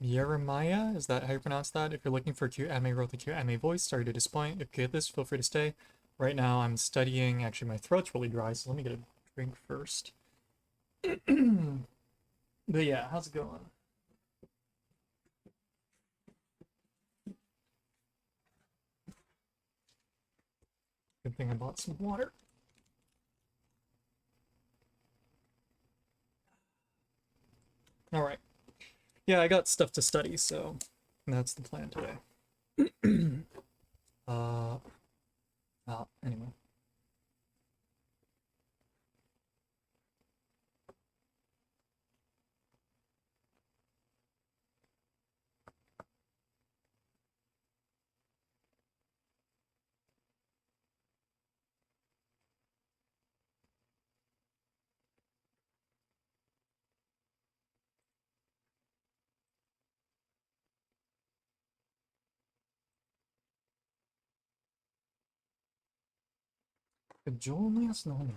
Jeremiah, is that how you pronounce that? If you're looking for a cute anime girl with a cute anime voice, sorry to disappoint. If you get this, feel free to stay. Right now, I'm studying. Actually, my throat's really dry, so let me get a drink first. But yeah, how's it going? Good thing I bought some water. All right. Yeah, I got stuff to study, so that's the plan today. uh, anyway. Jonas, no, no.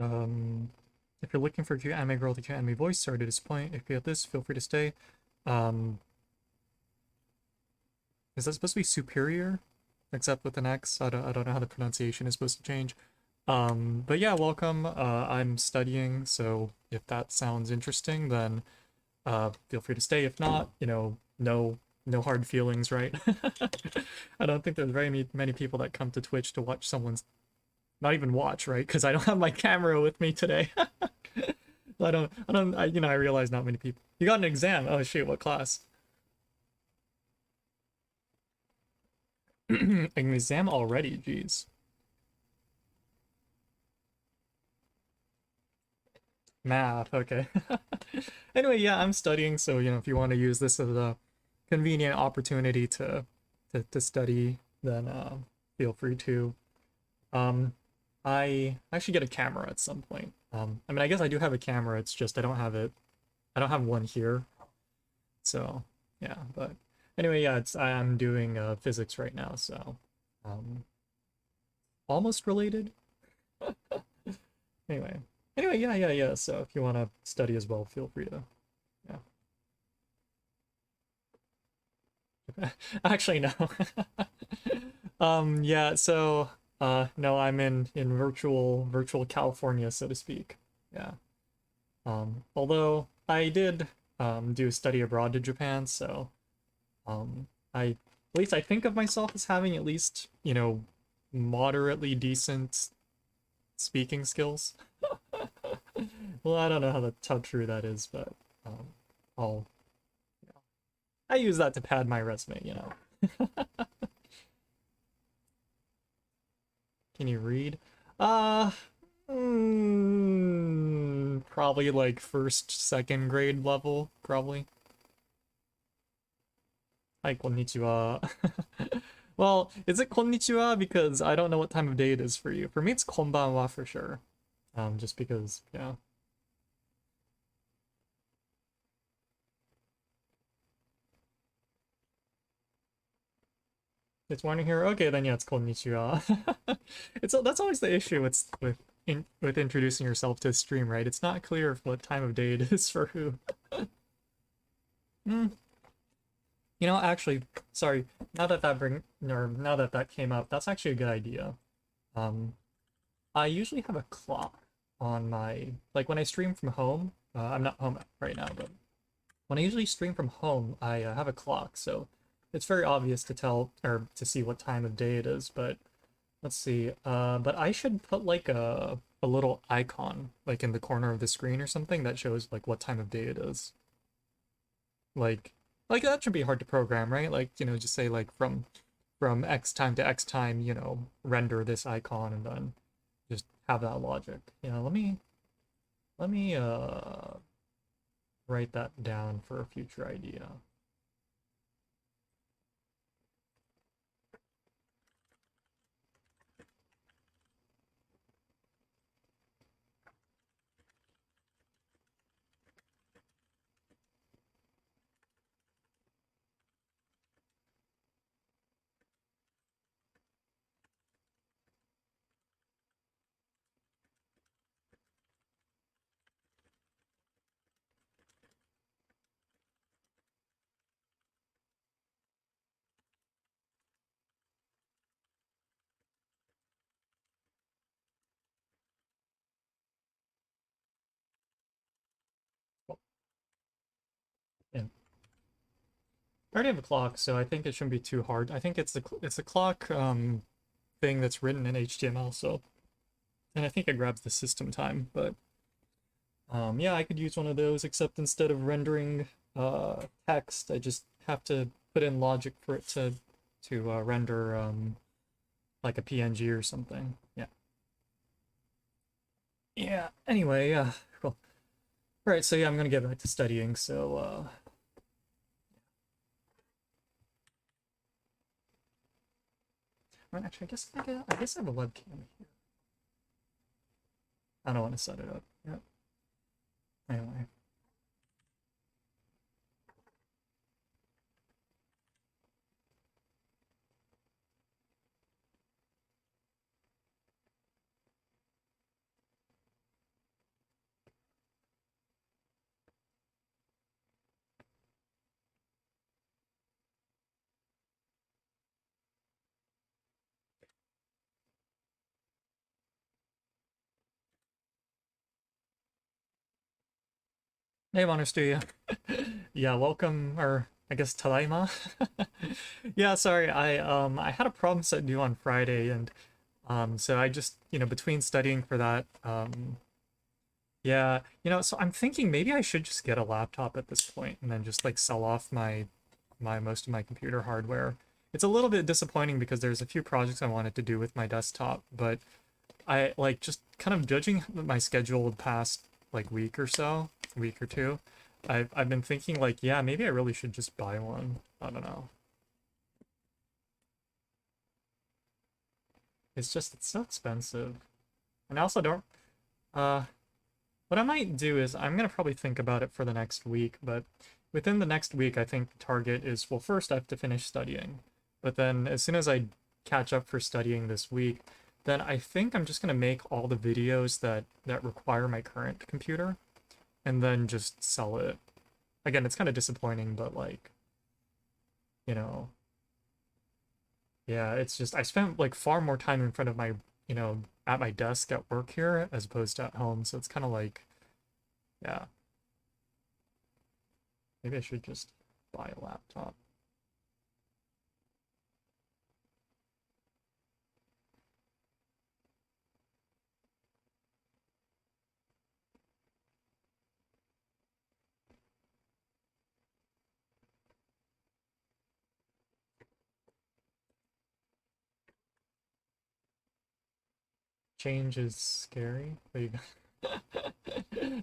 Um, if you're looking for a cute anime girl with a cute anime voice, sorry to disappoint. If you get this, feel free to stay. Um, is that supposed to be superior? Except with an X? I don't know how the pronunciation is supposed to change. But yeah, welcome. I'm studying, so if that sounds interesting, then feel free to stay. If not, no hard feelings, right? I don't think there's very many people that come to Twitch to watch someone's not even watch, right? Because I don't have my camera with me today. I realize not many people. You got an exam. Oh shoot, what class? An exam already, jeez. Math, okay. Anyway, yeah, I'm studying, so if you want to use this as a convenient opportunity to study, then feel free to. Um, I should get a camera at some point. I mean, I guess I do have a camera. It's just I don't have it. I don't have one here. So yeah, but anyway, yeah, I'm doing physics right now, so um, almost related. Anyway, yeah. So if you want to study as well, feel free to. Yeah. Actually, no. Yeah. So no, I'm in virtual California, so to speak. Yeah. Although I did do study abroad to Japan, so I at least I think of myself as having at least, moderately decent speaking skills. Well, I don't know how true that is, but um I'll I use that to pad my resume. Can you read? Uh probably like first, second grade level, probably. Hi, konnichiwa. Well, is it konnichiwa? Because I don't know what time of day it is for you. For me, it's konbanwa for sure. Just because, yeah. It's morning here. Okay, then yeah, it's konnichiwa. That's always the issue with introducing yourself to a stream, right? It's not clear what time of day it is for who. Hmm. Actually, sorry. Now that that came up, that's actually a good idea. Um, I usually have a clock on my like when I stream from home. I'm not home right now, but when I usually stream from home, I have a clock, so it's very obvious to tell or to see what time of day it is. But let's see. But I should put like a little icon like in the corner of the screen or something that shows like what time of day it is. Like that should be hard to program, right? Like, just say like from X time to X time, render this icon and then just have that logic. Let me write that down for a future idea. Well, yeah. I already have a clock, so I think it shouldn't be too hard. I think it's the clock thing that's written in HTML, so and I think it grabs the system time, but yeah, I could use one of those, except instead of rendering text, I just have to put in logic for it to render like a PNG or something. Yeah. Yeah. Anyway, yeah. Cool. All right, so yeah, I'm gonna get back to studying. So well, actually, I guess I have a webcam here. I don't want to set it up. Yep. Anyway. Hey, Monastery. Yeah, welcome, or I guess Tadaima. Yeah, sorry, I had a problem set due on Friday, and so I just, between studying for that, yeah, so I'm thinking maybe I should just get a laptop at this point and then just like sell off my most of my computer hardware. It's a little bit disappointing because there's a few projects I wanted to do with my desktop, but I like just kind of judging my schedule the past like week or two. I've been thinking like, yeah, maybe I really should just buy one. I don't know. It's so expensive. And I also don't uh what I might do is I'm gonna probably think about it for the next week, but within the next week I think the target is, well, first I have to finish studying. But then as soon as I catch up for studying this week, then I think I'm just gonna make all the videos that require my current computer and then just sell it. Again, it's kind of disappointing, but like, you know, yeah, it's just I spent like far more time in front of my, at my desk at work here as opposed to at home. So it's kind of like, yeah, maybe I should just buy a laptop. Change is scary.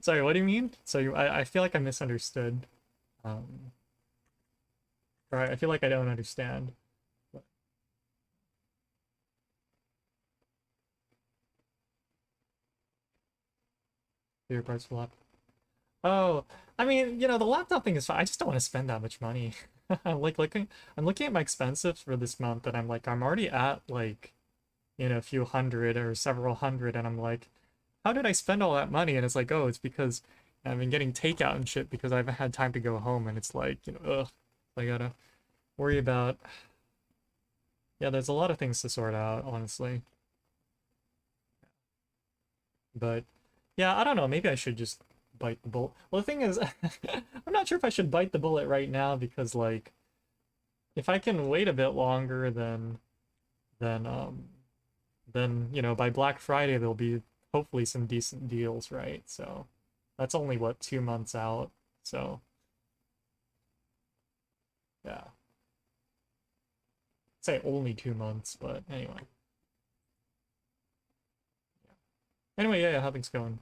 Sorry, what do you mean? So I feel like I misunderstood. Um, or I feel like I don't understand. What favorite parts of the laptop? Oh, I mean, the laptop thing is fine. I just don't want to spend that much money. I'm looking at my expenses for this month, and I'm like, I'm already at like, a few hundred or several hundred, and I'm like, how did I spend all that money? And it's like, oh, it's because I've been getting takeout and shit because I haven't had time to go home, and it's like, ugh, I gotta worry about. Yeah, there's a lot of things to sort out, honestly. But yeah, I don't know. Maybe I should just bite the bullet. Well, the thing is, I'm not sure if I should bite the bullet right now because, like, if I can wait a bit longer, then by Black Friday there'll be hopefully some decent deals, right? So that's only what 2 months out. So yeah, say only 2 months, but anyway. Anyway, yeah, how things going?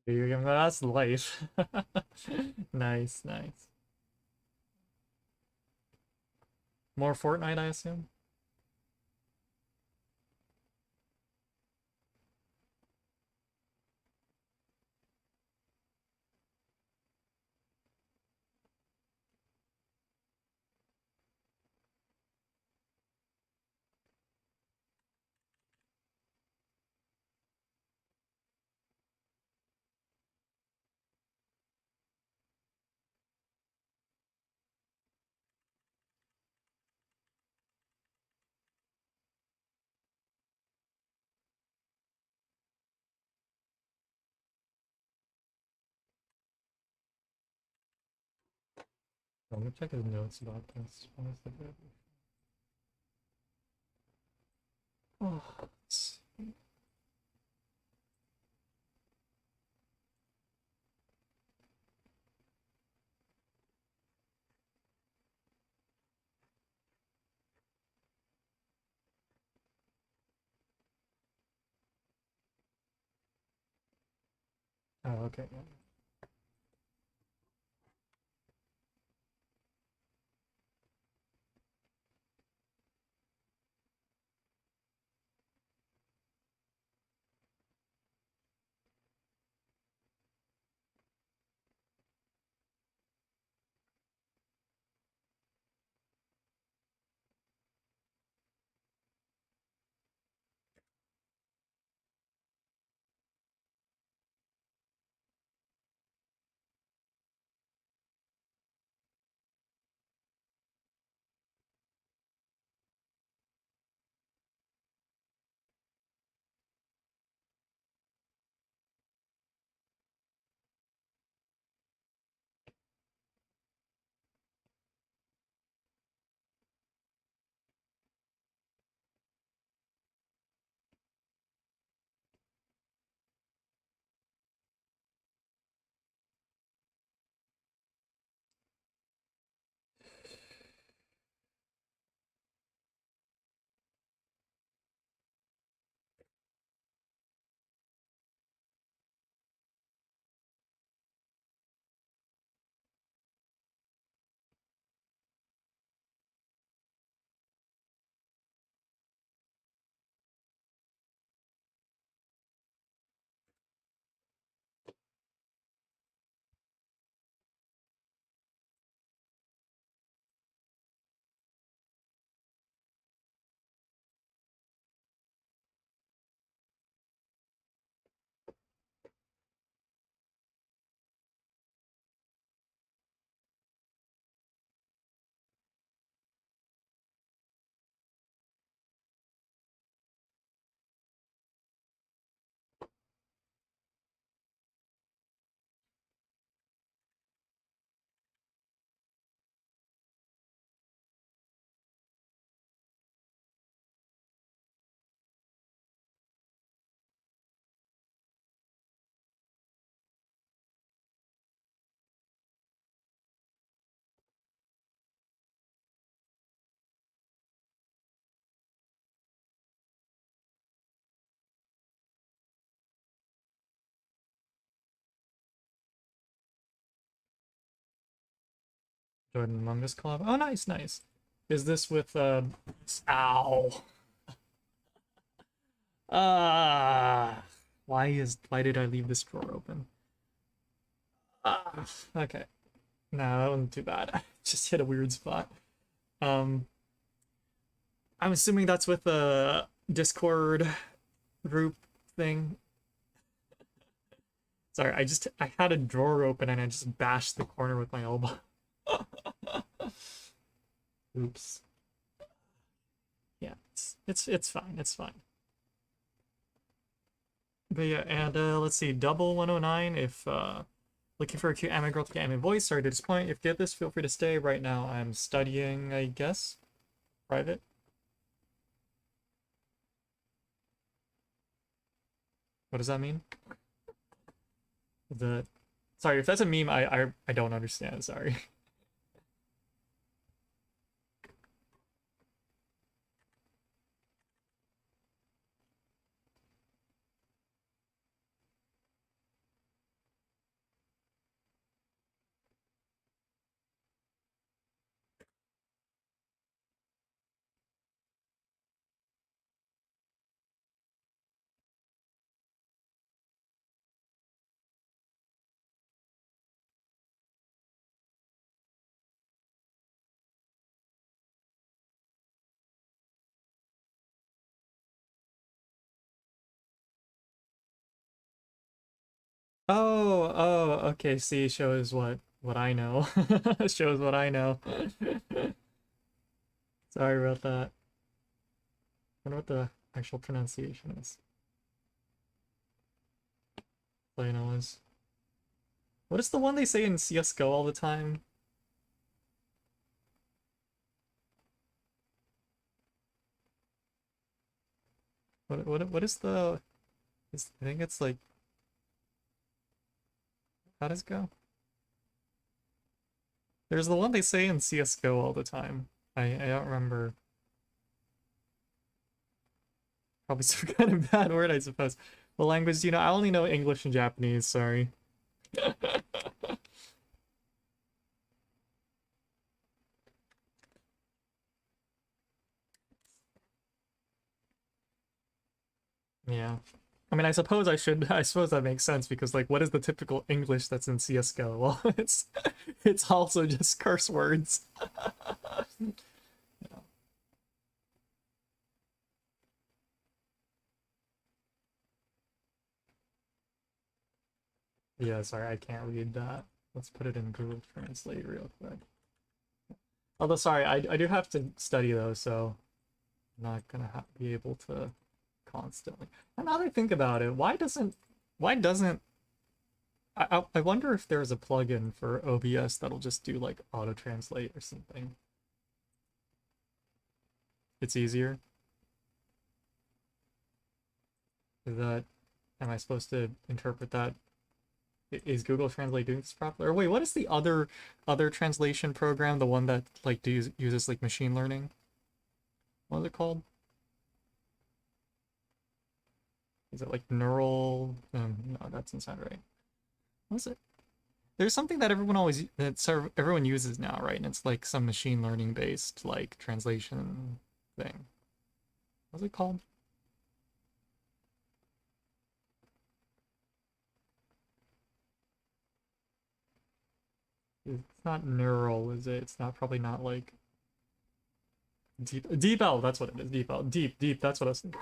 Video game, that's life. Nice, nice. More Fortnite, I assume. Let me check his notes about this. What is the good? Oh, oh, okay. Yeah. Jordan Among Us collab. Oh, nice, nice. Is this with ow. Ah, why did I leave this drawer open? Ah, okay. No, that wasn't too bad. Just hit a weird spot. Um, I'm assuming that's with the Discord group thing. Sorry, I had a drawer open and I just bashed the corner with my elbow. Oops. Yeah, it's fine. It's fine. But yeah, and let's see, double 109 if looking for a cute anime girl to get anime voice. Sorry to disappoint. If you get this, feel free to stay. Right now I'm studying, I guess. Private. What does that mean? The Sorry, if that's a meme, I don't understand, sorry. Okay, see, shows what I know. Shows what I know. Sorry about that. I wonder what the actual pronunciation is. Plano is. What is the one they say in CSGO all the time? What is the I think it's like how does it go? There's the one they say in CSGO all the time. I don't remember. Probably some kind of bad word, I suppose. The language, I only know English and Japanese, sorry. Yeah. I mean, I suppose that makes sense because like what is the typical English that's in CS:GO? Well, it's also just curse words. Yeah, sorry, I can't read that. Let's put it in Google Translate real quick. Although, sorry, I do have to study though, so I'm not gonna be able to constantly. And now that I think about it, why doesn't I wonder if there's a plugin for OBS that'll just do like auto translate or something. It's easier. Is that Am I supposed to interpret that? Is Google Translate doing this properly? Or wait, what is the other translation program? The one that like uses like machine learning? What is it called? Is it like neural? No, that doesn't sound right. What is it? There's something that everyone uses now, right? And it's like some machine learning based like translation thing. What's it called? It's not neural, is it? It's not probably not like deep L. That's what it is. Deep L. Deep. That's what I was thinking.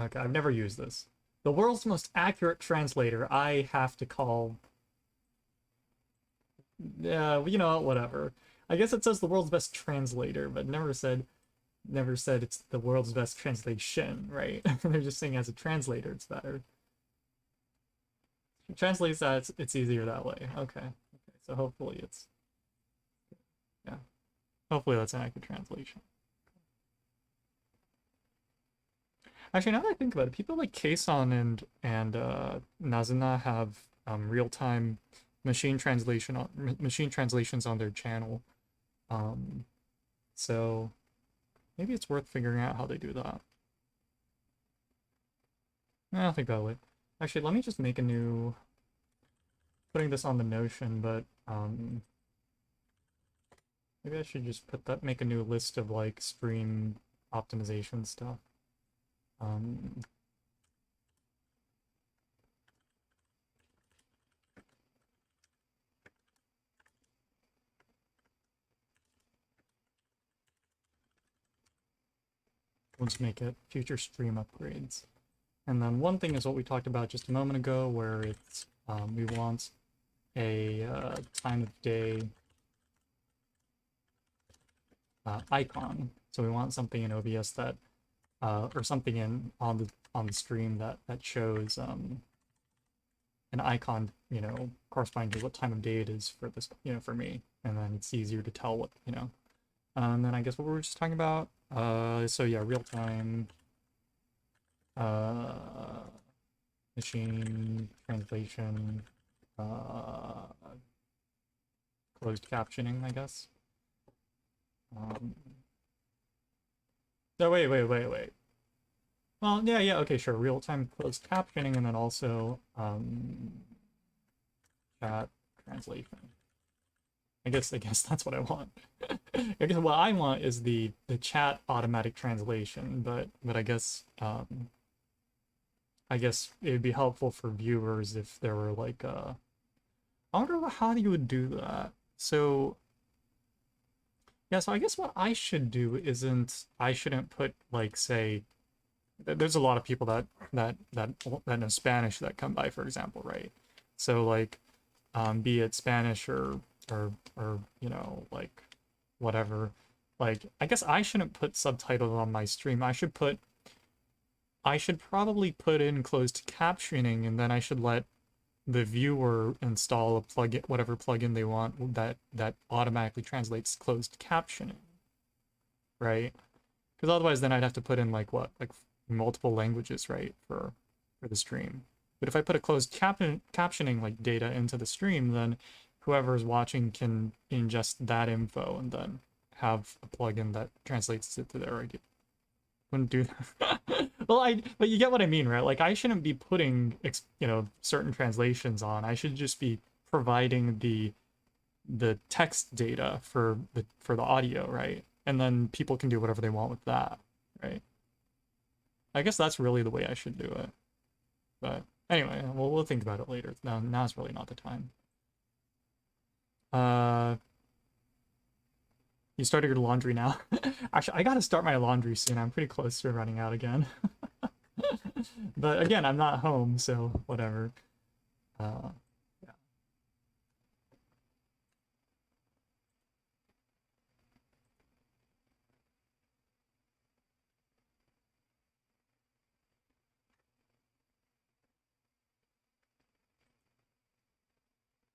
Okay, I've never used this. The world's most accurate translator. I have to call. Yeah, whatever. I guess it says the world's best translator, but never said it's the world's best translation, right? They're just saying as a translator, it's better. It translates that it's easier that way. Okay. So hopefully yeah. Hopefully that's an accurate translation. Actually, now that I think about it, people like Kason and Nazuna have real-time machine translations on their channel. Um, so maybe it's worth figuring out how they do that. I don't think that way. Actually, let me just make a new putting this on the Notion, but maybe I should just put that, make a new list of like stream optimization stuff. Um, let's make it future stream upgrades. And then one thing is what we talked about just a moment ago, where it's we want a time of day icon. So we want something in OBS that, or something in on the stream that shows an icon, corresponding to what time of day it is for this, for me, and then it's easier to tell what, And then I guess what we were just talking about. So yeah, real time uh, machine translation, closed captioning, I guess. No, wait. Well, yeah, okay, sure. Real-time closed captioning, and then also chat translation. I guess that's what I want. I guess what I want is the chat automatic translation, but I guess it would be helpful for viewers if there were like I wonder how you would do that. So yeah, so I guess what I should do isn't, I shouldn't put like, say, there's a lot of people that know Spanish that come by, for example, right? So like, be it Spanish or like whatever. Like, I guess I shouldn't put subtitles on my stream. I should probably put in closed captioning, and then I should let the viewer install a plugin, whatever plugin they want that automatically translates closed captioning, right? Because otherwise, then I'd have to put in like what, like multiple languages, right, for the stream. But if I put a closed captioning like data into the stream, then whoever is watching can ingest that info and then have a plugin that translates it to their idea. Wouldn't do that. Well, but you get what I mean, right? Like, I shouldn't be putting certain translations on. I should just be providing the text data for the audio, right? And then people can do whatever they want with that, right? I guess that's really the way I should do it. But anyway, we'll think about it later. Now's really not the time. You started your laundry now? Actually, I gotta start my laundry soon. I'm pretty close to running out again. But again, I'm not home, so whatever. Yeah.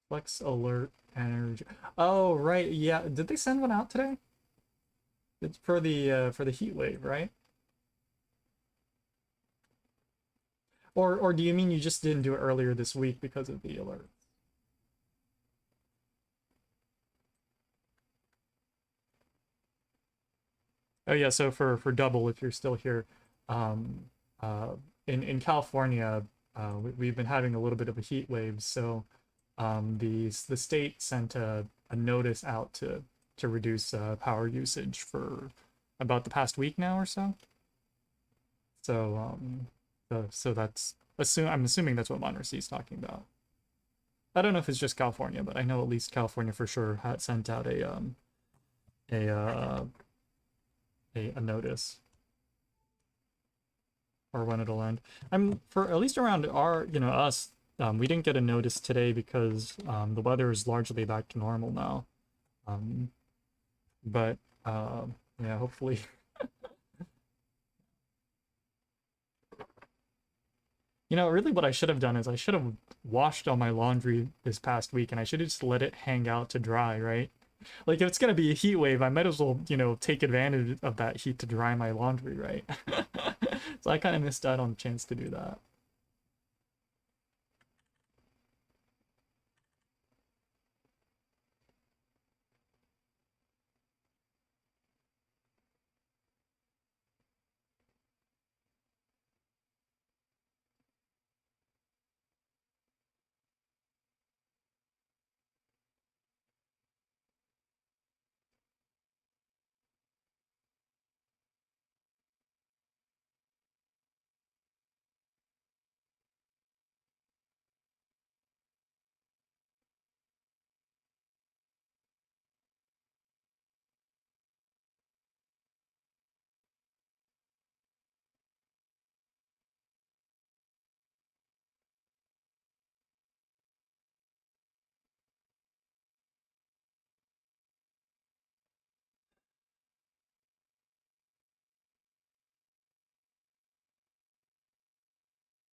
Flex alert energy. Oh, right. Yeah. Did they send one out today? It's for the heat wave, right? Or do you mean you just didn't do it earlier this week because of the alert? Oh yeah, so for double, if you're still here, um, uh, in California, we've been having a little bit of a heat wave, so the state sent a notice out to reduce power usage for about the past week now or so. So so that's I'm assuming that's what Monterey is talking about. I don't know if it's just California, but I know at least California for sure had sent out a uh, a notice, or when it'll end. I'm for at least around our, us, we didn't get a notice today because the weather is largely back to normal now. Um, but yeah, hopefully. Really what I should have done is I should have washed all my laundry this past week, and I should have just let it hang out to dry, right? Like, if it's gonna be a heat wave, I might as well, take advantage of that heat to dry my laundry, right? So I kind of missed out on the chance to do that.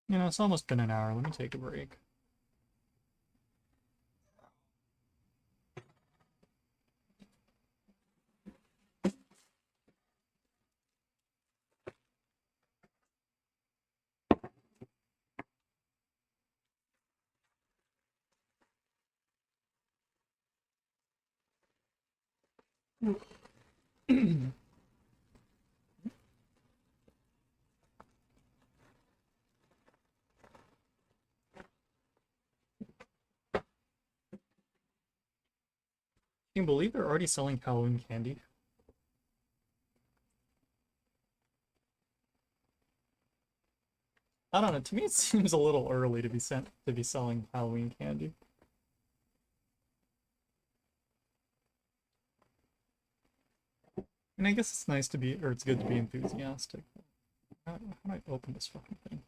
You know, it's almost been an hour. Let me take a break. Can you believe they're already selling Halloween candy? I don't know. To me, it seems a little early to be selling Halloween candy. And I guess it's nice to be, or it's good to be enthusiastic. How do I open this fucking thing?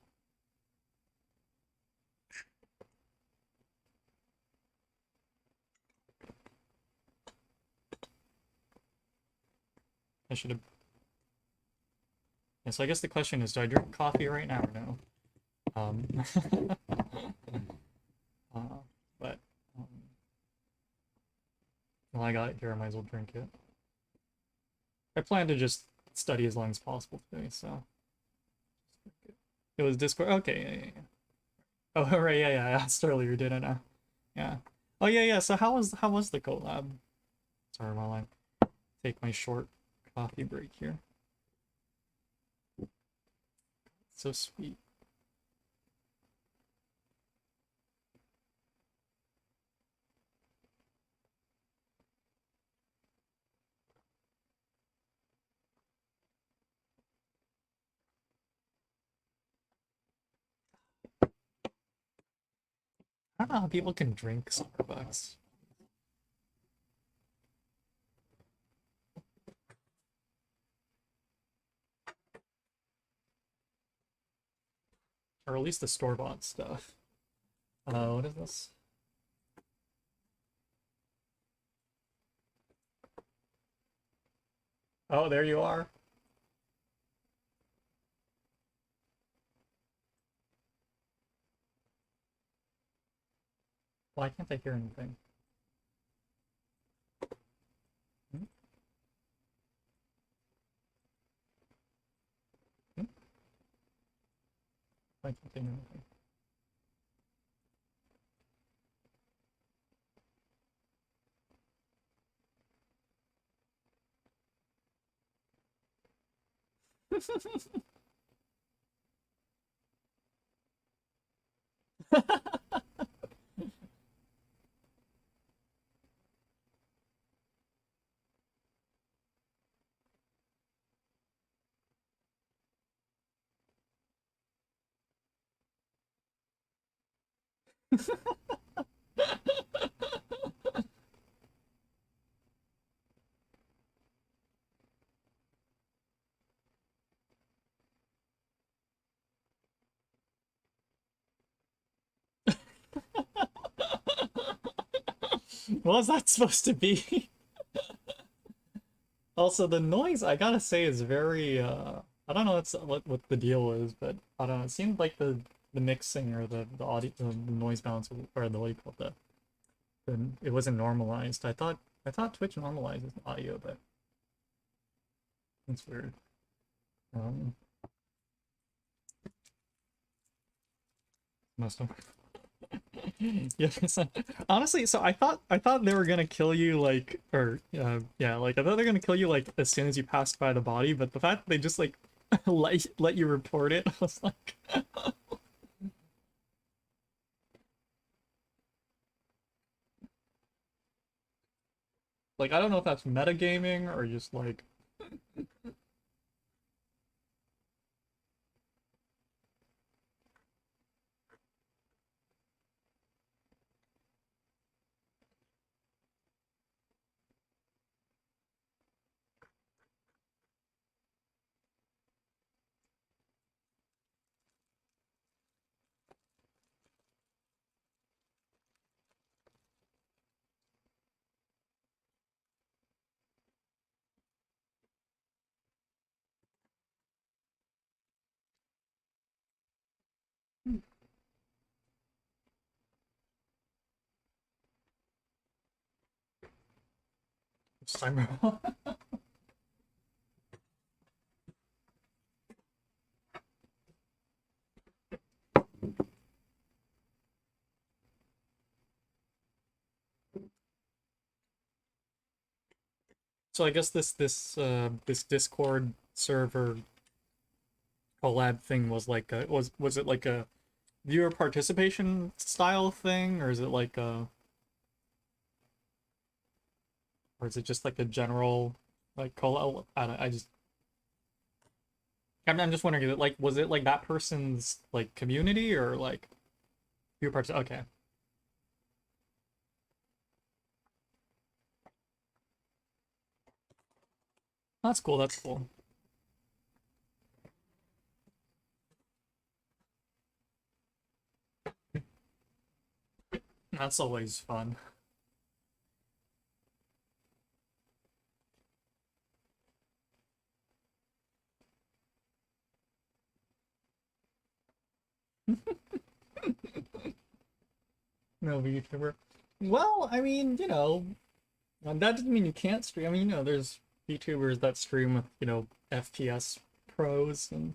I should have. Yeah, so I guess the question is, do I drink coffee right now or no? uh, but um, well, I got it here. I might as well drink it. I plan to just study as long as possible today, so it was Discord. Okay, yeah, yeah, yeah. Oh, right, yeah, yeah. I asked earlier, didn't I? Yeah. Oh, yeah, yeah. So how was the collab? Sorry, while I take my short coffee break here. So sweet. I don't know how people can drink Starbucks. Or at least the store-bought stuff. What is this? Oh, there you are. Why can't I hear anything? Hmm? Hmm? Why can't I hear anything? What was that supposed to be? Also, the noise, I gotta say, is very, I don't know what the deal is, but I don't know, it seemed like the mixing or the audio, the noise balance, or the, what do you call it, it wasn't normalized. I thought Twitch normalizes audio, but it's weird. Um, must have. Yeah, honestly, so I thought they were gonna kill you like, or yeah, like I thought they're gonna kill you like as soon as you passed by the body, but the fact that they just like let you report it, I was like, like I don't know if that's metagaming or just like Timer. So I guess this Discord server collab thing was like was it like a viewer participation style thing, or is it like a or is it just like a general like collab? I just I'm just wondering, like was it like that person's like community or like viewer parts? Okay, that's cool. That's cool. That's always fun. No VTuber. Well, I mean, that doesn't mean you can't stream. I mean, there's VTubers that stream with, FPS pros and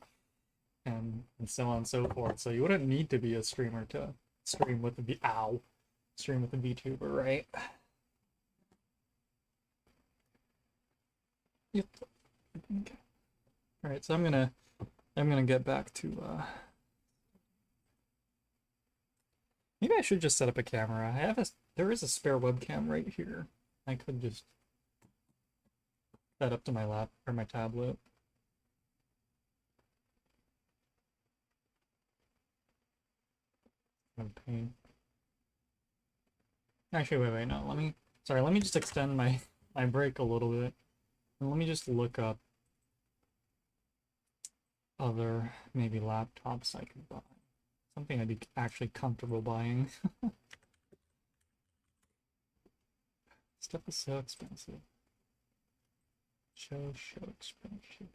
so on and so forth. So you wouldn't need to be a streamer to stream with the stream with a VTuber, right? Yep. Okay. All right. So I'm gonna get back to maybe I should just set up a camera. There is a spare webcam right here. I could just set up to my lap or my tablet. Pain. Actually, wait, no. Let me just extend my break a little bit. And let me just look up other maybe laptops I could buy. Something I'd be actually comfortable buying. Stuff is so expensive. So expensive.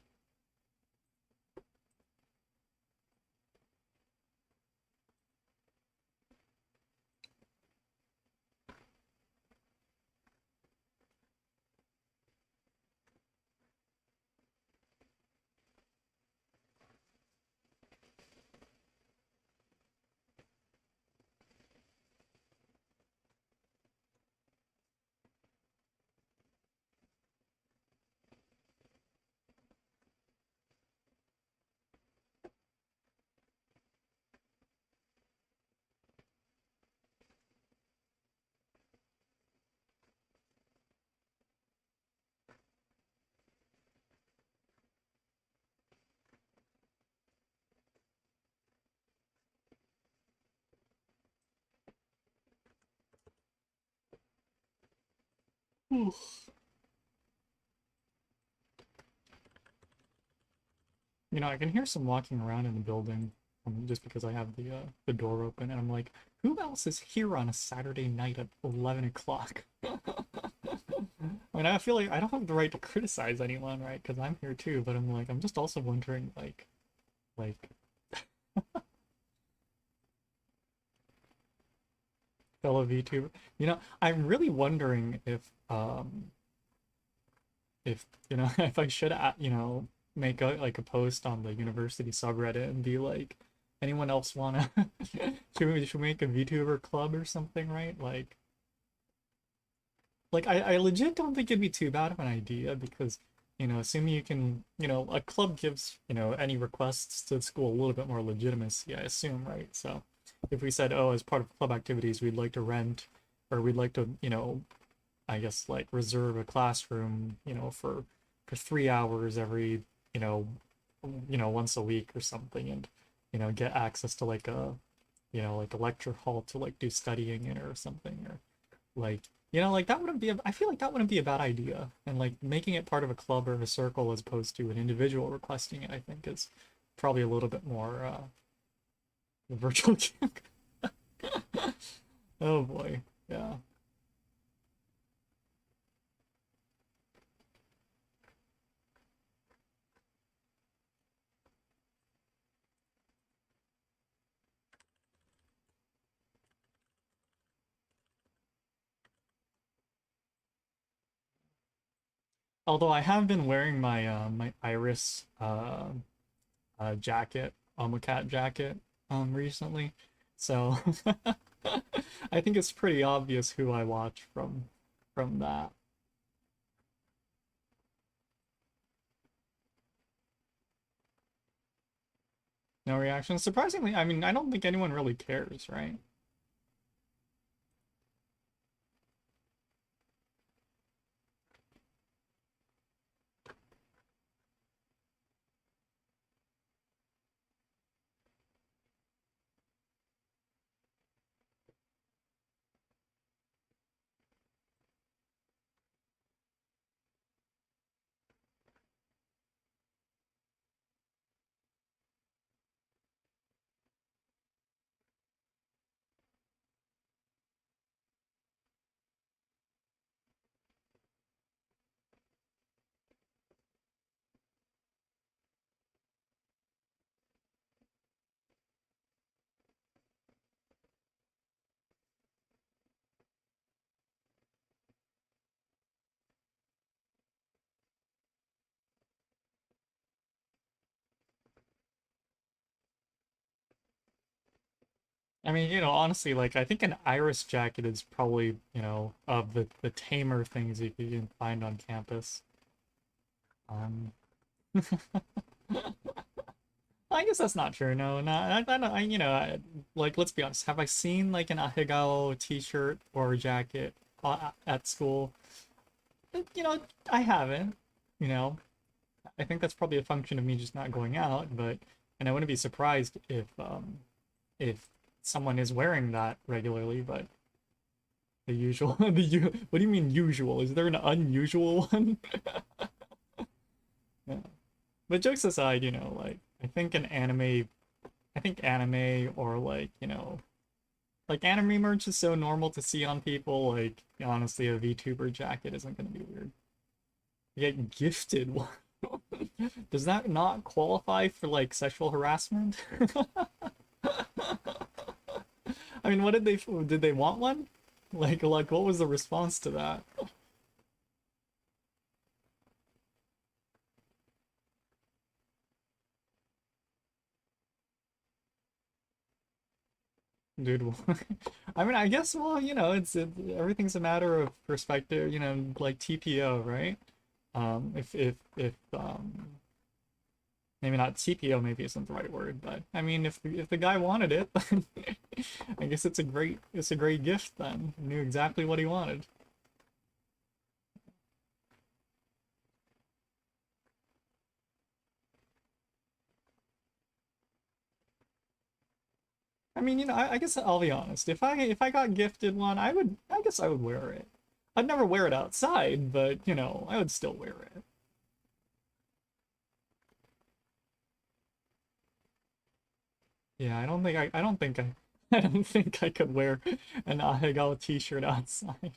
Oof. I can hear some walking around in the building just because I have the door open, and I'm like, who else is here on a Saturday night at 11 o'clock? I mean, I feel like I don't have the right to criticize anyone, right? Because I'm here too, but I'm like, I'm just also wondering, like fellow VTuber. I'm really wondering if if I should make a post on the university subreddit and be like, anyone else wanna should we make a VTuber club or something, right? Like I legit don't think it'd be too bad of an idea because assuming you can, a club gives any requests to the school a little bit more legitimacy, I assume, right? So if we said, oh, as part of club activities we'd like to rent, or we'd like to I guess like reserve a classroom, for 3 hours every, you know, once a week or something, and get access to like a lecture hall to like do studying in or something, or like like that wouldn't be I feel like that wouldn't be a bad idea, and like making it part of a club or a circle as opposed to an individual requesting it, I think is probably a little bit more virtual. Oh boy, yeah. Although I have been wearing my my iris jacket, cat jacket recently. So I think it's pretty obvious who I watch from that. No reaction. Surprisingly, I mean, I don't think anyone really cares, right? I mean, honestly, like I think an iris jacket is probably, of the tamer things you can find on campus. Um, I guess that's not true. No, no, I don't. Like let's be honest. Have I seen like an Ahegao t-shirt or jacket at school? You know, I haven't. You know, I think that's probably a function of me just not going out. And I wouldn't be surprised if someone is wearing that regularly. But the usual, what do you mean usual? Is there an unusual one? Yeah. But jokes aside, like I think anime or like, like anime merch is so normal to see on people. Like honestly, a VTuber jacket isn't gonna be weird. You get gifted one. Does that not qualify for like sexual harassment? I mean, what did they want one? Like what was the response to that? Dude, I mean, I guess, well, everything's a matter of perspective, like TPO, right? If maybe not TPO maybe isn't the right word, but I mean, if the guy wanted it, then I guess it's a great gift then. He knew exactly what he wanted. I mean, I guess I'll be honest. If I got gifted one, I guess I would wear it. I'd never wear it outside, but I would still wear it. Yeah, I don't think I don't think I could wear an Ahegao t-shirt outside.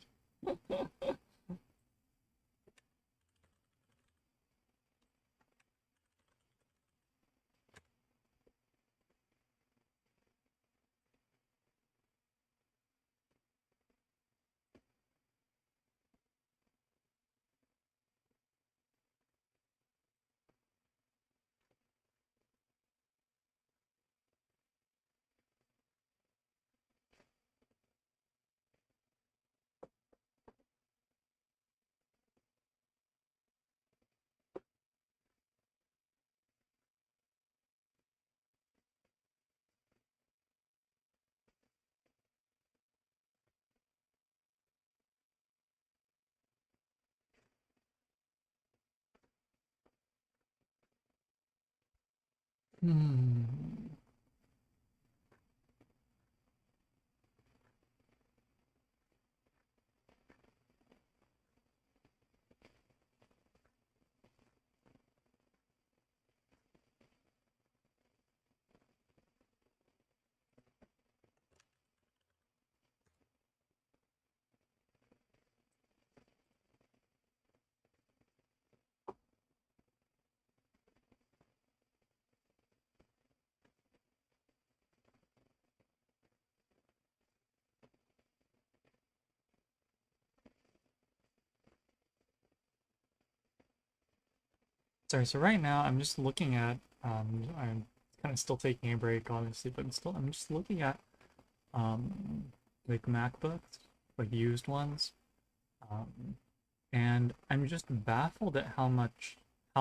Hmm. Sorry, so right now I'm just looking at I'm kind of still taking a break obviously, but still I'm just looking at um like MacBooks, like used ones. Um and I'm just baffled at how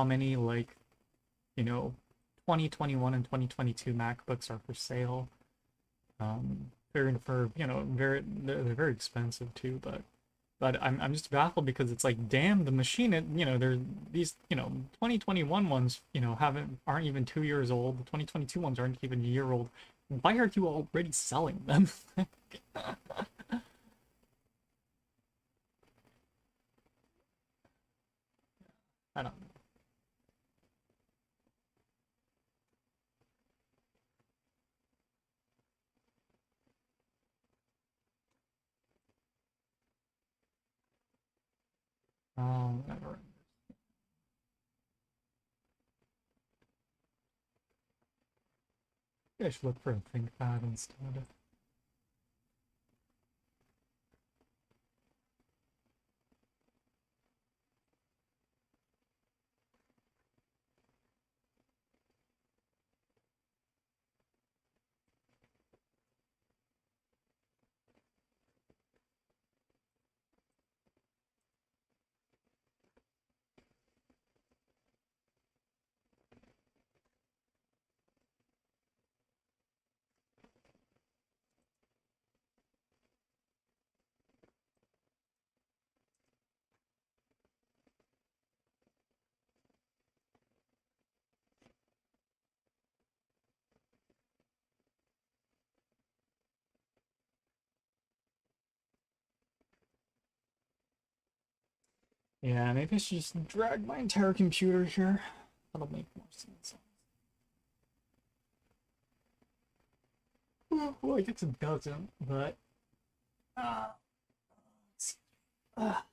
many like, you know, 2021 and 2022 MacBooks are for sale. For they're very expensive too, but I'm just baffled because it's like, damn, the machine, they're these, 2021 ones, aren't even 2 years old. The 2022 ones aren't even a year old. Why are you already selling them? I don't know. Whatever. Maybe I should look for a ThinkPad instead. Yeah, maybe I should just drag my entire computer here. That'll make more sense. Well, I guess it doesn't, but uh,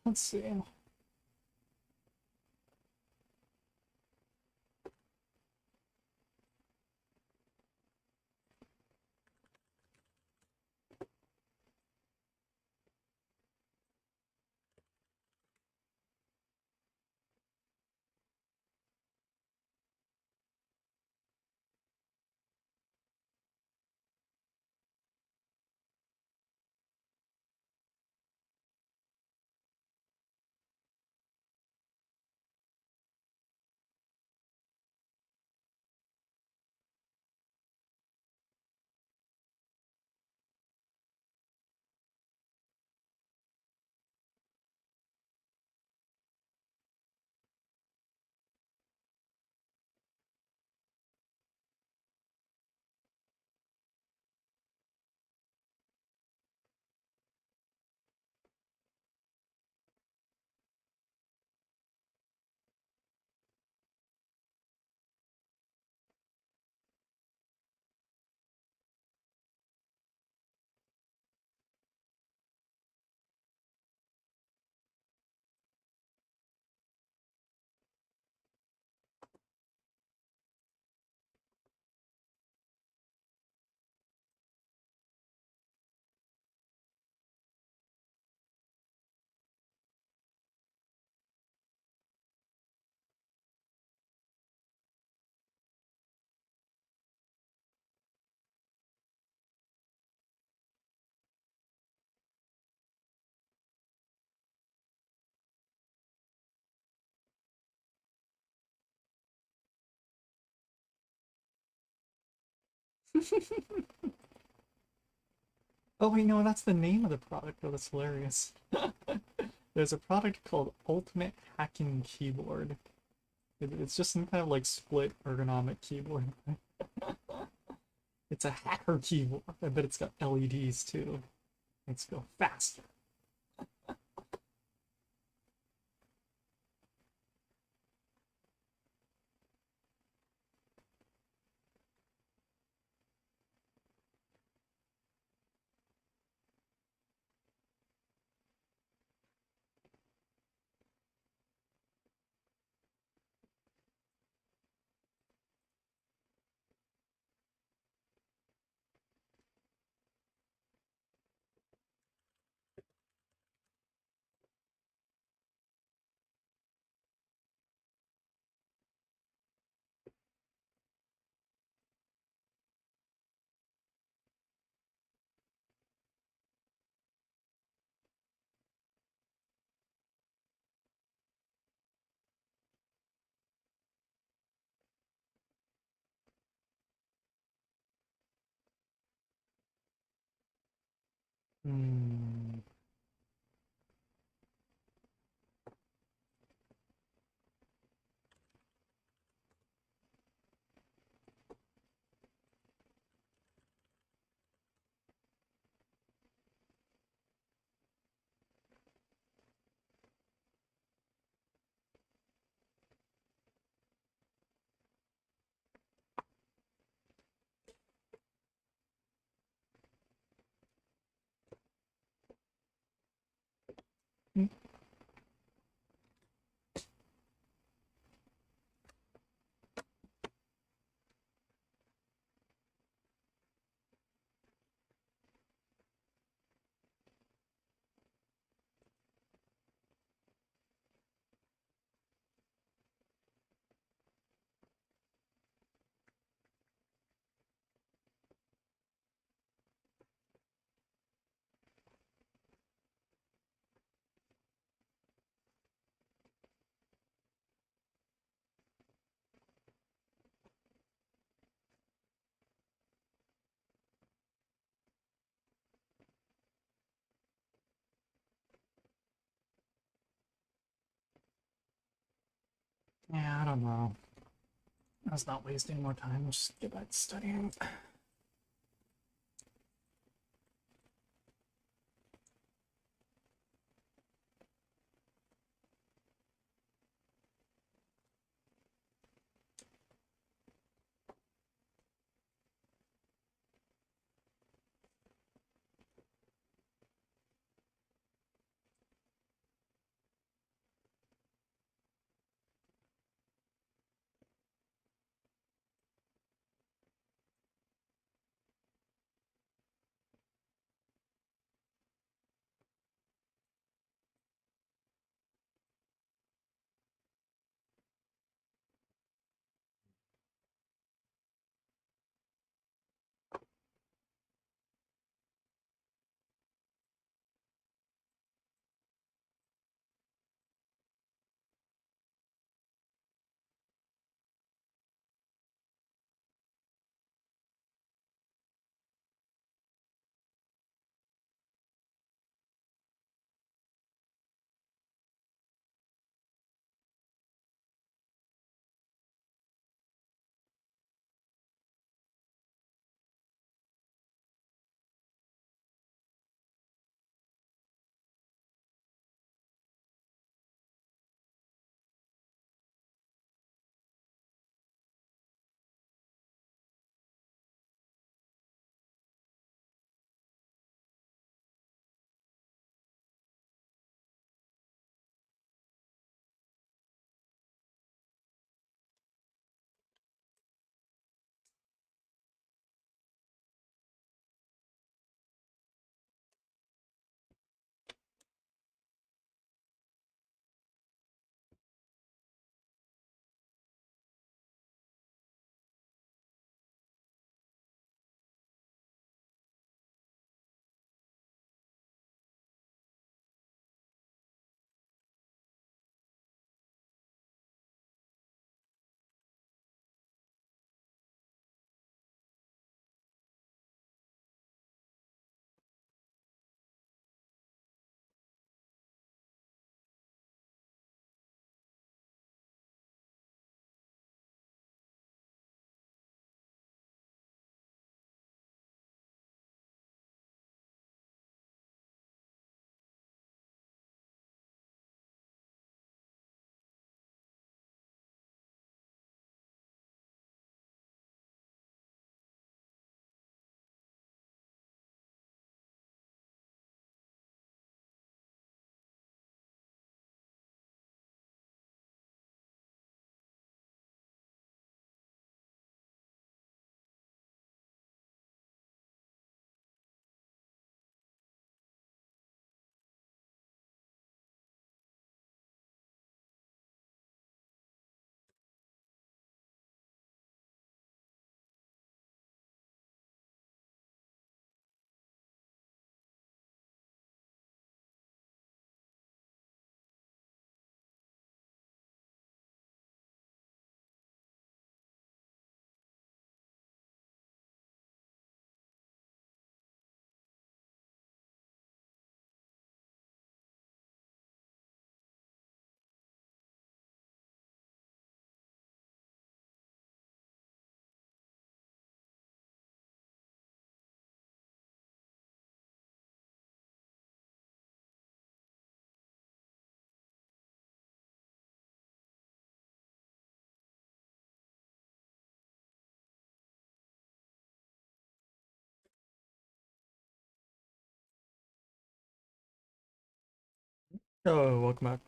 let's see. Oh wait, no, that's the name of the product. Oh, that's hilarious. There's a product called Ultimate Hacking Keyboard. It's just some kind of like split ergonomic keyboard. It's a hacker keyboard. I bet it's got LEDs too. Makes it go faster. Hmm. Yeah, I don't know. I was not wasting more time. Let's just get back to studying. Oh, welcome back.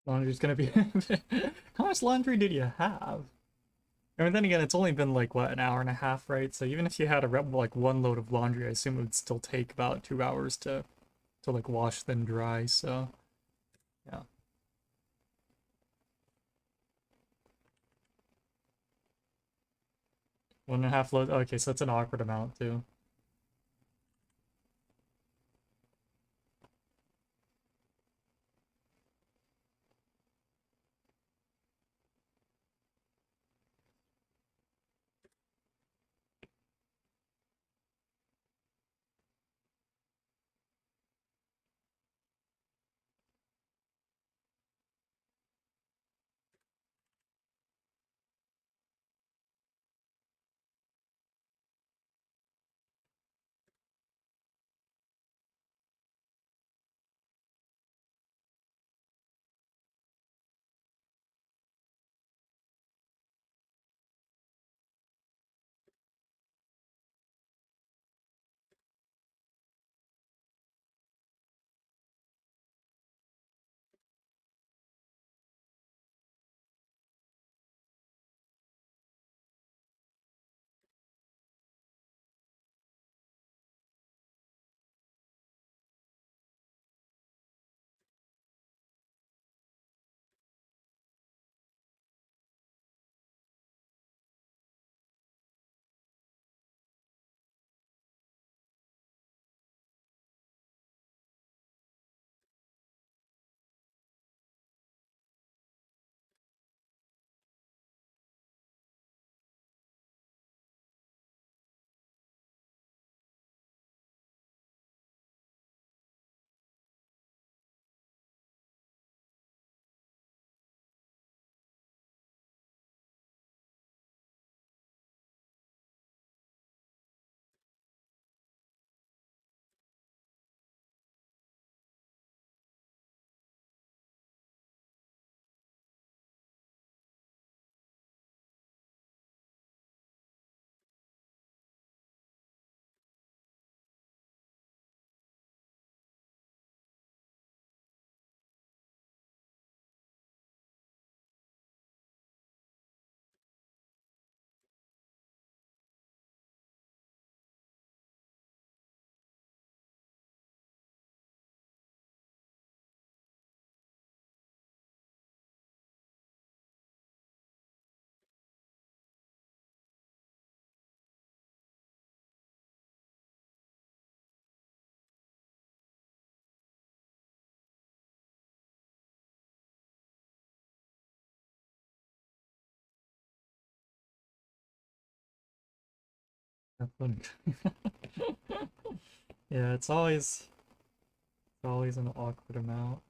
Laundry's gonna be. How much laundry did you have? I mean, then again, it's only been like what, an hour and a half, right? So even if you had like one load of laundry, I assume it would still take about 2 hours to like wash then dry. So yeah, 1.5 load. Okay, so that's an awkward amount too. That's funny. Yeah, it's always an awkward amount.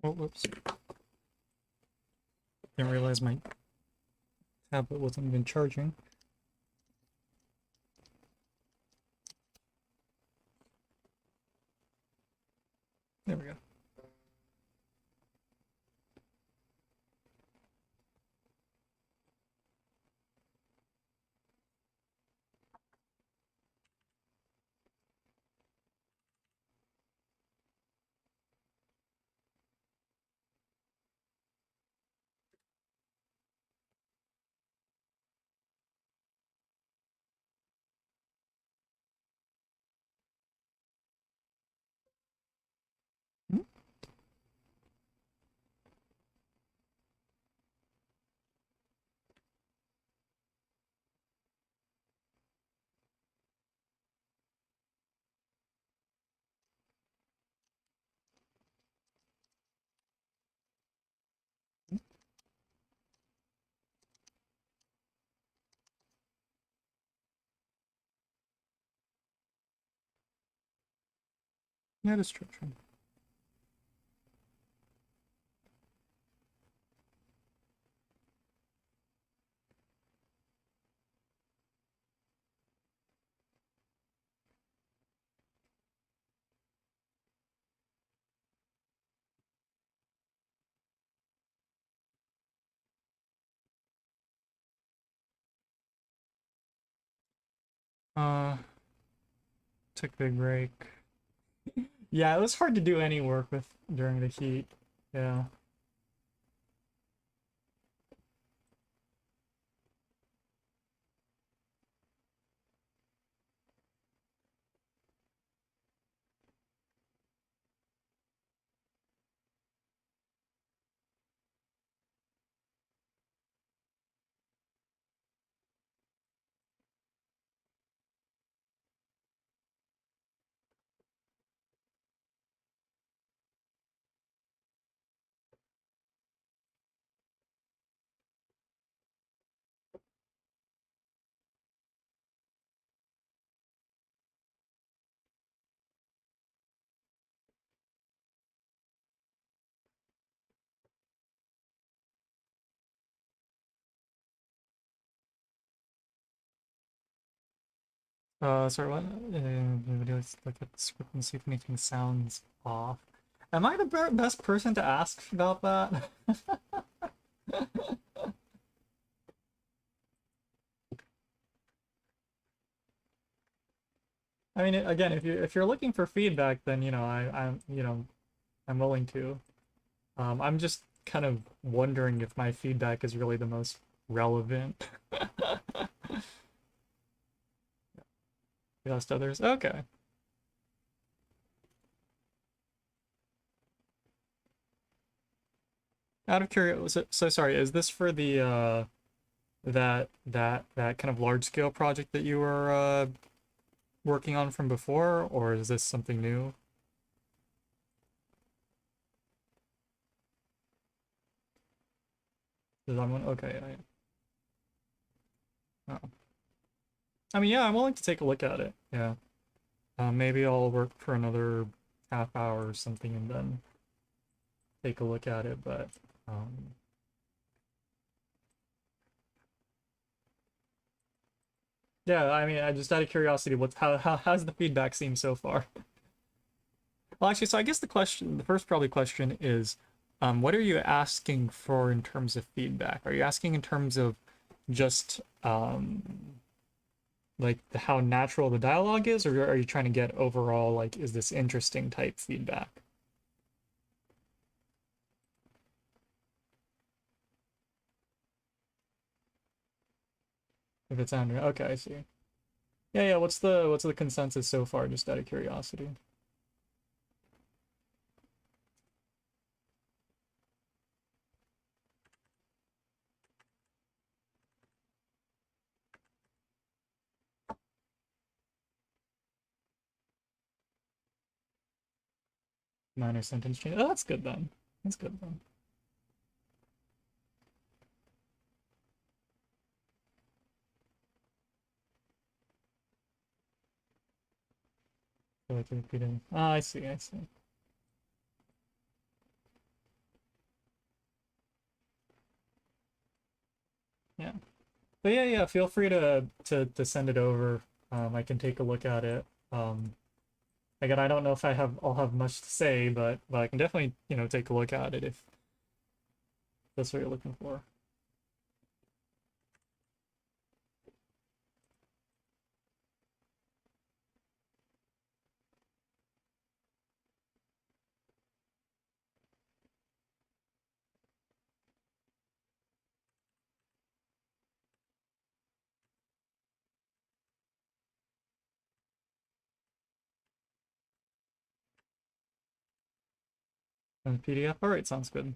Oh, whoops. Didn't realize my tablet wasn't even charging. There we go. Hmm? Yeah, description. Uh, took a big break. Yeah, it was hard to do any work with during the heat. Yeah. Sorry, what? Let's look at the script and see if anything sounds off. Am I the best person to ask about that? I mean, again, if you're looking for feedback, then I'm willing to. I'm just kind of wondering if my feedback is really the most relevant. You asked others. Okay. Out of curiosity, so sorry, is this for the that kind of large scale project that you were working on from before, or is this something new? Is that one? Okay, oh. I mean, yeah, I'm willing to take a look at it. Yeah. Maybe I'll work for another half hour or something and then take a look at it, but yeah, I mean, I just out of curiosity, how's the feedback seem so far? Well, actually, so I guess the first probably question is, what are you asking for in terms of feedback? Are you asking in terms of just like how natural the dialogue is, or are you trying to get overall like, is this interesting type feedback? If it's sounding okay, I see. Yeah, yeah. What's the consensus so far? Just out of curiosity. Minor sentence change. Oh, that's good then. That's good then. I feel like you're repeating. Ah, I see. I see. But yeah, yeah, feel free to send it over. I can take a look at it. Again, I don't know if I'll have much to say, but I can definitely, take a look at it if that's what you're looking for. And PDF. All right, sounds good.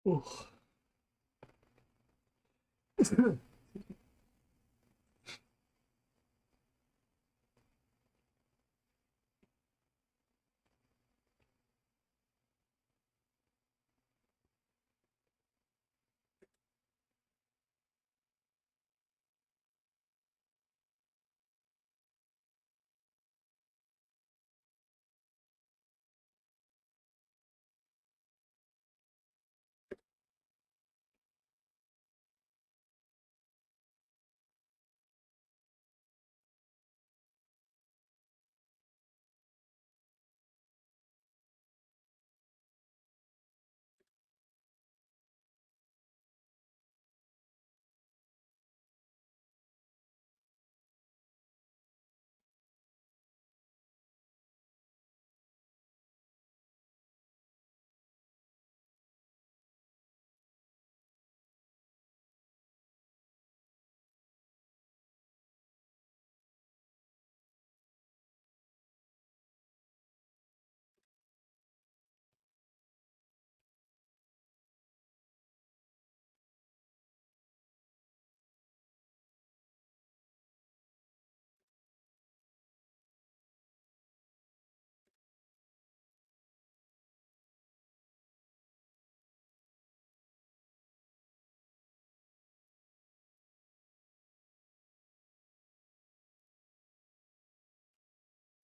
Oof.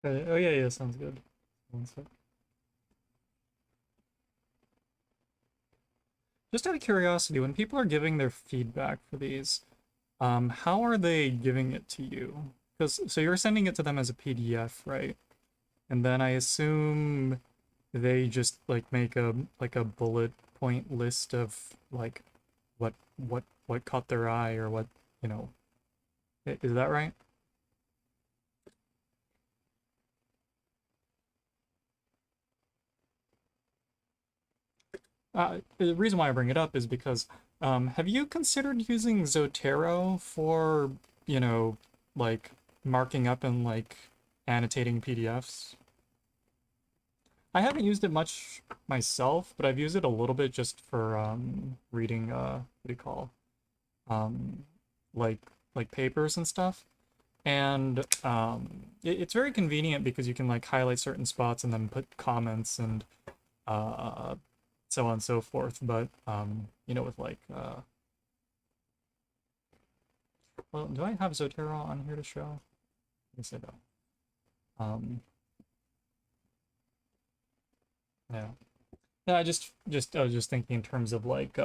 Oh yeah, yeah, sounds good. One sec. Just out of curiosity, when people are giving their feedback for these, how are they giving it to you? Because so you're sending it to them as a PDF, right? And then I assume they just like make a bullet point list of like what caught their eye or what, you know, is that right? The reason why I bring it up is because have you considered using Zotero for, you know, like marking up and like annotating PDFs? I haven't used it much myself, but I've used it a little bit just for reading what do you call um like papers and stuff. And it's very convenient because you can like highlight certain spots and then put comments and uh so on and so forth. But you know, with like well, do I have Zotero on here to show? Yes, I do. Yeah. Yeah, I was just thinking in terms of like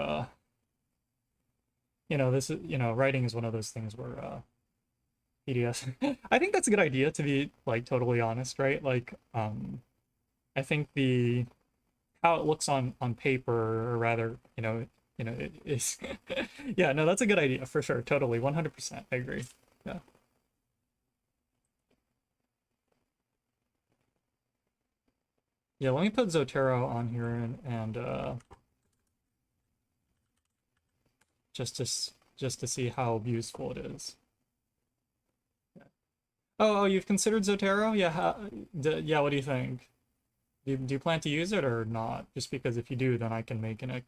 you know, this is, you know, writing is one of those things where PDS. I think that's a good idea to be like totally honest, right? Like I think the how it looks on paper, or rather, you know, it is yeah, no, that's a good idea for sure. Totally, 100%. I agree. Yeah. Yeah, let me put Zotero on here and just to just to see how useful it is. Oh, you've considered Zotero? Yeah, yeah, what do you think? Do you plan to use it or not? Just because if you do, then I can make an.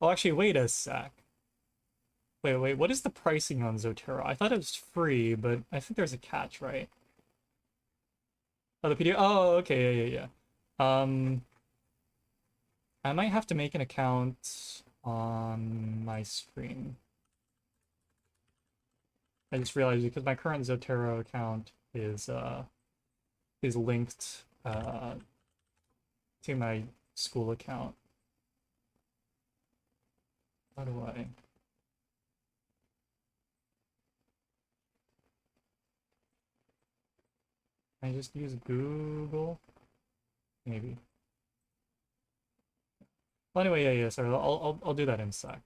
Oh, actually, wait a sec. Wait, what is the pricing on Zotero? I thought it was free, but I think there's a catch, right? Oh, the PDF. Oh, okay, yeah, yeah, yeah. I might have to make an account on my screen. I just realized because my current Zotero account is linked to my school account. How do I just use Google? Maybe. Well, anyway, yeah, yeah. Sorry, I'll do that in a sec.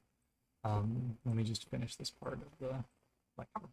Let me just finish this part of the lecture.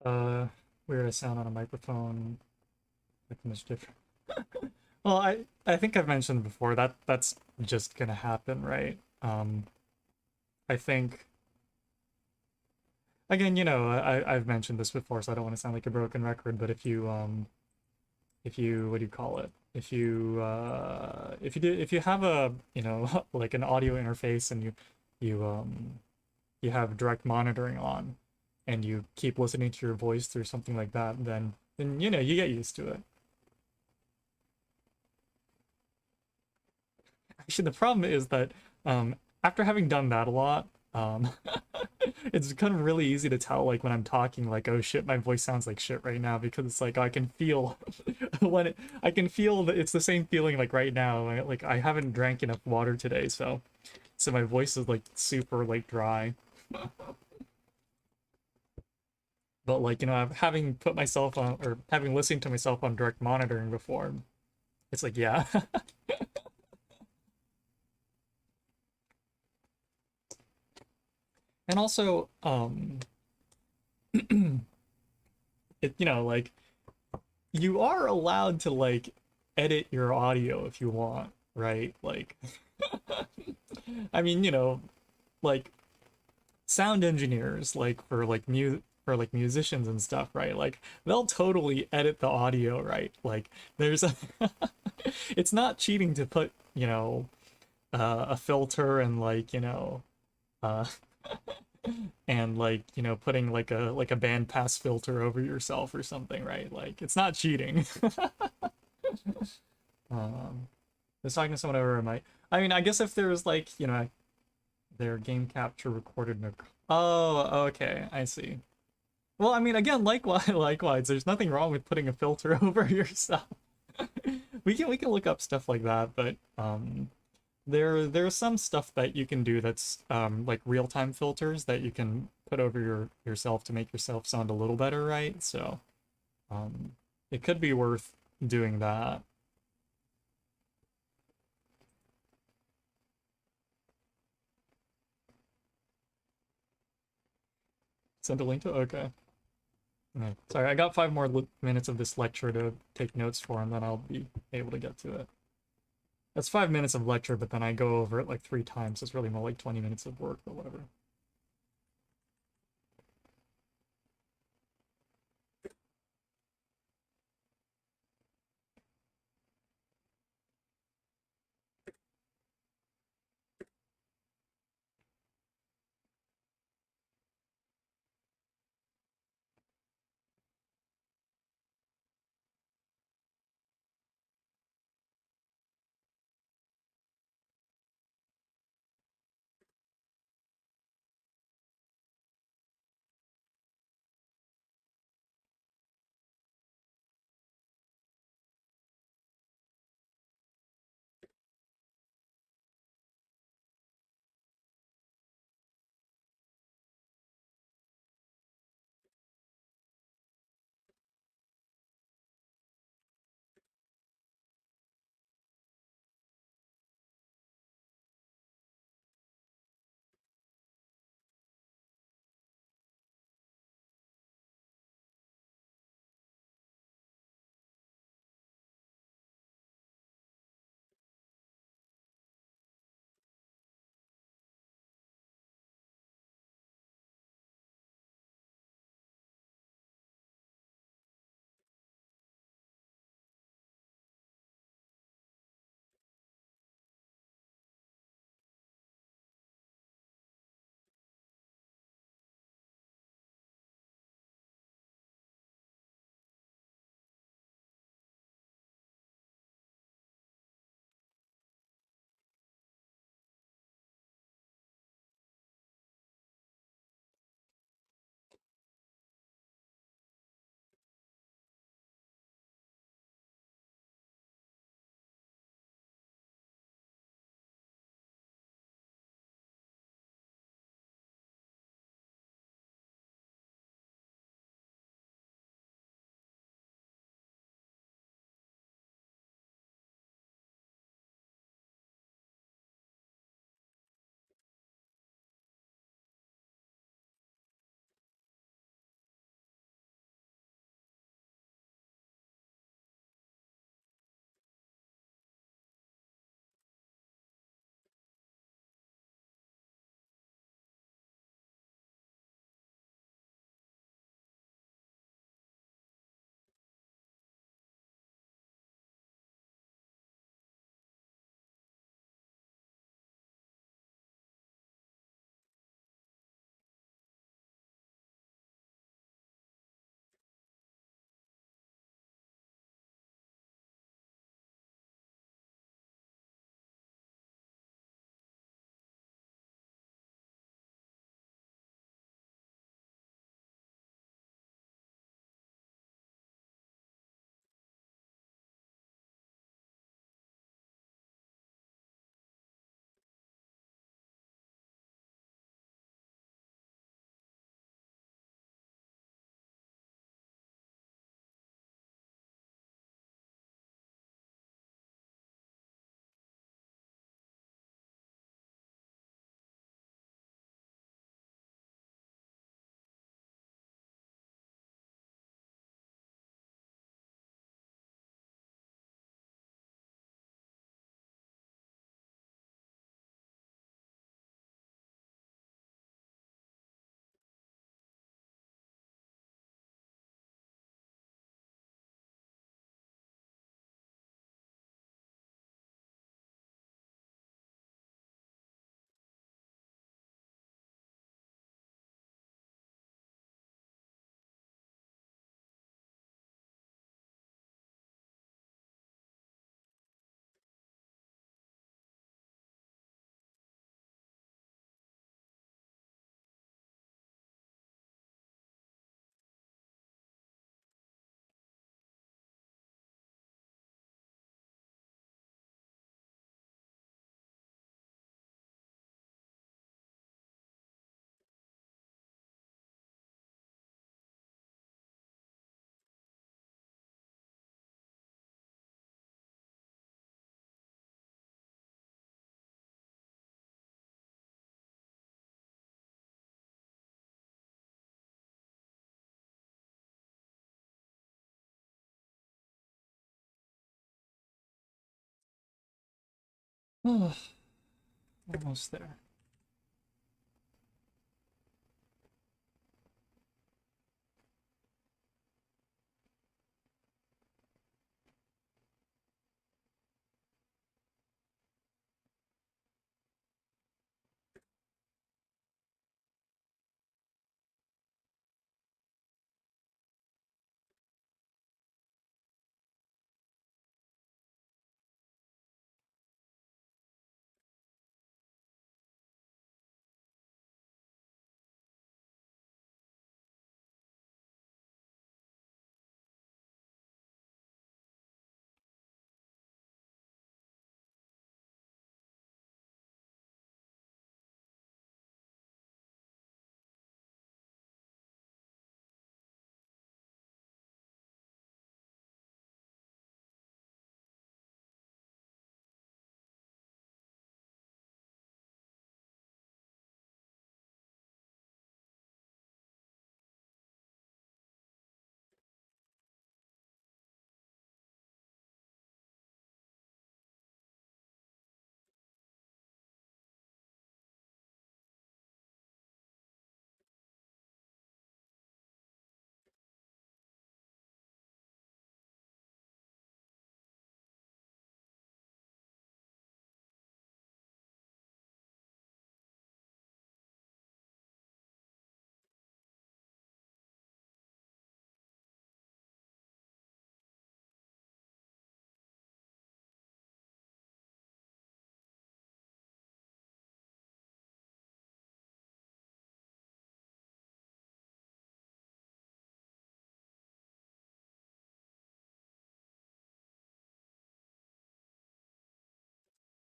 Uh, Weird sound on a microphone. Like much different. Well, I think I've mentioned before that that's just gonna happen, right? I think again, I've mentioned this before, so I don't want to sound like a broken record, but if you what do you call it? If you have a, like an audio interface and you have direct monitoring on and you keep listening to your voice through something like that, then you get used to it. Actually, the problem is that after having done that a lot, it's become really easy to tell, like when I'm talking, like, oh shit, my voice sounds like shit right now, because it's like I can feel I can feel that it's the same feeling like right now. Like I haven't drank enough water today, so my voice is like super like dry. But like having put myself on, or having listened to myself on direct monitoring before, it's like yeah. And also it like you are allowed to like edit your audio if you want, right? Like I mean, like sound engineers, like for like musicians and stuff, right? Like they'll totally edit the audio, right? Like there's a it's not cheating to put, a filter and like, uh and like, putting like a band pass filter over yourself or something, right? Like it's not cheating. Um I was talking to someone over my I mean, I guess if there was like, their game capture recorded in a oh, okay, I see. Well, I mean, again, likewise, likewise, there's nothing wrong with putting a filter over yourself. We can look up stuff like that, but there's some stuff that you can do that's like real-time filters that you can put over yourself to make yourself sound a little better, right? So um it could be worth doing that. Send a link to okay. Yeah. Sorry, I got 5 more minutes of this lecture to take notes for, and then I'll be able to get to it. That's 5 minutes of lecture, but then I go over it like 3 times. So it's really more like 20 minutes of work, but whatever. Almost there.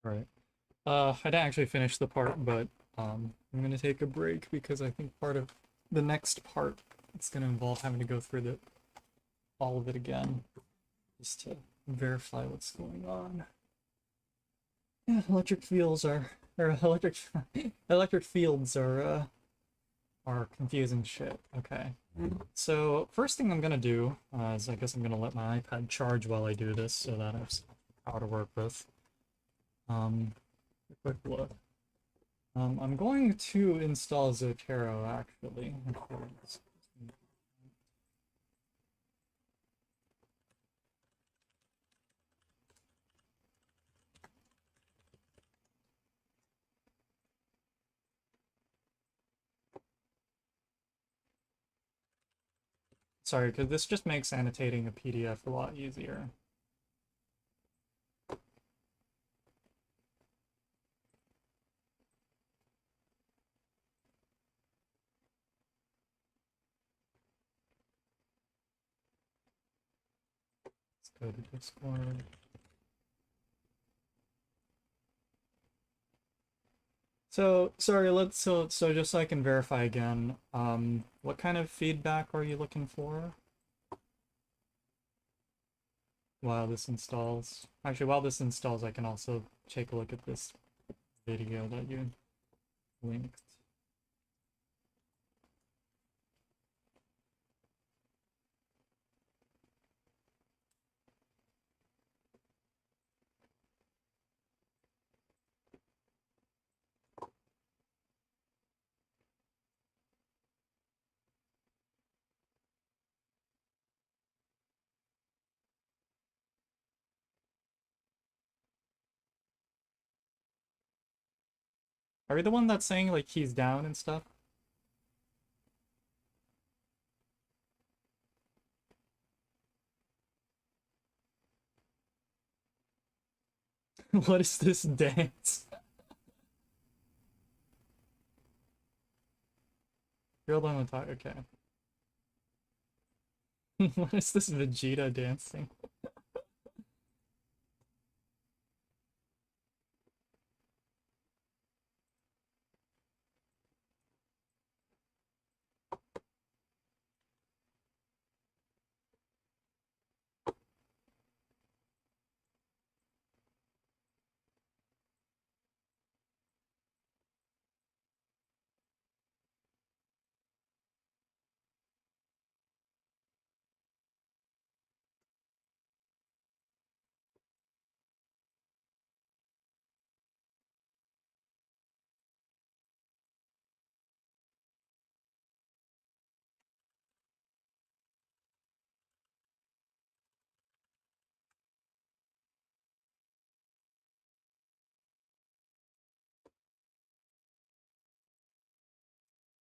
Right. I didn't actually finish the part, but I'm gonna take a break because I think part of the next part it's gonna involve having to go through all of it again just to verify what's going on. Yeah, electric fields are or electric electric fields are confusing shit. Okay. So first thing I'm gonna do is I guess I'm gonna let my iPad charge while I do this so that I have some power to work with. A quick look. I'm going to install Zotero actually. Sorry, because this just makes annotating a PDF a lot easier. Let's go to Discord. So sorry, so just so I can verify again, what kind of feedback are you looking for while this installs? Actually, while this installs, I can also take a look at this video that you linked. Are you the one that's saying like he's down and stuff? What is this dance? You're the one talking. Okay. What is this Vegeta dancing?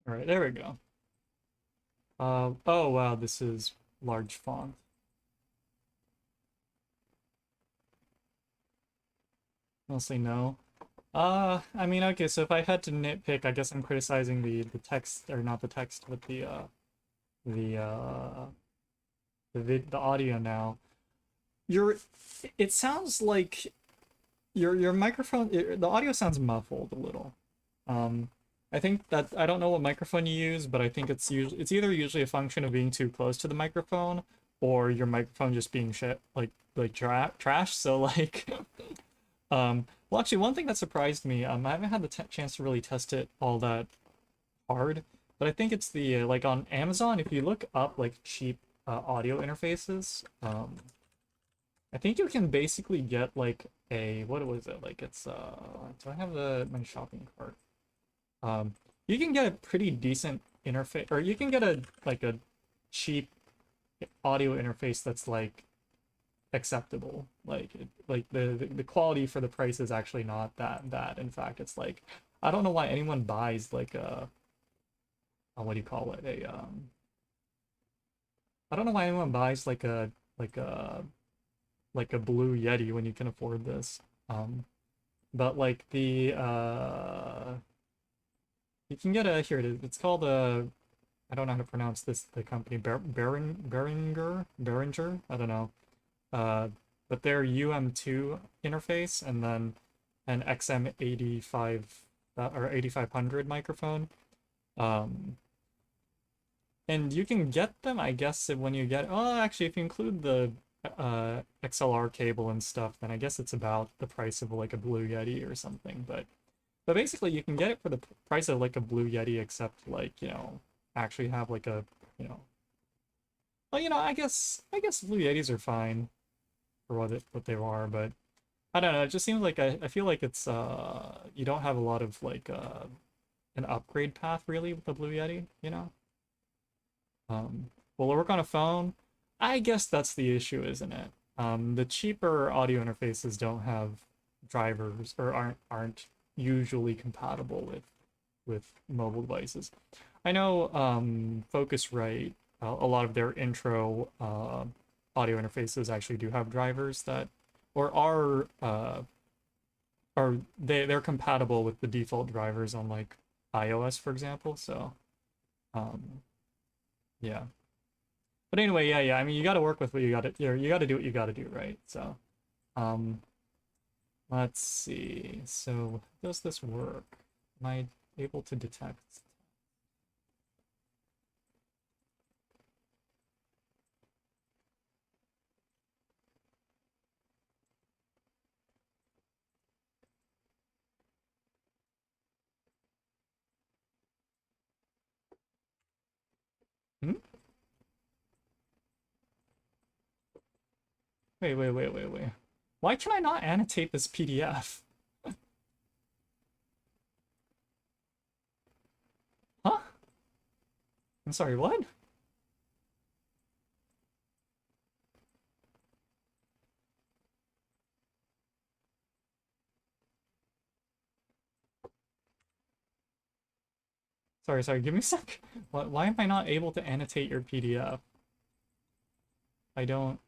All right, there we go. Oh wow, this is large font. I'll say no. I mean, okay, so if I had to nitpick, I guess I'm criticizing the text, or not the text, but the the audio now. Your it sounds like your microphone, the audio sounds muffled a little. Um, I think that I don't know what microphone you use, but I think it's either usually a function of being too close to the microphone or your microphone just being shit like trash. So like well actually one thing that surprised me, I haven't had the chance to really test it all that hard, but I think it's the like on Amazon if you look up like cheap audio interfaces, I think you can basically get like a what was it? Like it's do I have my shopping cart? Um, you can get a pretty decent interface, or you can get a like a cheap audio interface that's like acceptable. Like like the quality for the price is actually not that bad. In fact, it's like I don't know why anyone buys like a what do you call it? I don't know why anyone buys like a like a Blue Yeti when you can afford this. But like the you can get a here it is. It's called a I don't know how to pronounce this. The company Behringer. I don't know. Uh, but their UM2 interface and then an XM85 or 8500 microphone. Um, and you can get them, I guess, when you get. Oh, actually, if you include the XLR cable and stuff, then I guess it's about the price of like a Blue Yeti or something. But basically, you can get it for the price of like a Blue Yeti, except like actually have like a you know. Well, I guess Blue Yetis are fine for what they are, but I don't know. It just seems like I feel like it's you don't have a lot of like an upgrade path really with the Blue Yeti, you know. Will it work on a phone? I guess that's the issue, isn't it? The cheaper audio interfaces don't have drivers or aren't usually compatible with mobile devices. I know Focusrite, a lot of their intro audio interfaces actually do have drivers that or are they're compatible with the default drivers on like iOS, for example. So um, yeah. But anyway, yeah, yeah. I mean, you got to work with what you got to. You got to do what you got to do, right? So, um, let's see. So, does this work? Am I able to detect? Hmm? Wait, wait, wait, wait, wait. Why can I not annotate this PDF? Huh? I'm sorry, what? Sorry, sorry. Give me a sec. Why am I not able to annotate your PDF? I don't.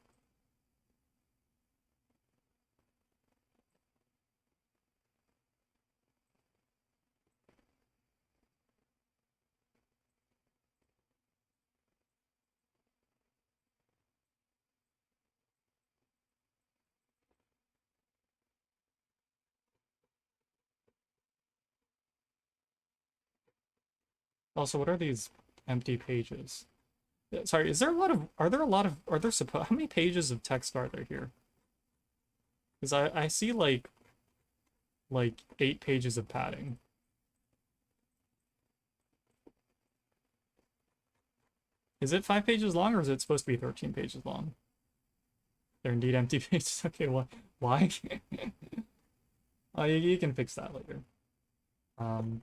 Also, what are these empty pages? Sorry, is there a lot of, are there a lot of, are there how many pages of text are there here? Because I see like 8 pages of padding. Is it 5 pages long or is it supposed to be 13 pages long? They're indeed empty pages. Okay, why? Oh, you can fix that later. Um,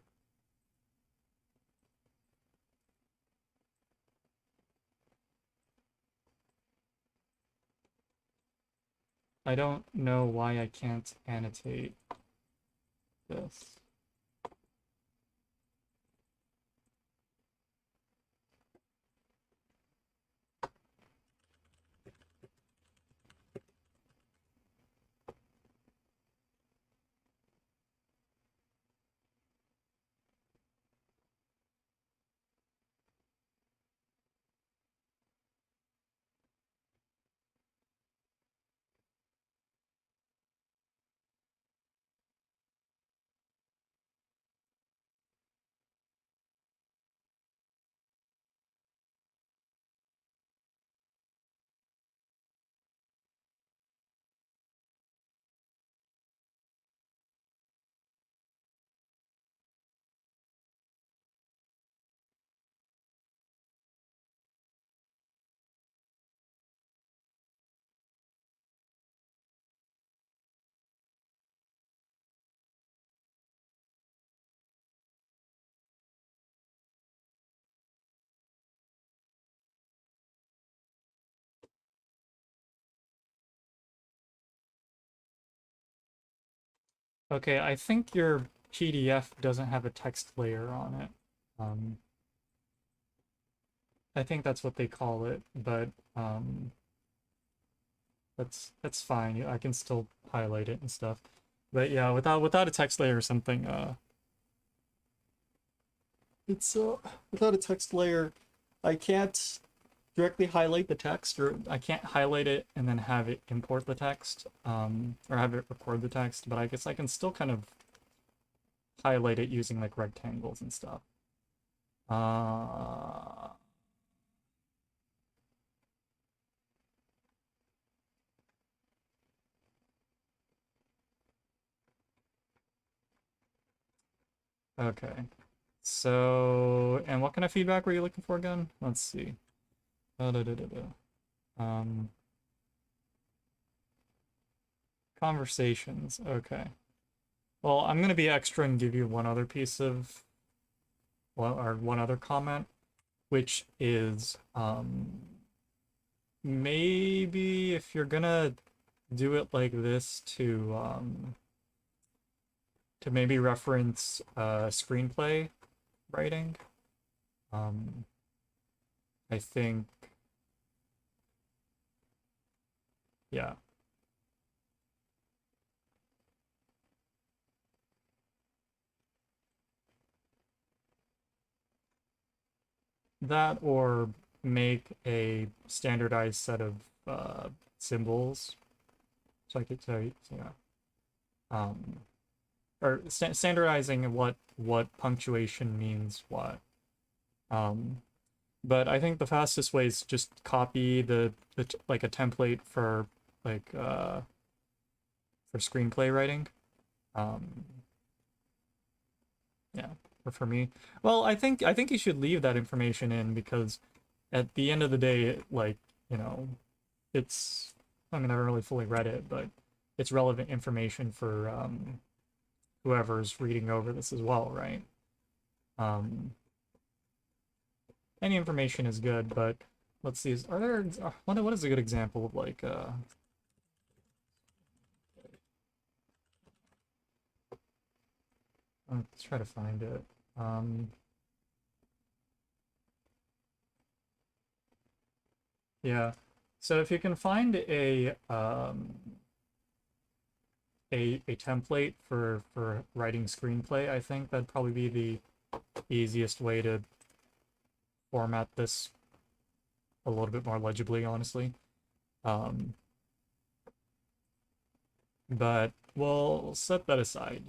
I don't know why I can't annotate this. Okay, I think your PDF doesn't have a text layer on it. Um, I think that's what they call it, but that's fine. I can still highlight it and stuff. But yeah, without a text layer or something, it's without a text layer, I can't directly highlight the text, or I can't highlight it and then have it import the text, or have it record the text. But I guess I can still kind of highlight it using like rectangles and stuff. Uh, okay. So, and what kind of feedback were you looking for again? Let's see. Da, da, da, da. Um, Conversations. Okay. Well, I'm gonna be extra and give you one other piece of, well, or one other comment, which is, maybe if you're gonna do it like this to maybe reference screenplay writing, um, I think, yeah, that or make a standardized set of symbols. So I could tell you, yeah, um, or standardizing what punctuation means what. Um, but I think the fastest way is just copy like a template for like for screenplay writing. Um, yeah, or for me. Well, I think you should leave that information in because at the end of the day, like, you know, it's I mean, I haven't really fully read it, but it's relevant information for whoever's reading over this as well, right? Um, any information is good, but let's see, are there what is a good example of like let's try to find it. Um, yeah. So if you can find a template for writing screenplay, I think that'd probably be the easiest way to format this a little bit more legibly, honestly. Um, but we'll set that aside.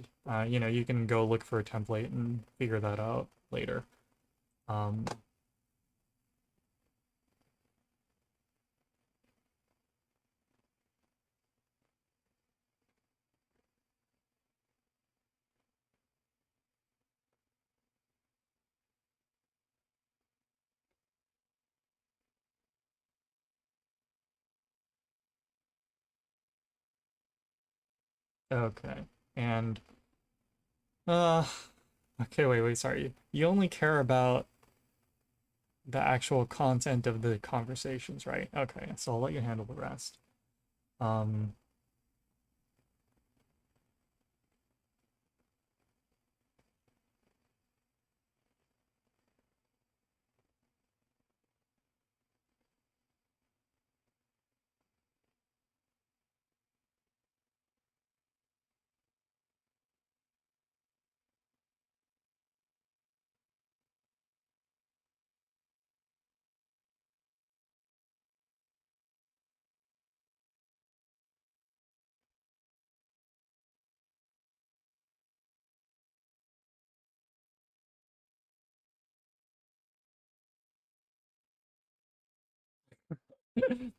You know, you can go look for a template and figure that out later. Um, okay. And uh okay, wait, sorry. You only care about the actual content of the conversations, right? Okay, so I'll let you handle the rest. Um,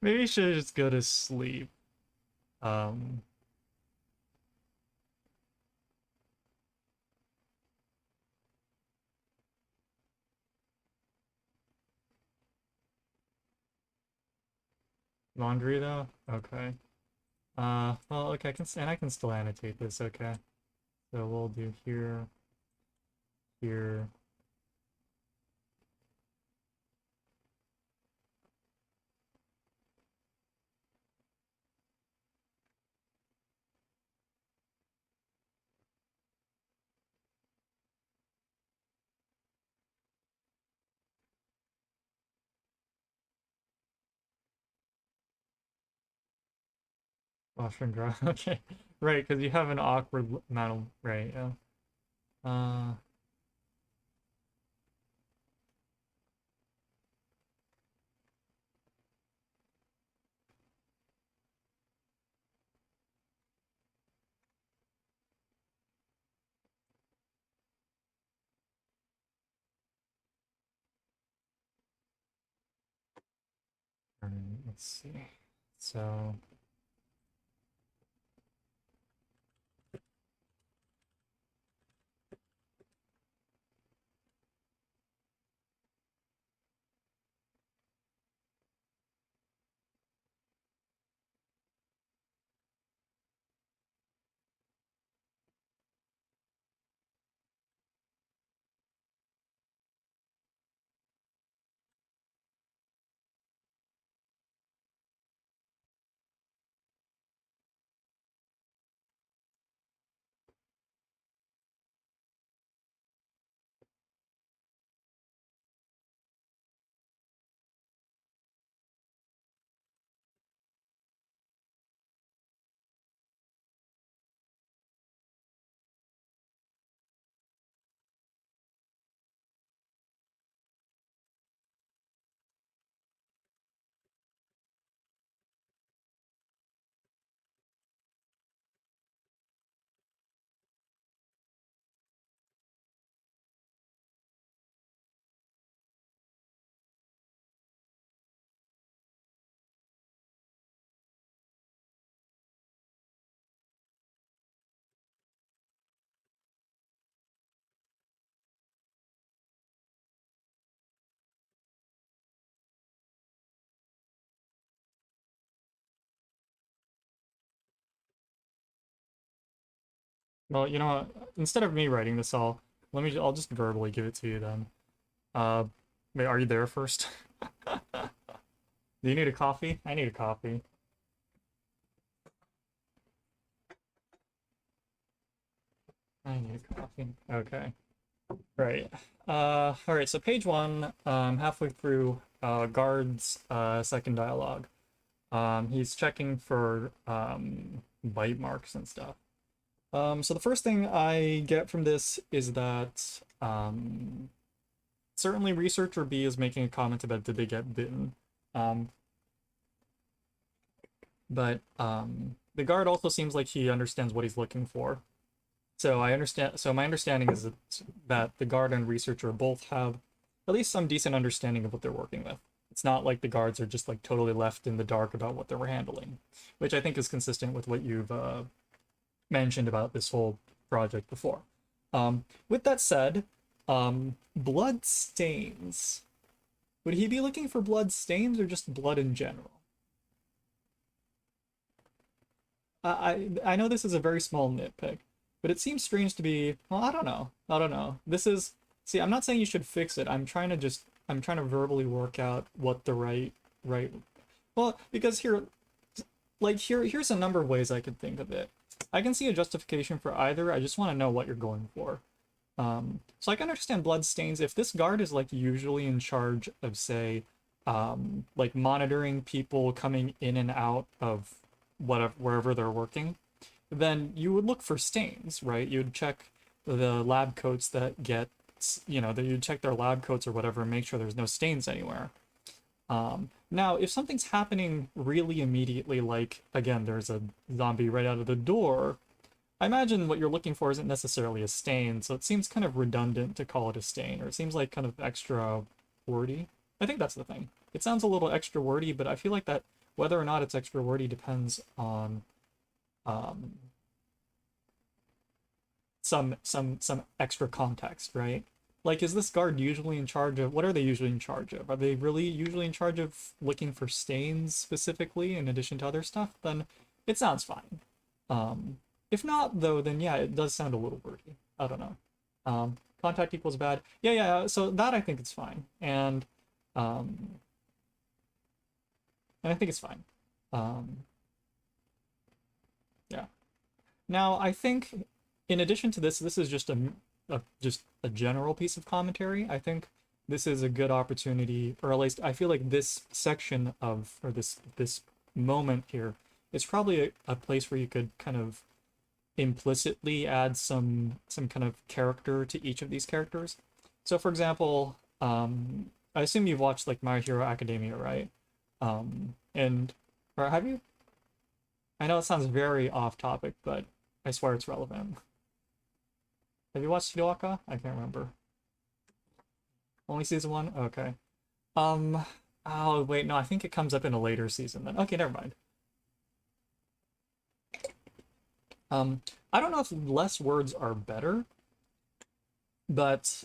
maybe you should just go to sleep. Um, Laundry though? Okay. Well, okay, I can still annotate this, okay. So we'll do here, here. Wash and dry. Okay. Right, because you have an awkward amount of right, yeah. Uh let's see. So well, you know what? Instead of me writing this all, I'll just verbally give it to you then. Uh wait, are you there first? Do you need a coffee? I need a coffee. I need a coffee. Okay. Right. All right, so page one, halfway through, guard's second dialogue. He's checking for bite marks and stuff. So the first thing I get from this is that certainly researcher B is making a comment about did they get bitten. Um, but the guard also seems like he understands what he's looking for. So I understand. So my understanding is that the guard and researcher both have at least some decent understanding of what they're working with. It's not like the guards are just like totally left in the dark about what they're handling, which I think is consistent with what you've mentioned about this whole project before. With that said, blood stains. Would he be looking for blood stains or just blood in general? I know this is a very small nitpick, but it seems strange to be. Well, I don't know. I don't know. This is. See, I'm not saying you should fix it. I'm trying to verbally work out what the right. Well, because here, like here's a number of ways I could think of it. I can see a justification for either. I just want to know what you're going for. So I can understand blood stains if this guard is like usually in charge of, say, like monitoring people coming in and out of whatever wherever they're working, then you would look for stains, right? You'd check the lab coats that get, that you'd check their lab coats or whatever and make sure there's no stains anywhere. Now, if something's happening really immediately, like, again, there's a zombie right out of the door, I imagine what you're looking for isn't necessarily a stain, so it seems kind of redundant to call it a stain, or it seems like kind of extra wordy. I think that's the thing. It sounds a little extra wordy, but I feel like that whether or not it's extra wordy depends on um, some extra context, right? Like, is this guard usually in charge of, what are they usually in charge of? Are they really usually in charge of looking for stains specifically in addition to other stuff? Then it sounds fine. Um, if not, though, then yeah, it does sound a little wordy. I don't know. Contact equals bad. Yeah, yeah, so that I think it's fine. Um, and I think it's fine. Um, yeah. Now, I think in addition to this, this is just just a general piece of commentary. I think this is a good opportunity, or at least I feel like this section of, or this moment here it's probably a place where you could kind of implicitly add some kind of character to each of these characters. So for example, I assume you've watched like My Hero Academia, right? And or have you? I know it sounds very off topic, but I swear it's relevant. Have you watched Hiroaka? I can't remember. Only season one? Okay. Um, oh wait, no, I think it comes up in a later season then. Okay, never mind. Um, I don't know if less words are better, but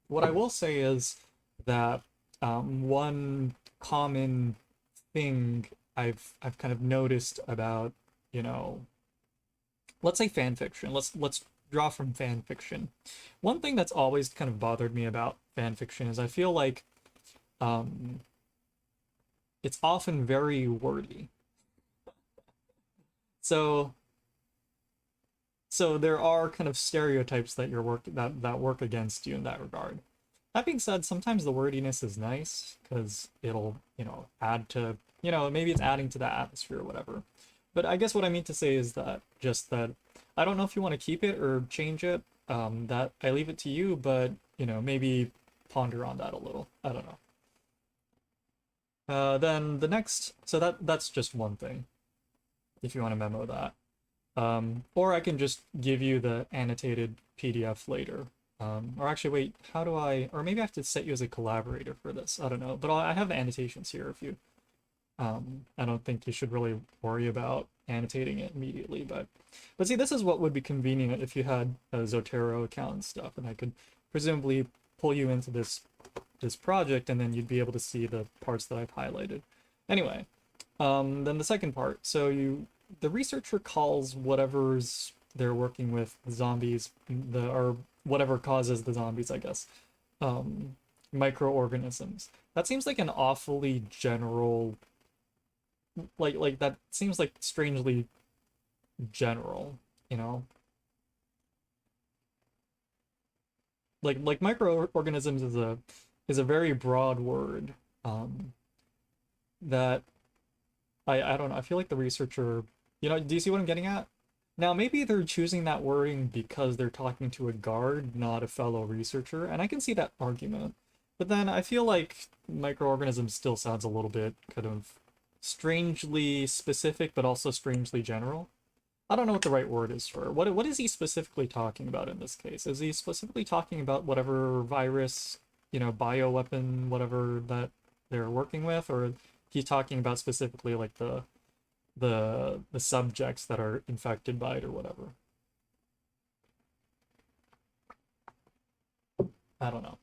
what I will say is that one common thing I've kind of noticed about, you know, let's say fan fiction. Let's draw from fan fiction. One thing that's always kind of bothered me about fan fiction is I feel like um, it's often very wordy. So so there are kind of stereotypes that that work against you in that regard. That being said, sometimes the wordiness is nice because it'll, you know, add to, you know, maybe it's adding to the atmosphere or whatever. But I guess what I mean to say is that just that I don't know if you want to keep it or change it. That I leave it to you, but you know, maybe ponder on that a little. I don't know. Then the next, so that's just one thing. If you want to memo that. Or I can just give you the annotated PDF later. Or actually, wait, how do I, or maybe I have to set you as a collaborator for this. I don't know, but I have the annotations here if you, I don't think you should really worry about annotating it immediately, but see, this is what would be convenient if you had a Zotero account and stuff, and I could presumably pull you into this project, and then you'd be able to see the parts that I've highlighted. Anyway, then the second part. So the researcher calls whatever's they're working with zombies, or whatever causes the zombies, I guess, um, microorganisms. That seems like an awfully general, like that seems like strangely general, you know? Like microorganisms is a very broad word, um, that I don't know. I feel like the researcher, you know, do you see what I'm getting at? Now, maybe they're choosing that wording because they're talking to a guard, not a fellow researcher, and I can see that argument. But then I feel like microorganism still sounds a little bit kind of strangely specific, but also strangely general. I don't know what the right word is for. What is he specifically talking about in this case? Is he specifically talking about whatever virus, you know, bioweapon, whatever that they're working with, or he's talking about specifically like the subjects that are infected by it or whatever? I don't know.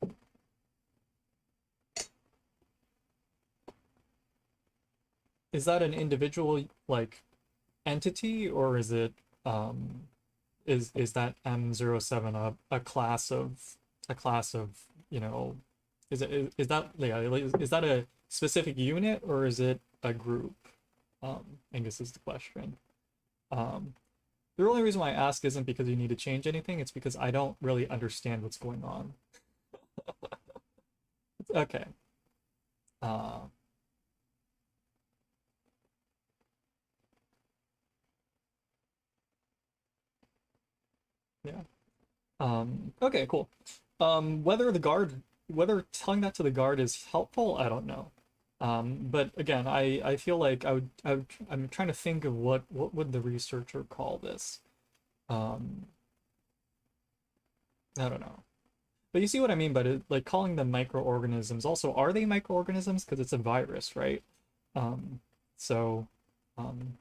Is that an individual like entity, or is it is that M07 a class of, you know, is that, yeah, is that a specific unit or is it a group? I guess is the question. Um, the only reason why I ask isn't because you need to change anything, it's because I don't really understand what's going on. Okay. Uh, yeah. Okay, cool. Whether whether telling that to the guard is helpful, I don't know. But again, I feel like I'm trying to think of what would the researcher call this? Um, I don't know. But you see what I mean by it, like calling them microorganisms. Also, are they microorganisms? Because it's a virus, right? Um, so, um,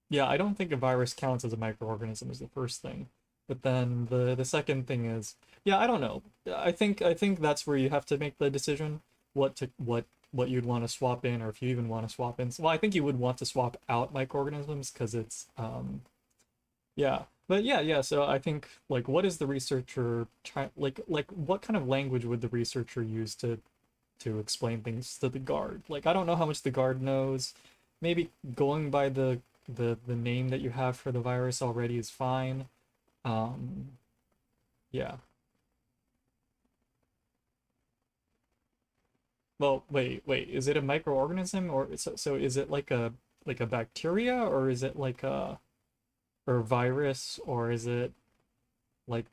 yeah, I don't think a virus counts as a microorganism is the first thing. But then the second thing is, yeah, I don't know. I think that's where you have to make the decision what you'd want to swap in, or if you even want to swap in. Well, I think you would want to swap out microorganisms because it's yeah. But yeah. So I think like what is the researcher try like what kind of language would the researcher use to explain things to the guard? Like I don't know how much the guard knows. Maybe going by the name that you have for the virus already is fine. Um, yeah. Well, wait. Is it a microorganism, or so is it like a like a bacteria, or is it like a or virus, or is it like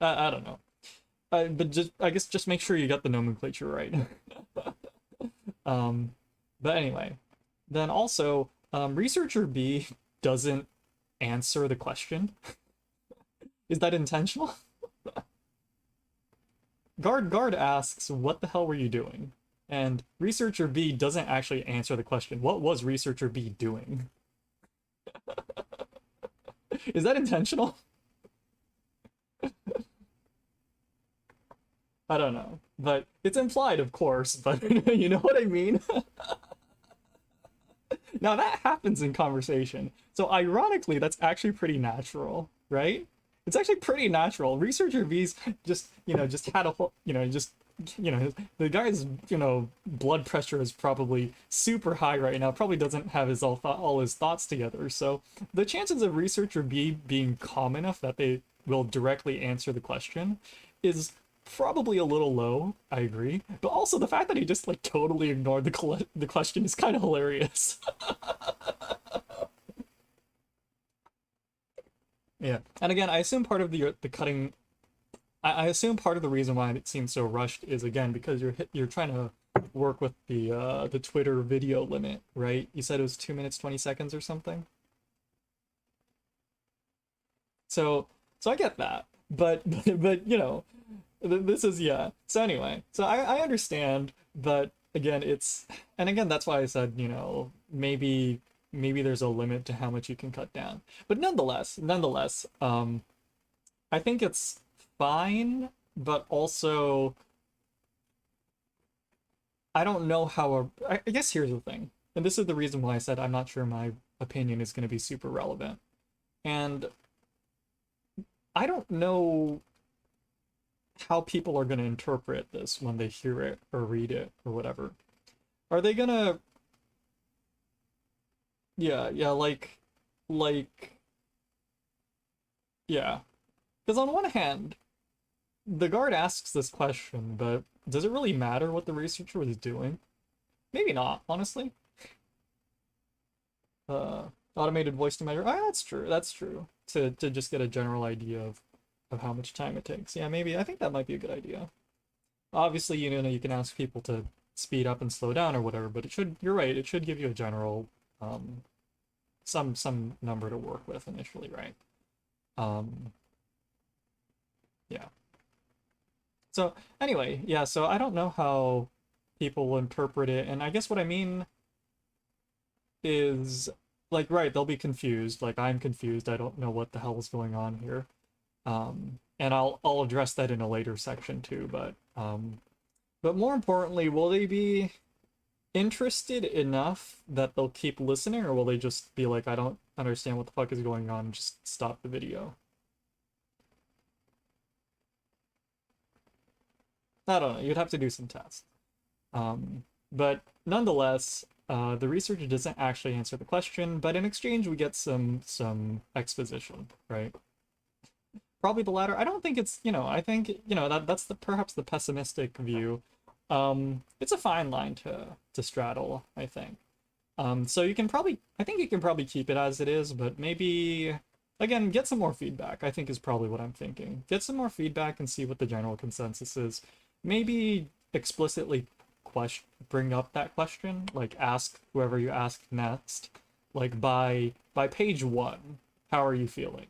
I don't know. But just I guess just make sure you get the nomenclature right. Um, but anyway, then also researcher B doesn't answer the question. Is that intentional? Guard asks, "What the hell were you doing?" And researcher B doesn't actually answer the question. What was researcher B doing? Is that intentional? I don't know. But it's implied, of course, but you know what I mean? Now that happens in conversation. So ironically, that's actually pretty natural, right? It's actually pretty natural. Researcher V's just, just had a whole, just, the guy's, blood pressure is probably super high right now. Probably doesn't have his all his thoughts together. So the chances of researcher B being calm enough that they will directly answer the question is probably a little low. I agree, but also the fact that he just like totally ignored the question is kind of hilarious. Yeah, and again, I assume part of the cutting, I assume part of the reason why it seems so rushed is again because you're trying to work with the Twitter video limit, right? You said it was 2 minutes 20 seconds or something. So I get that, but but this is yeah. So anyway, so I understand, but again, it's and again that's why I said maybe there's a limit to how much you can cut down. But nonetheless, I think it's fine, but also I don't know how I guess here's the thing, and this is the reason why I said I'm not sure my opinion is going to be super relevant, and I don't know how people are going to interpret this when they hear it or read it or whatever. Are they gonna yeah like yeah, because on one hand the guard asks this question, but does it really matter what the researcher was doing? Maybe not, honestly. uh Automated voice to measure, that's true, to just get a general idea of how much time it takes. Yeah, maybe I think that might be a good idea. Obviously, you can ask people to speed up and slow down or whatever, but you're right, it should give you a general um some number to work with initially, right? um yeah. So anyway, yeah, so I don't know how people will interpret it, and I guess what I mean is like, right, they'll be confused, like I'm confused, I don't know what the hell is going on here. And I'll address that in a later section too, but more importantly, will they be interested enough that they'll keep listening, or will they just be like, I don't understand what the fuck is going on, just stop the video? I don't know, you'd have to do some tests. But nonetheless, the researcher doesn't actually answer the question, but in exchange we get some exposition, right? Probably the latter. I don't think it's, I think, that's perhaps the pessimistic view. It's a fine line to straddle, I think. So I think you can probably keep it as it is, but maybe again, get some more feedback, I think is probably what I'm thinking. Get some more feedback and see what the general consensus is. Maybe explicitly bring up that question, like ask whoever you ask next, like by page 1, how are you feeling?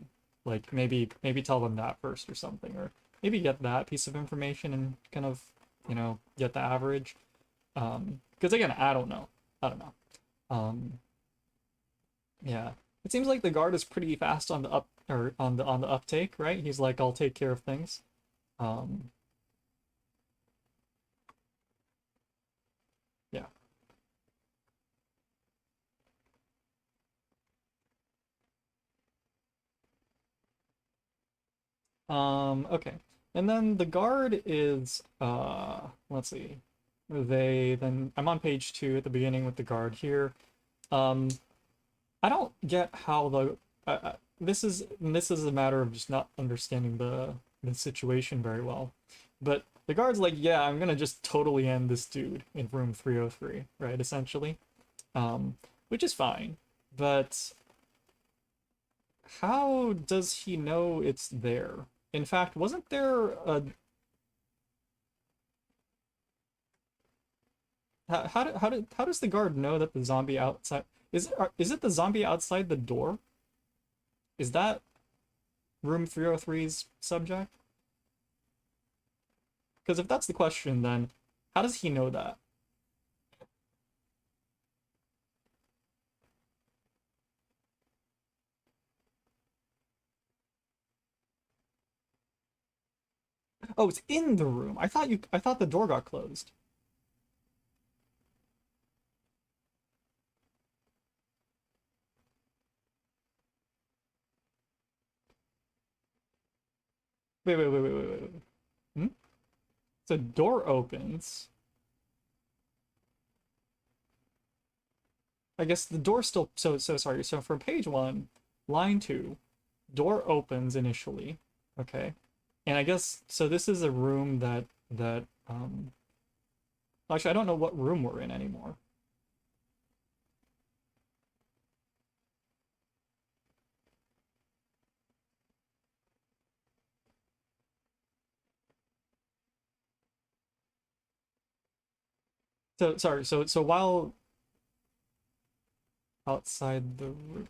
Like maybe tell them that first or something, or maybe get that piece of information and kind of, get the average. Because again, I don't know. Um, yeah, it seems like the guard is pretty fast on the up or on the uptake, right? He's like, I'll take care of things. Um, yeah. Okay. And then the guard is let's see. I'm on page 2 at the beginning with the guard here. Um, I don't get how this is a matter of just not understanding the situation very well. But The guard's like, yeah, I'm gonna just totally end this dude in room 303, right? Essentially, which is fine, but how does he know it's there? In fact, wasn't there a how does the guard know that the zombie outside is it the zombie outside the door? Is that room 303's subject? Because if that's the question, then how does he know that? Oh, it's in the room. I thought the door got closed. Wait. Hmm? So door opens. I guess the door still so sorry. So from page one, line two, door opens initially. Okay. And I guess so this is a room that actually I don't know what room we're in anymore. So sorry, so while outside the room.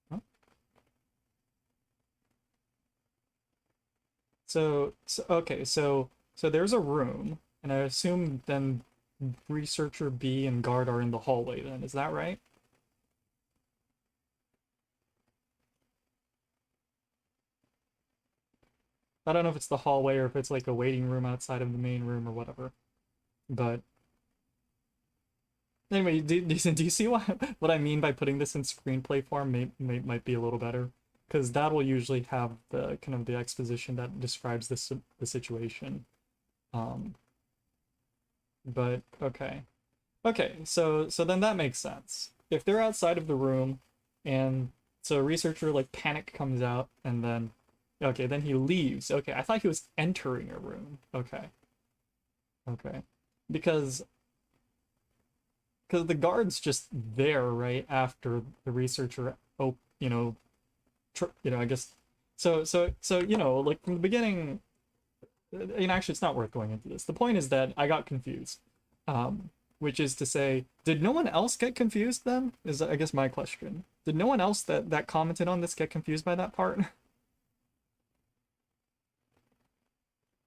Huh? So okay, so there's a room, and I assume then researcher B and guard are in the hallway then, is that right? I don't know if it's the hallway or if it's like a waiting room outside of the main room or whatever. But anyway, do you see what I mean by putting this in screenplay form might be a little better? Because that will usually have the kind of the exposition that describes the situation. Um, but okay. Okay, so then that makes sense. If they're outside of the room and so a researcher like panic comes out and then okay, then he leaves. Okay, I thought he was entering a room. Okay. Okay. Because because the guard's just there right after the researcher oh, I guess so like from the beginning actually it's not worth going into this. The point is that I got confused. Which is to say, did no one else get confused then? Is I guess my question. Did no one else that commented on this get confused by that part?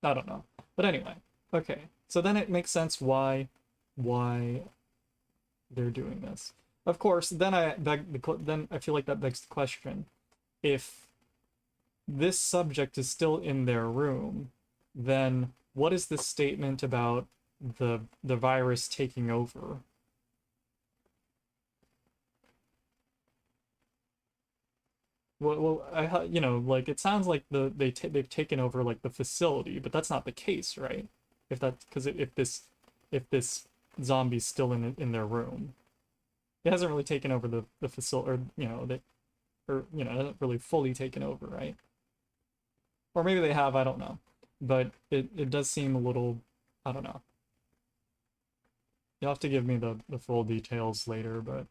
I don't know. But anyway, okay. So then it makes sense why they're doing this. Of course, then I feel like that begs the question. If this subject is still in their room, then what is this statement about the virus taking over? Like it sounds like they've taken over like the facility, but that's not the case, right? If that because if this zombie's still in their room, it hasn't really taken over the facility, or hasn't really fully taken over, right? Or maybe they have, I don't know, but it does seem a little, I don't know. You'll have to give me the full details later, but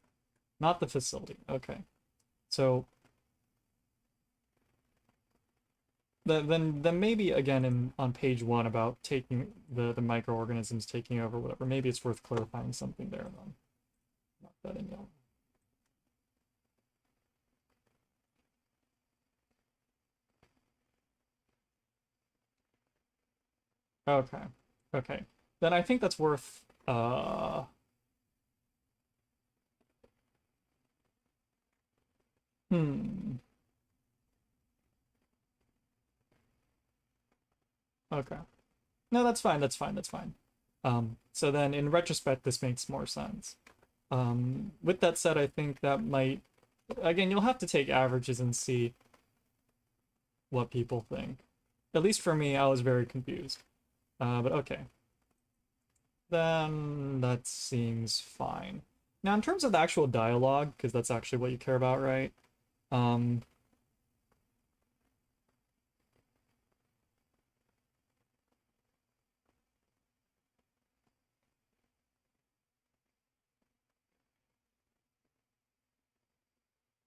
not the facility. Okay, so then maybe again on page one about taking the microorganisms taking over whatever. Maybe it's worth clarifying something there then. Not that in yellow. Okay. Okay. Then I think that's worth hmm. Okay. No, that's fine. That's fine. That's fine. So then in retrospect, this makes more sense. With that said, I think that might, again, you'll have to take averages and see what people think. At least for me, I was very confused. But okay. Then that seems fine. Now, in terms of the actual dialogue, because that's actually what you care about, right? Um,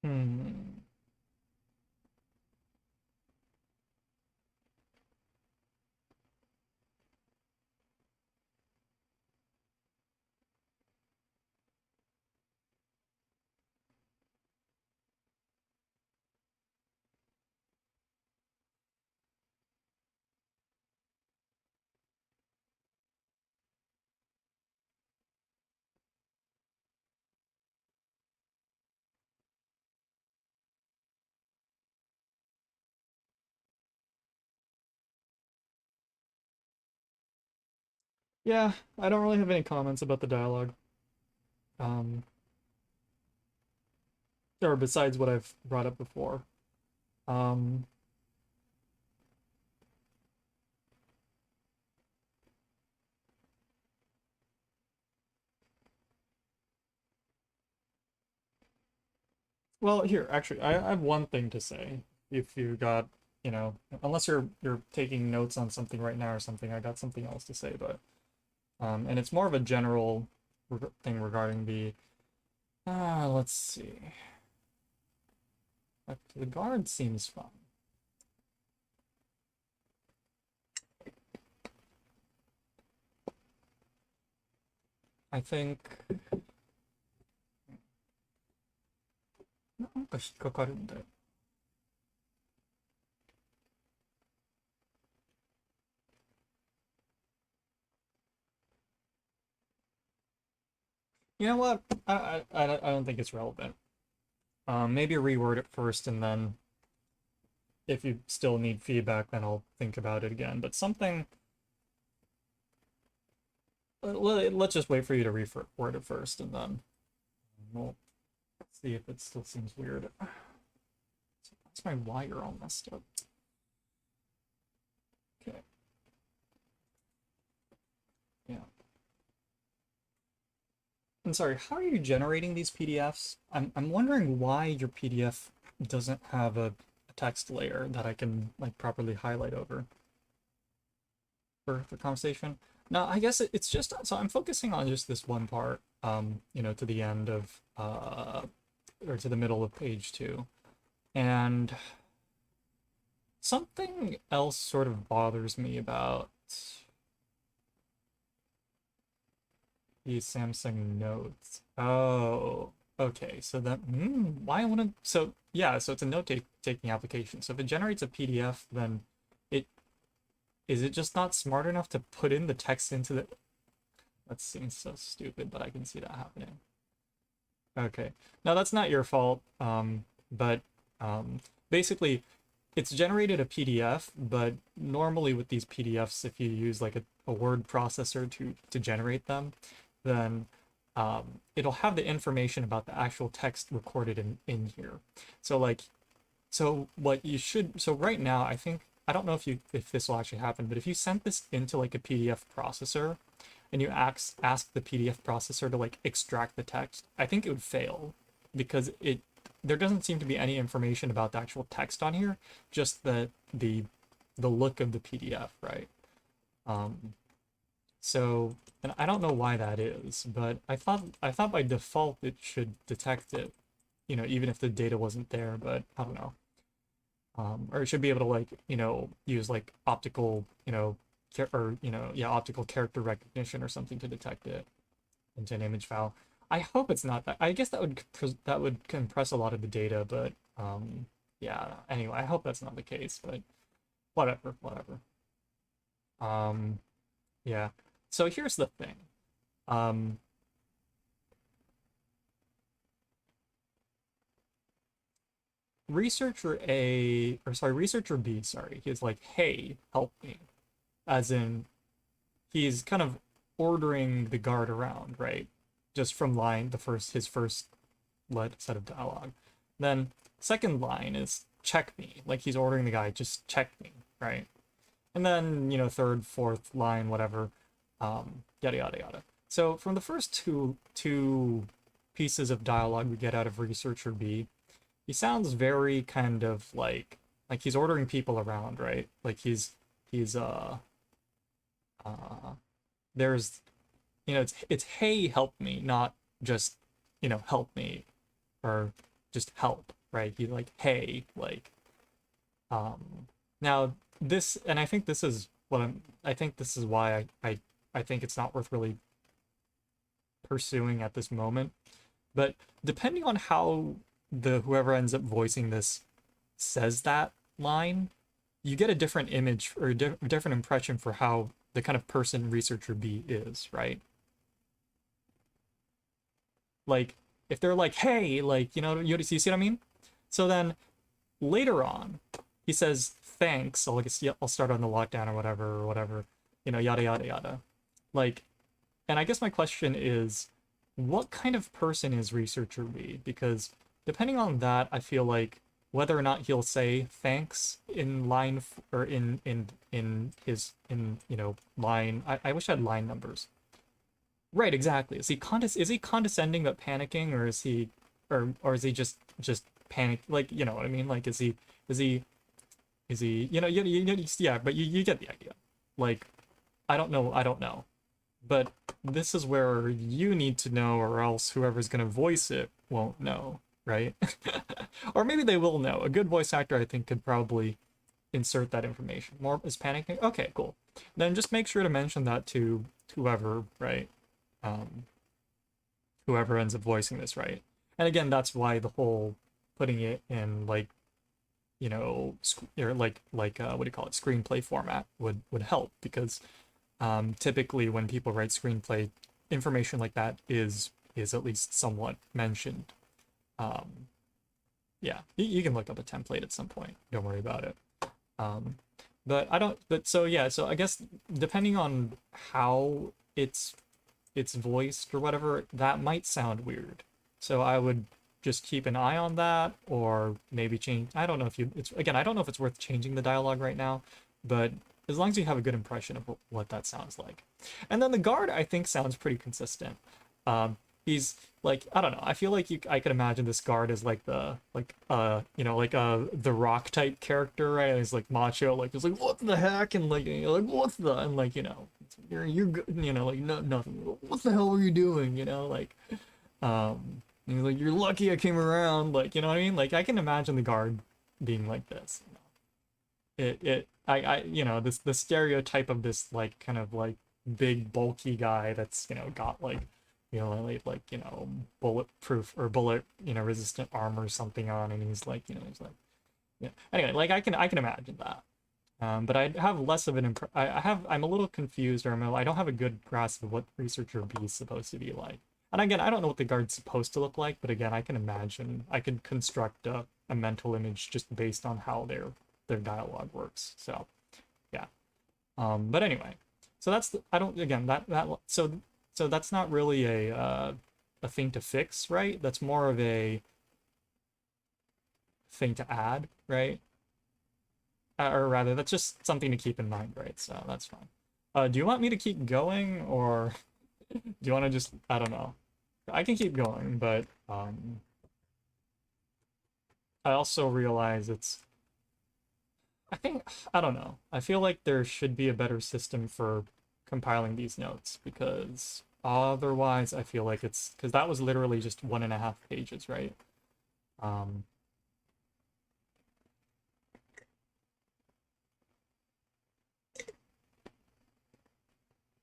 Hmm. Yeah, I don't really have any comments about the dialogue. Um, or besides what I've brought up before. Um, well, here, actually, I have one thing to say. If you got, unless you're taking notes on something right now or something, I got something else to say, but and it's more of a general thing regarding the let's see. The guard seems fun. I think なんか引っかかるんだよ。You know what? I don't think it's relevant. Maybe reword it first, and then if you still need feedback, then I'll think about it again. But something, let's just wait for you to reword it first, and then we'll see if it still seems weird. That's my wire all messed up. Okay, yeah. I'm sorry, how are you generating these PDFs? I'm wondering why your PDF doesn't have a text layer that I can like properly highlight over for the conversation. No, I guess it's just so I'm focusing on just this one part, to the end of or to the middle of page 2. And something else sort of bothers me about these Samsung Notes. Oh, okay. So that, why wouldn't, so yeah, so it's a note taking application. So if it generates a PDF, then it, is it just not smart enough to put in the text into the, that seems so stupid, but I can see that happening. Okay. Now that's not your fault. But um, basically it's generated a PDF, but normally with these PDFs, if you use like a word processor to generate them, then it'll have the information about the actual text recorded in here. So like, so what you should, so right now, I think, I don't know if this will actually happen, but if you sent this into like a PDF processor and you ask the PDF processor to like extract the text, I think it would fail because there doesn't seem to be any information about the actual text on here, just the look of the PDF, right? Um, so, and I don't know why that is, but I thought by default it should detect it, even if the data wasn't there, but I don't know. Or it should be able to like, use like optical, yeah, optical character recognition or something to detect it into an image file. I hope it's not that. I guess that would compress a lot of the data, but yeah. Anyway, I hope that's not the case, but whatever, whatever. Um, yeah. So here's the thing. Um, researcher B, sorry, he's like, "Hey, help me," as in he's kind of ordering the guard around, right? Just from his first set of dialogue. Then second line is check me, like he's ordering the guy just check me, right? And then third, fourth line, whatever, yada yada yada. So from the first two pieces of dialogue we get out of researcher B, he sounds very kind of like he's ordering people around, right? Like he's uh there's it's hey help me, not just help me or just help. right? He like, hey, like, now this, and I think this is what I think this is why I think it's not worth really pursuing at this moment. But depending on how the whoever ends up voicing this says that line, you get a different image or a different impression for how the kind of person researcher B is, right? Like if they're like, "Hey," like you see what I mean? So then later on, he says, "Thanks." I'll guess yeah, I'll start on the lockdown or whatever, yada yada yada. Like, and I guess my question is, what kind of person is researcher B? Because depending on that, I feel like whether or not he'll say thanks in line or in his line. I wish I had line numbers. Right, exactly. Is he condescending but panicking, or is he or is he just panic, like, you know what I mean? Like is he is he yeah, but you get the idea. Like I don't know. But this is where you need to know, or else whoever's going to voice it won't know, right? Or maybe they will know. A good voice actor, I think, could probably insert that information. More is panicking. Okay, cool. Then just make sure to mention that to whoever, right? Um, Whoever ends up voicing this, right? And again, that's why the whole putting it in like or what do you call it, screenplay format would help, because typically when people write screenplay, information like that is at least somewhat mentioned. Um, yeah, you can look up a template at some point. Don't worry about it. Um, but I don't. But so yeah. So I guess depending on how it's voiced or whatever, that might sound weird. So I would just keep an eye on that, or maybe change. I don't know if you. It's again. I don't know if it's worth changing the dialogue right now, but as long as you have a good impression of what that sounds like. And then the guard, I think, sounds pretty consistent. He's like, I don't know. I feel like I could imagine this guard as like the Rock type character, right? And he's like macho, like it's like what the heck, and like what's the, and like you're good, like no nothing. What the hell were you doing? Like and he's like, you're lucky I came around, like you know what I mean? Like I can imagine the guard being like this. This the stereotype of this like kind of like big bulky guy that's got like bulletproof or bullet resistant armor or something on, and he's like yeah, anyway, like I can imagine that. But I have less of an I'm a little confused, or I don't have a good grasp of what researcher B is supposed to be like. And again, I don't know what the guard's supposed to look like, but again, I can construct a mental image just based on how their dialogue works. So yeah. But anyway, so that's I don't again that so that's not really a thing to fix, right? That's more of a thing to add, right? Or rather, that's just something to keep in mind, right? So that's fine. Do you want me to keep going, or do you want to just, I don't know. I can keep going, but I also realize I think, I don't know. I feel like there should be a better system for compiling these notes, because otherwise I feel like because that was literally just 1.5 pages, right? Um,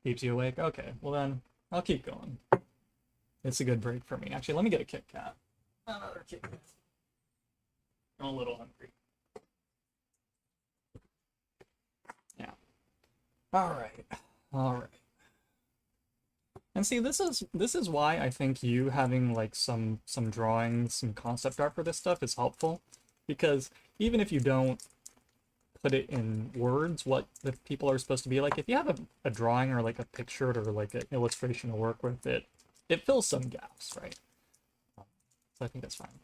Keeps you awake? Okay, well then, I'll keep going. It's a good break for me. Actually, let me get a Kit Kat. Another Kit Kat. I'm a little hungry. Yeah. All right. All right. And see, this is why I think you having like some drawings, some concept art for this stuff is helpful, because even if you don't put it in words what the people are supposed to be like, if you have a drawing or like a picture or like an illustration to work with, it fills some gaps, right? So I think that's fine.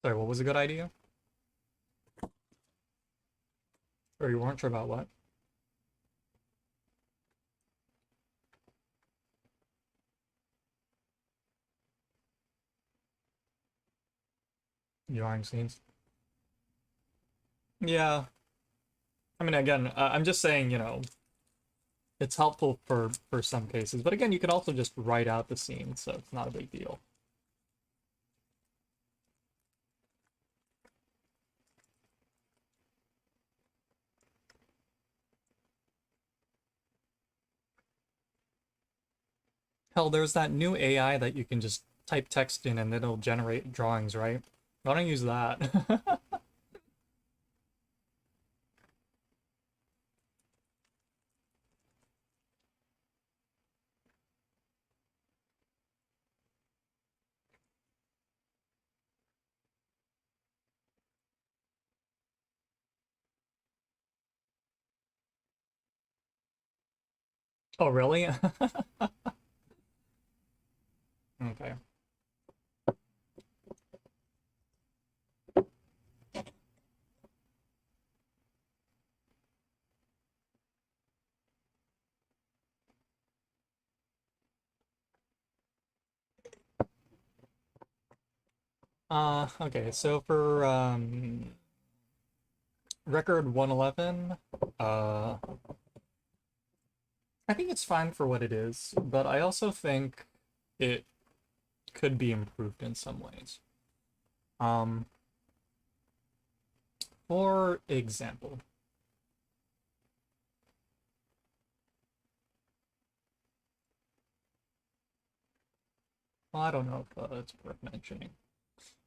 Sorry, what was a good idea? Or you weren't sure about what? Drawing scenes. Yeah. I mean, again, I'm just saying, it's helpful for some cases. But again, you could also just write out the scene, so it's not a big deal. Hell, there's that new AI that you can just type text in and it'll generate drawings, right? Why don't use that? Oh, really? Okay. Okay, so for record 111, uh I think it's fine for what it is, but I also think it could be improved in some ways. Um, for example, well, I don't know if it's worth mentioning,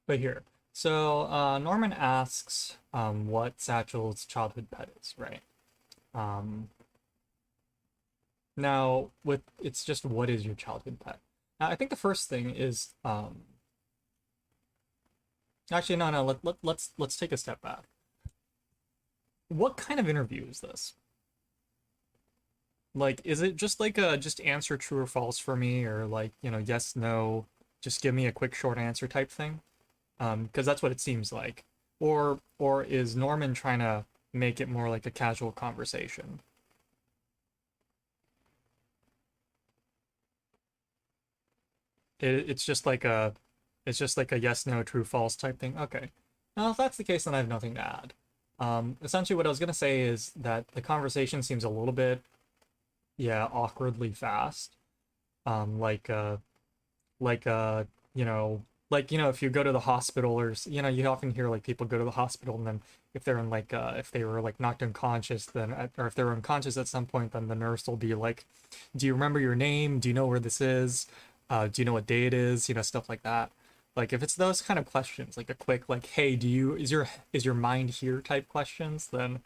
but here. So Norman asks what Satchel's childhood pet is, right? Um, Now with it's just what is your childhood pet? Now, I think the first thing is actually no, let's take a step back. What kind of interview is this? Like, is it just like a just answer true or false for me, or like, yes, no, just give me a quick short answer type thing? Because that's what it seems like. Or is Norman trying to make it more like a casual conversation? It's just like a yes, no, true, false type thing. Okay. Now, if that's the case, then I have nothing to add. Essentially, what I was gonna say is that the conversation seems a little bit, yeah, awkwardly fast. Like like you know if you go to the hospital or you often hear like people go to the hospital and then if they're in like if they were like knocked unconscious then or if they were unconscious at some point then the nurse will be like, do you remember your name, do you know where this is, do you know what day it is, stuff like that. Like if it's those kind of questions, like a quick like, hey, do you is your mind here type questions, then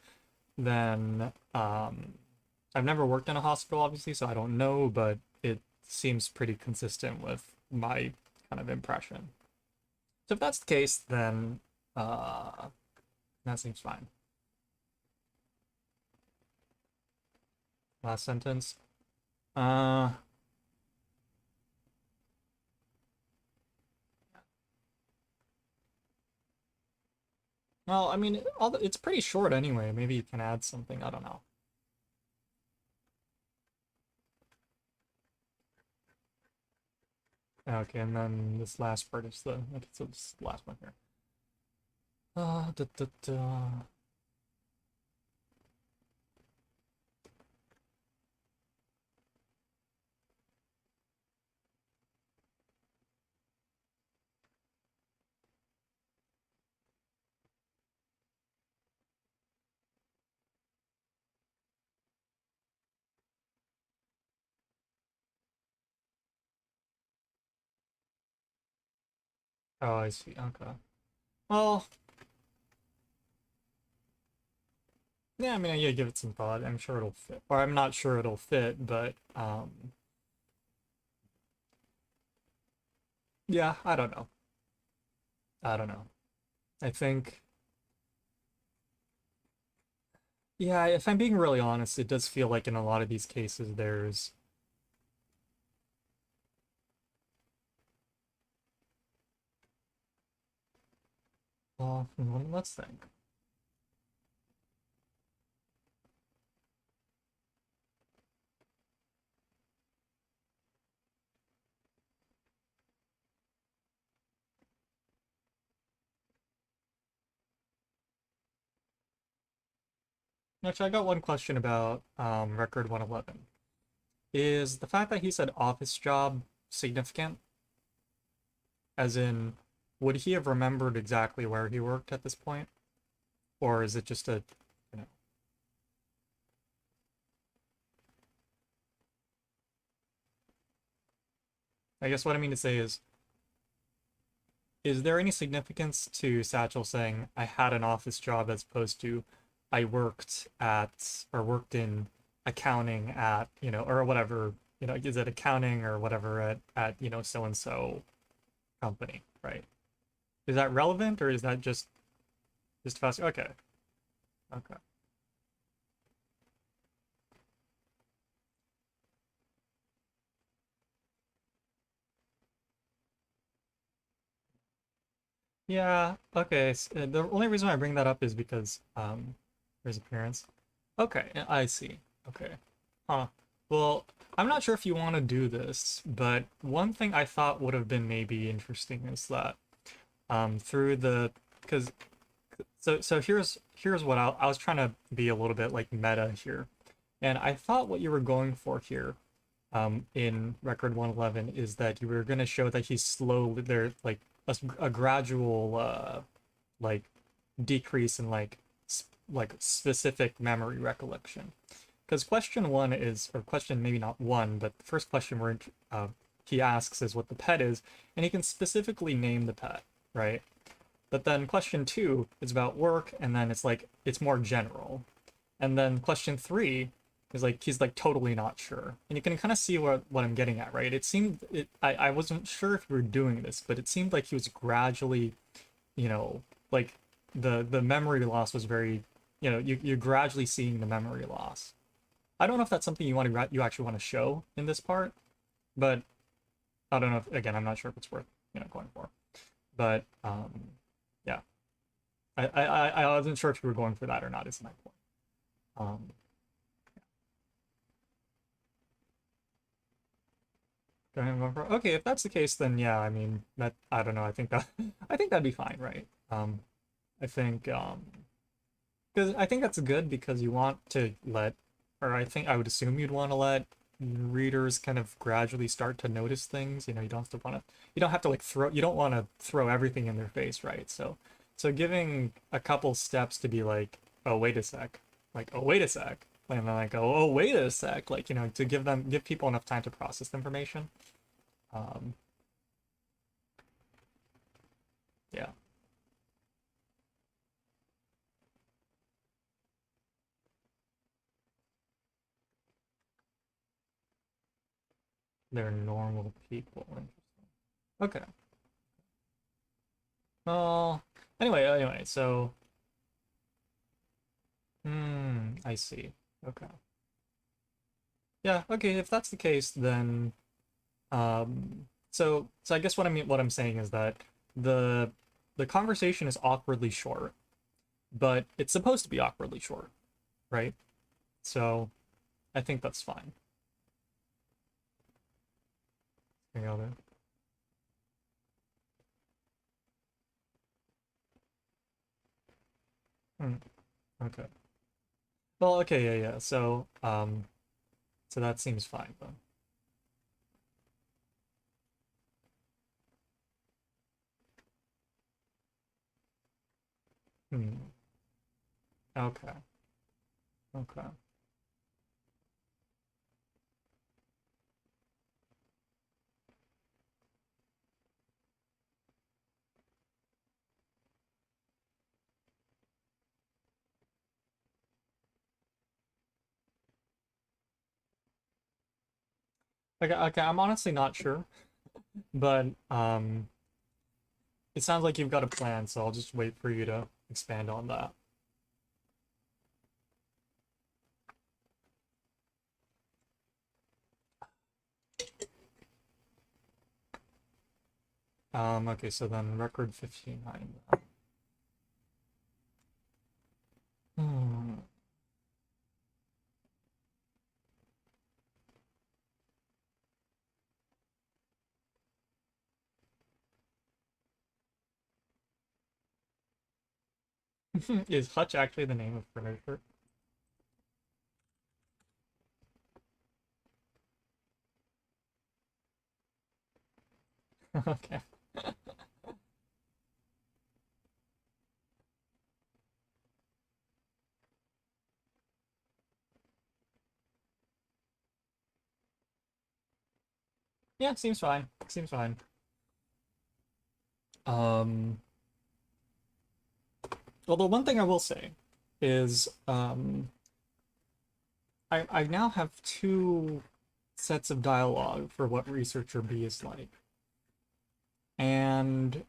I've never worked in a hospital, obviously, so I don't know, but it seems pretty consistent with my kind of impression. So if that's the case, then uh, that seems fine. Last sentence. Uh, well, I mean, it's pretty short anyway. Maybe you can add something. I don't know. Okay, and then this last part is the okay. So this last one here. Da, da, da. Oh, I see. Okay. Well, yeah. I mean, yeah. Give it some thought. I'm sure it'll fit, or I'm not sure it'll fit, but yeah. I don't know. I don't know. I think, yeah, if I'm being really honest, it does feel like in a lot of these cases Let's think. Actually, I got one question about record 111. Is the fact that he said office job significant? As in, would he have remembered exactly where he worked at this point? Or is it just a, you know, I guess what I mean to say is there any significance to Satchel saying I had an office job as opposed to I worked at or worked in accounting at, or whatever, is it accounting or whatever at so and so company, right? Is that relevant or is that just fast? Okay. Okay. Yeah, okay. The only reason I bring that up is because his appearance. Okay, I see. Okay. Huh. Well, I'm not sure if you want to do this, but one thing I thought would have been maybe interesting is that through the because so here's what I was trying to be a little bit like meta here. And I thought what you were going for here in record 111 is that you were going to show that he's slowly there like a gradual like decrease in like specific memory recollection. Because question one is, or question maybe not one, but the first question where he asks is what the pet is, and he can specifically name the pet, right? But then question two is about work, and then it's like it's more general. And then question three is like he's like totally not sure. And you can kind of see what I'm getting at, right? It seemed I wasn't sure if we were doing this, but it seemed like he was gradually, you know, like the memory loss was very, you're gradually seeing the memory loss. I don't know if that's something you actually want to show in this part, but I don't know if, again, I'm not sure if it's worth, going for. But yeah. I wasn't sure if you were going for that or not, is my point. Um, going for okay, if that's the case, then yeah, I mean that I don't know. I think that I think that'd be fine, right? I think because I think that's good because you want to let, or I think I would assume you'd want to let readers kind of gradually start to notice things. You don't have to you don't have to like you don't want to throw everything in their face, right? So giving a couple steps to be like, oh wait a sec, like oh wait a sec, and then like oh wait a sec, like to give people enough time to process the information. Um, yeah, they're normal people. Okay. Well, anyway, so I see. Okay. Yeah, okay, if that's the case, then so I guess what I'm saying is that the the conversation is awkwardly short, but it's supposed to be awkwardly short, right? So I think that's fine. Any other? Hmm, okay. Well, okay, yeah. So that seems fine then. Hmm. Okay. Okay. Okay, I'm honestly not sure, but it sounds like you've got a plan, so I'll just wait for you to expand on that. Okay, so then record 59. Is hutch actually the name of furniture? Okay. Yeah, seems fine. Seems fine. Um, well, the one thing I will say is, I now have two sets of dialogue for what Researcher B is like. And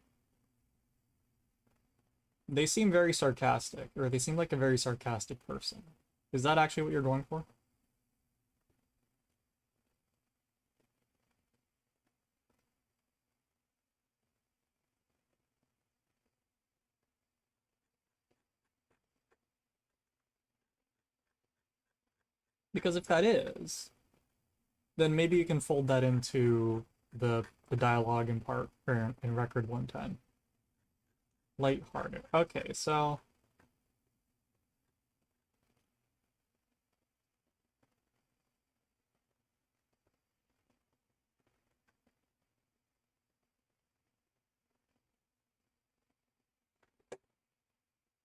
they seem very sarcastic, or they seem like a very sarcastic person. Is that actually what you're going for? Because if that is, then maybe you can fold that into the dialogue in part or in record 110. Lighthearted. Okay, so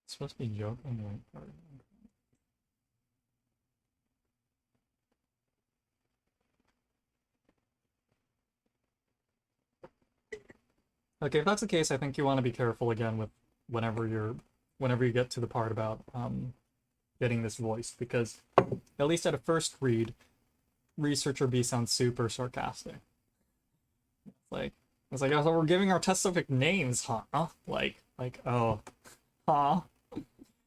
it's supposed to be joking, lighthearted. Okay, if that's the case, I think you want to be careful again with whenever you're whenever you get to the part about getting this voiced, because at least at a first read, Researcher B sounds super sarcastic. Like it's like, oh, so we're giving our test subject names, huh? Oh, huh?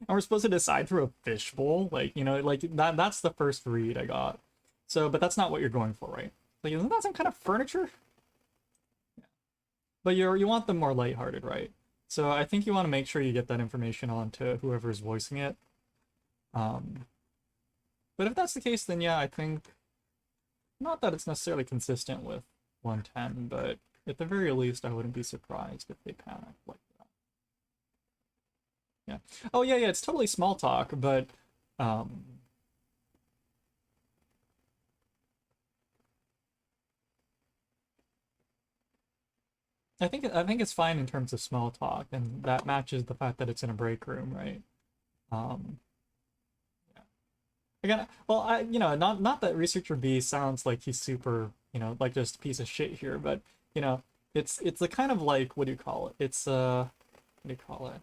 And we're supposed to decide through a fishbowl, like like that's the first read I got. So, but that's not what you're going for, right? Like, isn't that some kind of furniture? But you want them more lighthearted, right? So I think you want to make sure you get that information on to whoever's voicing it. Um, but if that's the case, then yeah, I think not that it's necessarily consistent with 110, but at the very least, I wouldn't be surprised if they panic like that. Yeah. Oh yeah, yeah, it's totally small talk, but um, I think it's fine in terms of small talk, and that matches the fact that it's in a break room, right? Um, yeah. Again, well, not that Researcher B sounds like he's super, like just a piece of shit here, but you know, it's the kind of like, what do you call it? It's what do you call it?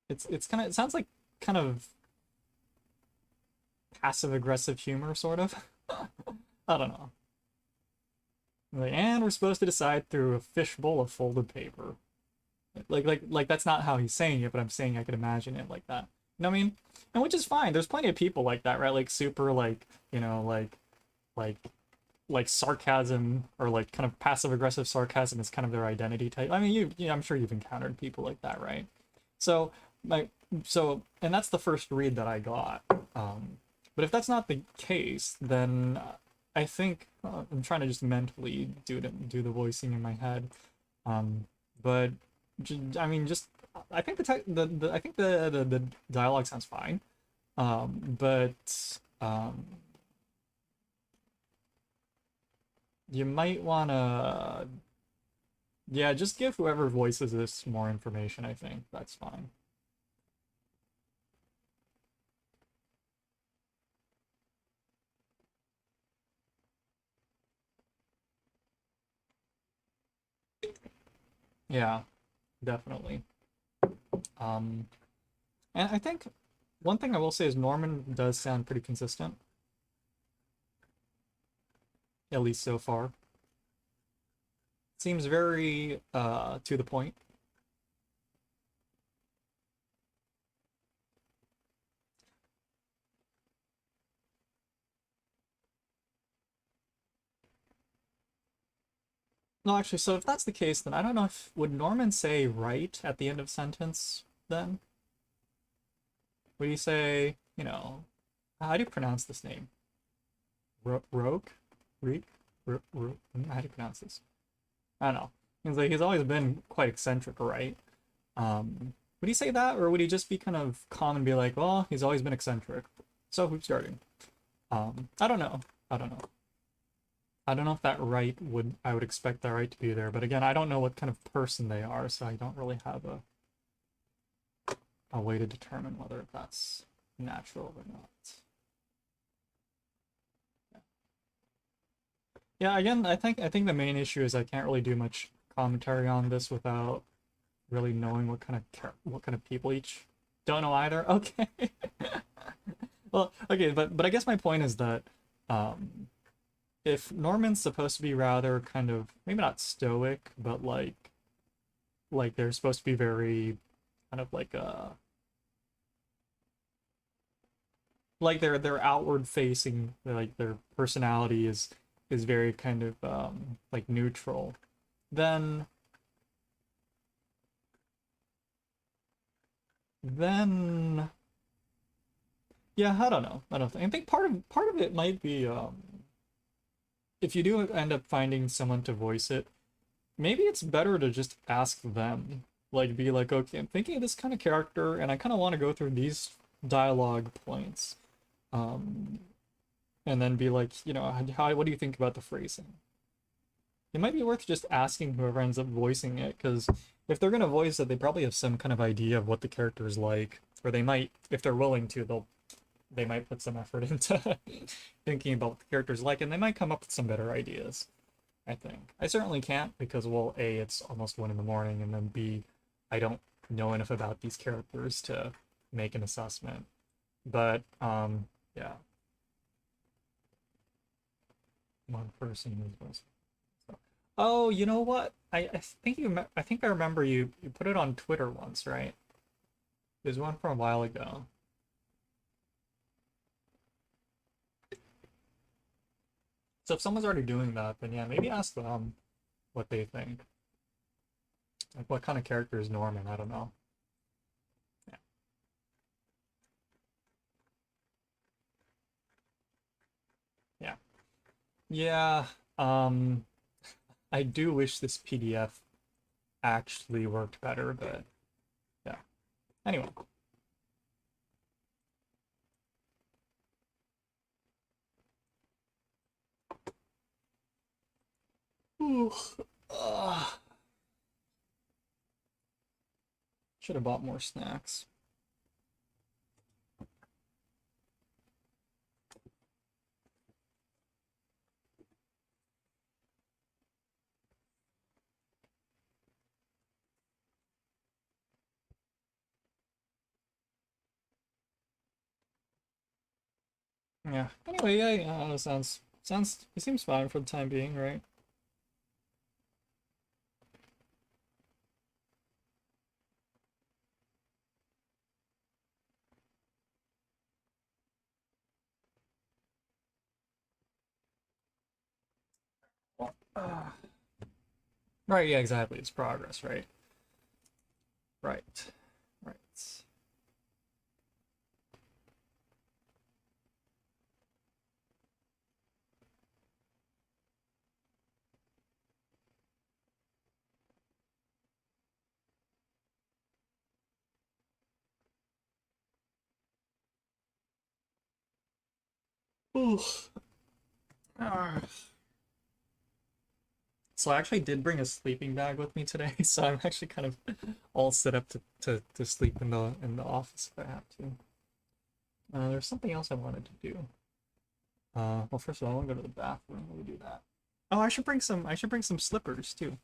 It's kind of, it sounds like kind of passive aggressive humor, sort of. I don't know. Like, and we're supposed to decide through a fishbowl of folded paper. Like that's not how he's saying it, but I'm saying I could imagine it like that. You know what I mean? And which is fine. There's plenty of people like that, right? Like super like, like like sarcasm, or like kind of passive aggressive sarcasm is kind of their identity type. I mean, I'm sure you've encountered people like that, right? So like and that's the first read that I got. But if that's not the case, then I think I'm trying to just mentally do the voicing in my head. Um, but I mean, just I think the I think the dialogue sounds fine. But you might wanna, yeah, just give whoever voices this more information. I think that's fine. Yeah, definitely. Um, and I think one thing I will say is Norman does sound pretty consistent, at least so far. Seems very to the point. No, actually, so if that's the case, then I don't know if would Norman say right at the end of sentence then? Would he say, how do you pronounce this name? Roke? Reek? How do you circumstances. I don't know. He's like he's always been quite eccentric, right? Would he say that, or would he just be kind of calm and be like, well, he's always been eccentric, so who's starting? I don't know. I don't know. I don't know if that right would I would expect that right to be there, but again, I don't know what kind of person they are, so I don't really have a way to determine whether that's natural or not. Yeah, again, I think the main issue is I can't really do much commentary on this without really knowing what kind of people each don't know either. Okay. Well, okay, but I guess my point is that if Norman's supposed to be rather kind of maybe not stoic, but like they're supposed to be very kind of like their outward facing, like their personality is very kind of like neutral, then then yeah, I don't know. I don't think. I think part of it might be if you do end up finding someone to voice it, maybe it's better to just ask them. Like be like, okay, I'm thinking of this kind of character and I kind of want to go through these dialogue points. Um and then be like, what do you think about the phrasing? It might be worth just asking whoever ends up voicing it, because if they're gonna voice it, they probably have some kind of idea of what the character is like, or they might, if they're willing to, they might put some effort into thinking about what the character's like, and they might come up with some better ideas. I think I certainly can't because, well, A, it's almost 1 in the morning, and then B, I don't know enough about these characters to make an assessment. But yeah, one person who's voicing. Oh, you know what? I think I remember you put it on Twitter once, right? There's one from a while ago. So if someone's already doing that, then yeah, maybe ask them what they think. Like what kind of character is Norman? I don't know. Yeah. Yeah. Yeah. Um I do wish this PDF actually worked better, but yeah. Anyway. Ooh. Ugh. Should have bought more snacks. Yeah. Anyway, yeah, sounds it seems fine for the time being, right? Uh, right, yeah, exactly. It's progress, right? Right. Right. Ooh. Ah. So I actually did bring a sleeping bag with me today, so I'm actually kind of all set up to sleep in the office if I have to. There's something else I wanted to do. Well, first of all, I want to go to the bathroom. Let me do that. Oh, I should bring some slippers too.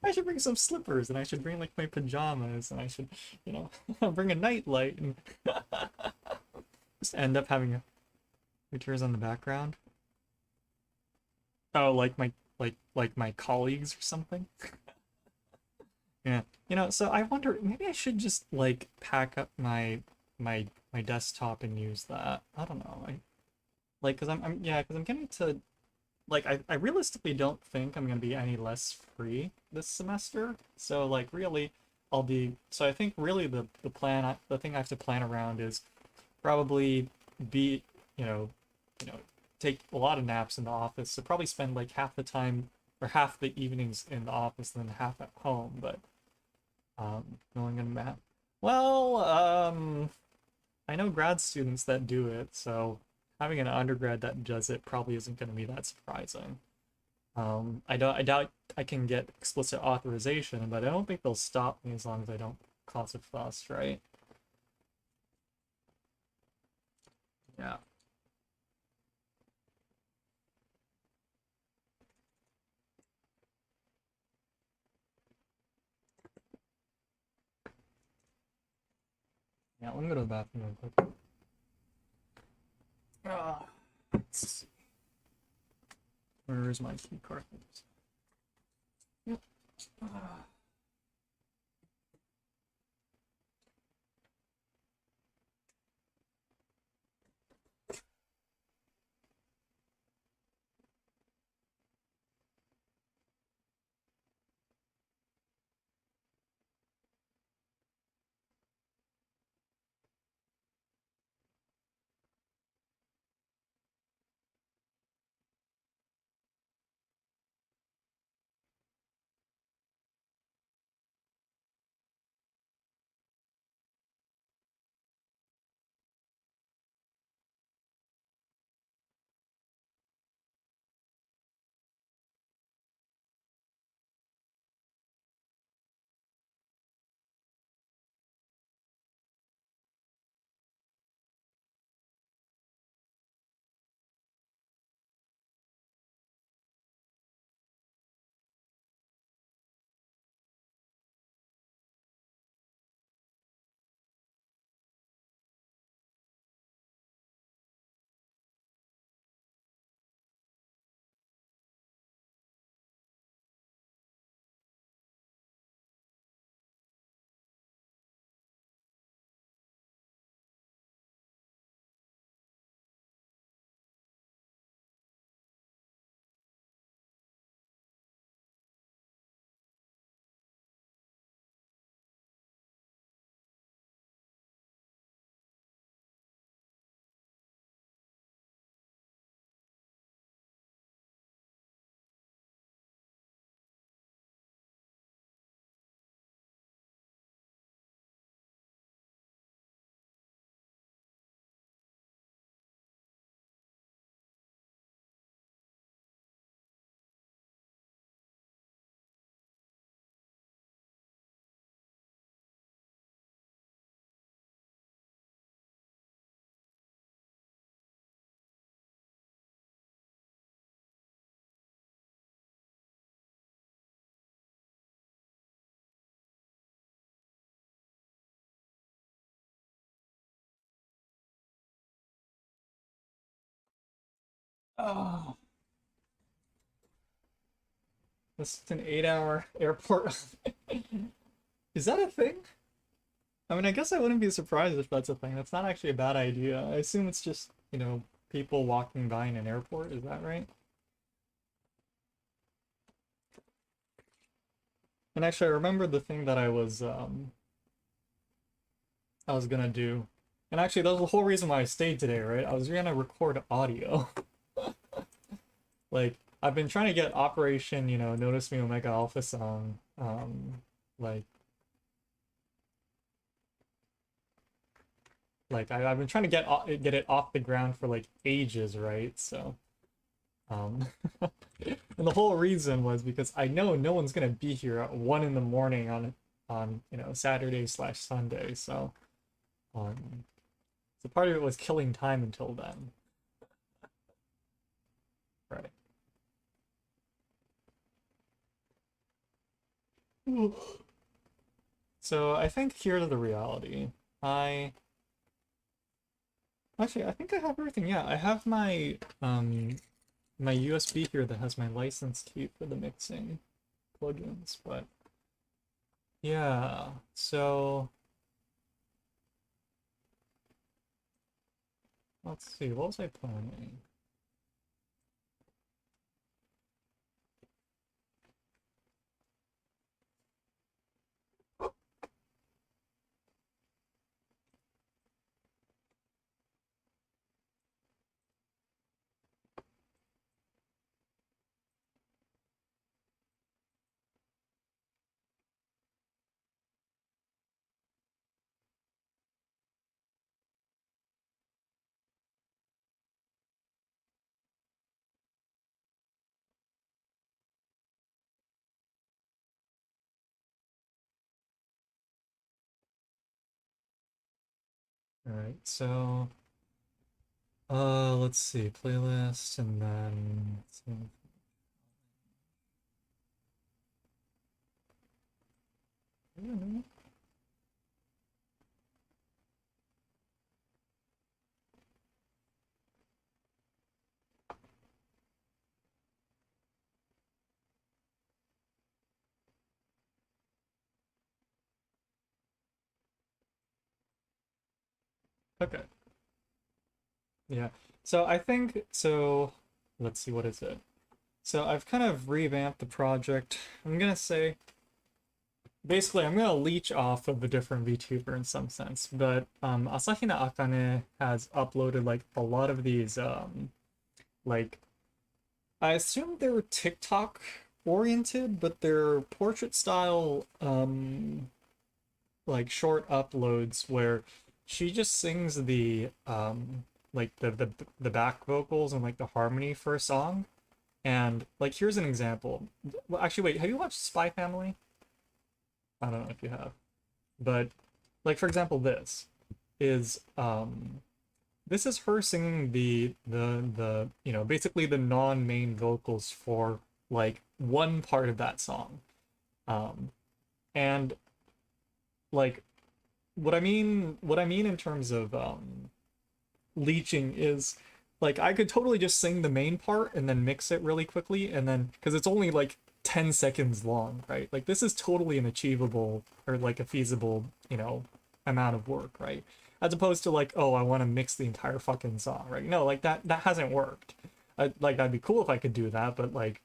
I should bring some slippers, and I should bring like my pajamas, and I should, you know, bring a nightlight, and just end up having a pictures on the background. Oh, like my colleagues or something. Yeah, so I wonder maybe I should just like pack up my desktop and use that. I don't know. Because I'm getting to like I realistically don't think I'm gonna be any less free this semester. So like really, I'll be. So I think really the thing I have to plan around is probably be you know take a lot of naps in the office, so probably spend like half the time or half the evenings in the office and then half at home. But going in math, well, I know grad students that do it, so having an undergrad that does it probably isn't going to be that surprising. I doubt I can get explicit authorization, but I don't think they'll stop me as long as I don't cause a fuss, right? Yeah. Yeah, let me go to the bathroom real quick. Ah, let's see. Where is my key card? Yep. Ah. Oh, this is an 8-hour airport. Is that a thing? I mean, I guess I wouldn't be surprised if that's a thing. That's not actually a bad idea. I assume it's just, people walking by in an airport. Is that right? And actually, I remember the thing that I was gonna do. And actually, that was the whole reason why I stayed today, right? I was gonna record audio. Like, I've been trying to get Operation, Notice Me Omega Alpha song, like, I've been trying to get it off the ground for like ages, right? So, um, and the whole reason was because I know no one's gonna be here at 1 in the morning on Saturday slash Sunday. Um, so part of it was killing time until then, right? So I think here's the reality. I Actually, I think I have everything. Yeah, I have my USB here that has my license key for the mixing plugins, but yeah. So let's see, what was I planning? All right, so let's see, playlist, and then okay, yeah. So I think so. Let's see, what is it? So I've kind of revamped the project. I'm gonna say basically I'm gonna leech off of a different VTuber in some sense, but Asahina Akane has uploaded like a lot of these like I assume they were TikTok oriented, but they're portrait style like short uploads where she just sings the like the back vocals and like the harmony for a song. And like here's an example. Well, actually wait, have you watched Spy Family? I don't know if you have. But like for example is this is her singing the you know basically the non-main vocals for like one part of that song. Um and like what I mean in terms of leeching is like I could totally just sing the main part and then mix it really quickly and then because it's only like 10 seconds long, right? Like this is totally an achievable or like a feasible, you know, amount of work, right? As opposed to like, oh, I want to mix the entire fucking song, right? No, like that hasn't worked. Like that'd be cool if I could do that, but like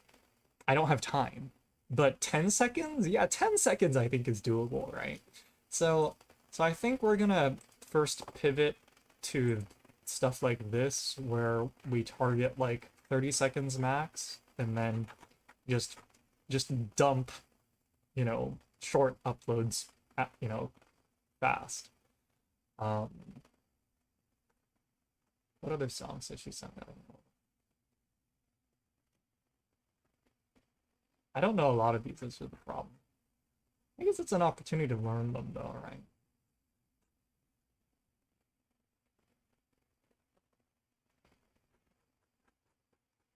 I don't have time. But 10 seconds? Yeah, 10 seconds I think is doable, right? So so I think we're gonna first pivot to stuff like this where we target like 30 seconds max and then just dump, you know, short uploads at, you know, fast. Um what other songs did she send out? I don't know a lot of these, this is the problem. I guess it's an opportunity to learn them though, right?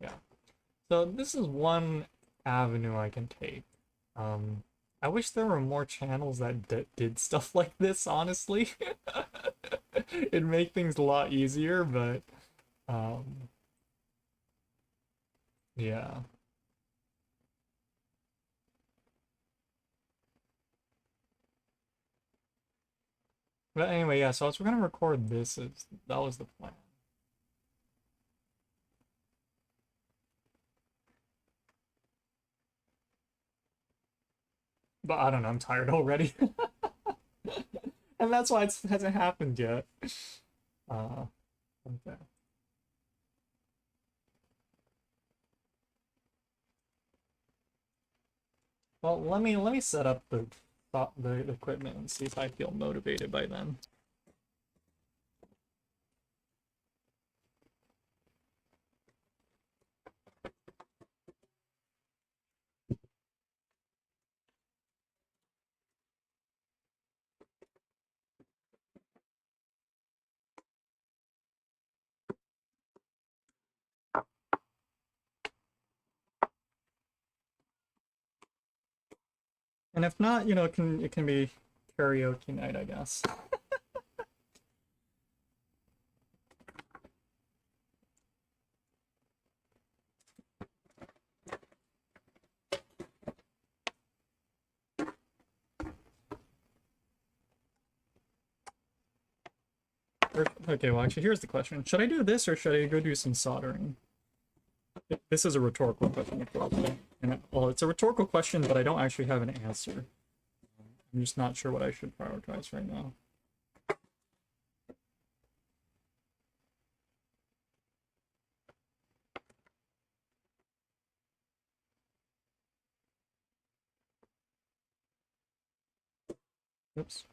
Yeah. So this is one avenue I can take. Um, I wish there were more channels that did stuff like this, honestly. It'd make things a lot easier, but um, yeah. But anyway, yeah, so I was gonna record this as that was the plan. But I don't know, I'm tired already. And that's why it hasn't happened yet. Uh, okay. Well, let me set up the equipment and see if I feel motivated by then. And if not, you know, it can be karaoke night, I guess. Okay, well, actually, here's the question: should I do this or should I go do some soldering? This is a rhetorical question, of course. And well, it's a rhetorical question, but I don't actually have an answer. I'm just not sure what I should prioritize right now. Oops.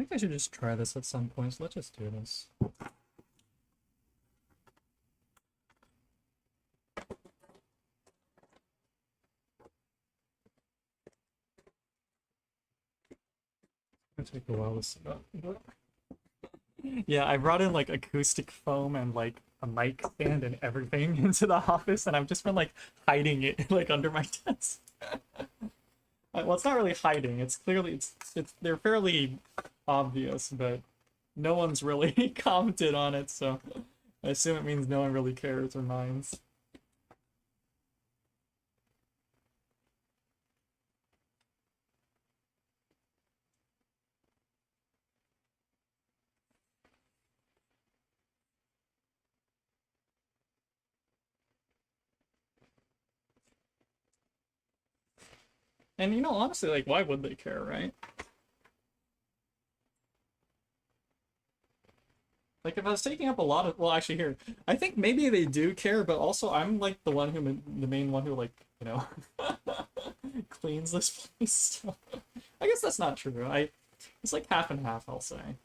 think I should just try this at some point, so let's just do this. It's gonna take a while to set up. Yeah, I brought in like acoustic foam and like a mic stand and everything into the office, and I've just been like hiding it like under my desk. Well, it's not really hiding. It's clearly it's they're fairly obvious, but no one's really commented on it, so I assume it means no one really cares or minds. And you know, honestly, like, why would they care, right? Like, if I was taking up a lot of, well, actually, here, I think maybe they do care, but also I'm like the one who, the main one who, like, you know, cleans this place. So, I guess that's not true. It's like half and half, I'll say.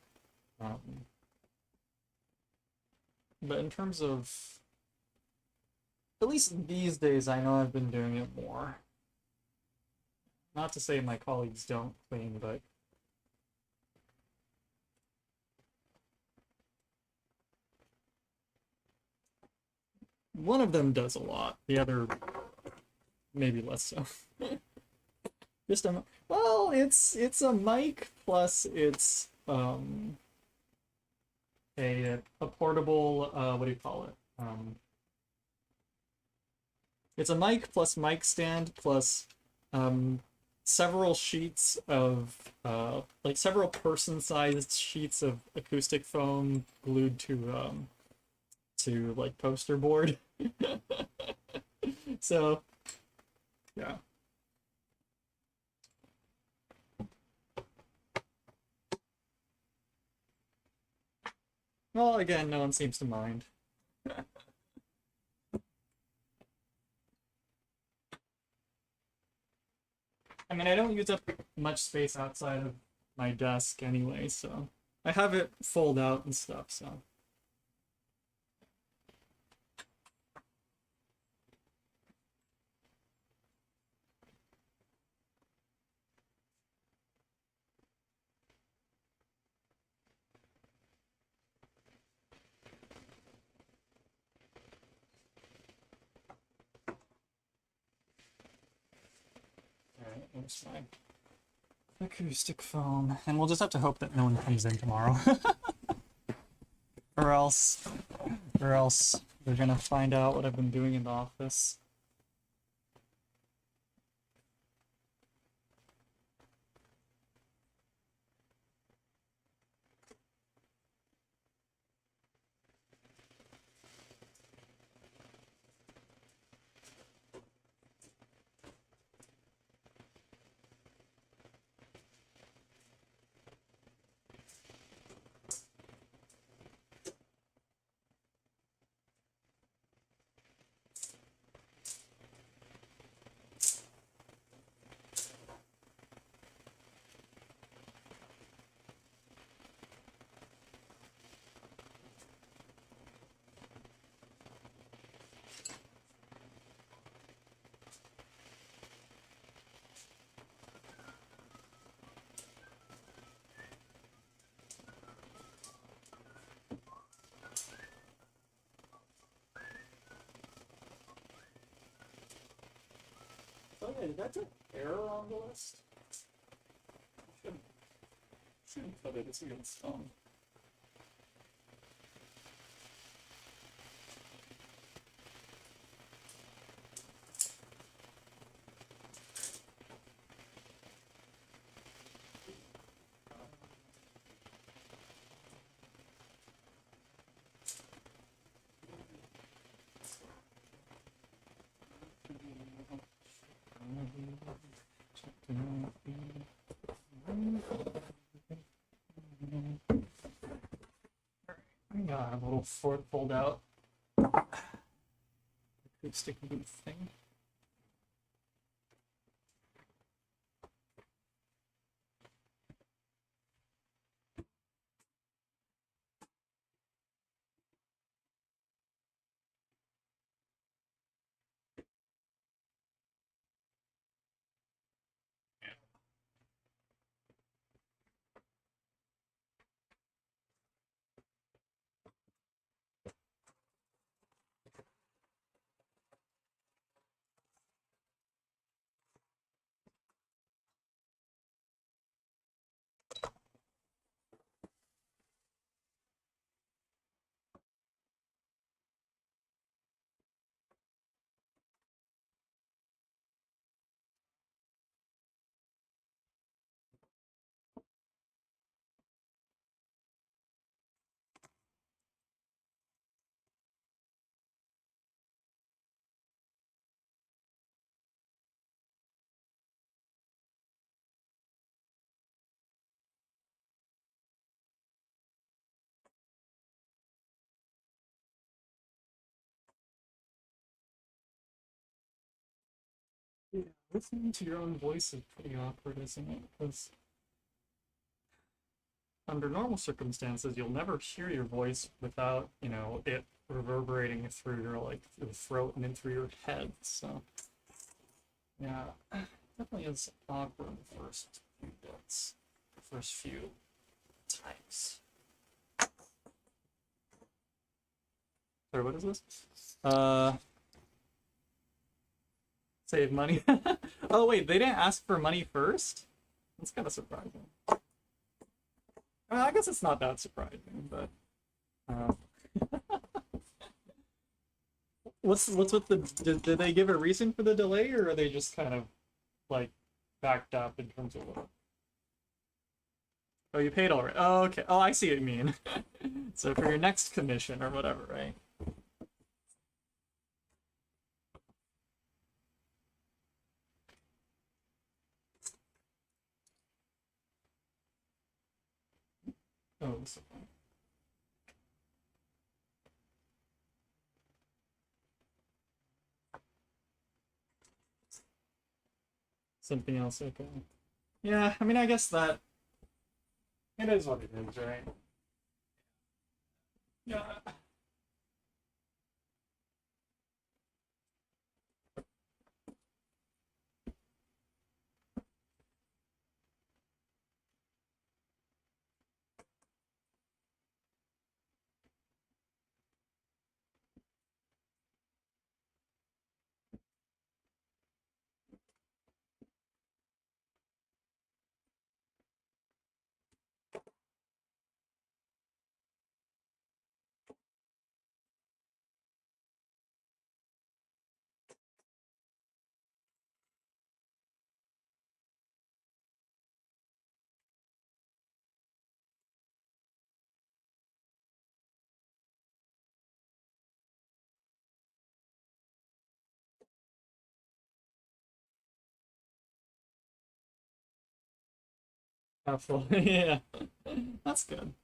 Um, but in terms of, at least these days, I know I've been doing it more. Not to say my colleagues don't clean, but one of them does a lot. The other, maybe less so. Just a, well, it's a mic plus it's a portable what do you call it? It's a mic plus mic stand plus several sheets of like several person-sized sheets of acoustic foam glued to like poster board. So yeah. Well, again, no one seems to mind. I mean, I don't use up much space outside of my desk anyway, so I have it fold out and stuff, so. Alright, there's my acoustic foam. And we'll just have to hope that no one comes in tomorrow. Or else they're gonna find out what I've been doing in the office. Oh yeah, did that an error on the list? Shouldn't put it as against I got a little fold out acoustic booth thing. Listening to your own voice is pretty awkward, isn't it? Because under normal circumstances, you'll never hear your voice without, it reverberating through your your throat and then through your head. So yeah, definitely is awkward the first few bits, the first few times. Sorry, what is this? Save money. Oh wait, they didn't ask for money first? That's kind of surprising. I guess it's not that surprising, but uh, what's with the did they give a reason for the delay, or are they just kind of like backed up in terms of what? Oh, you paid already. Oh, okay. Oh, I see what you mean. So for your next commission or whatever, right? Oh, so something else. Okay. Yeah, I mean, I guess that it is what it is, right? Yeah. Absolutely. Yeah. That's good.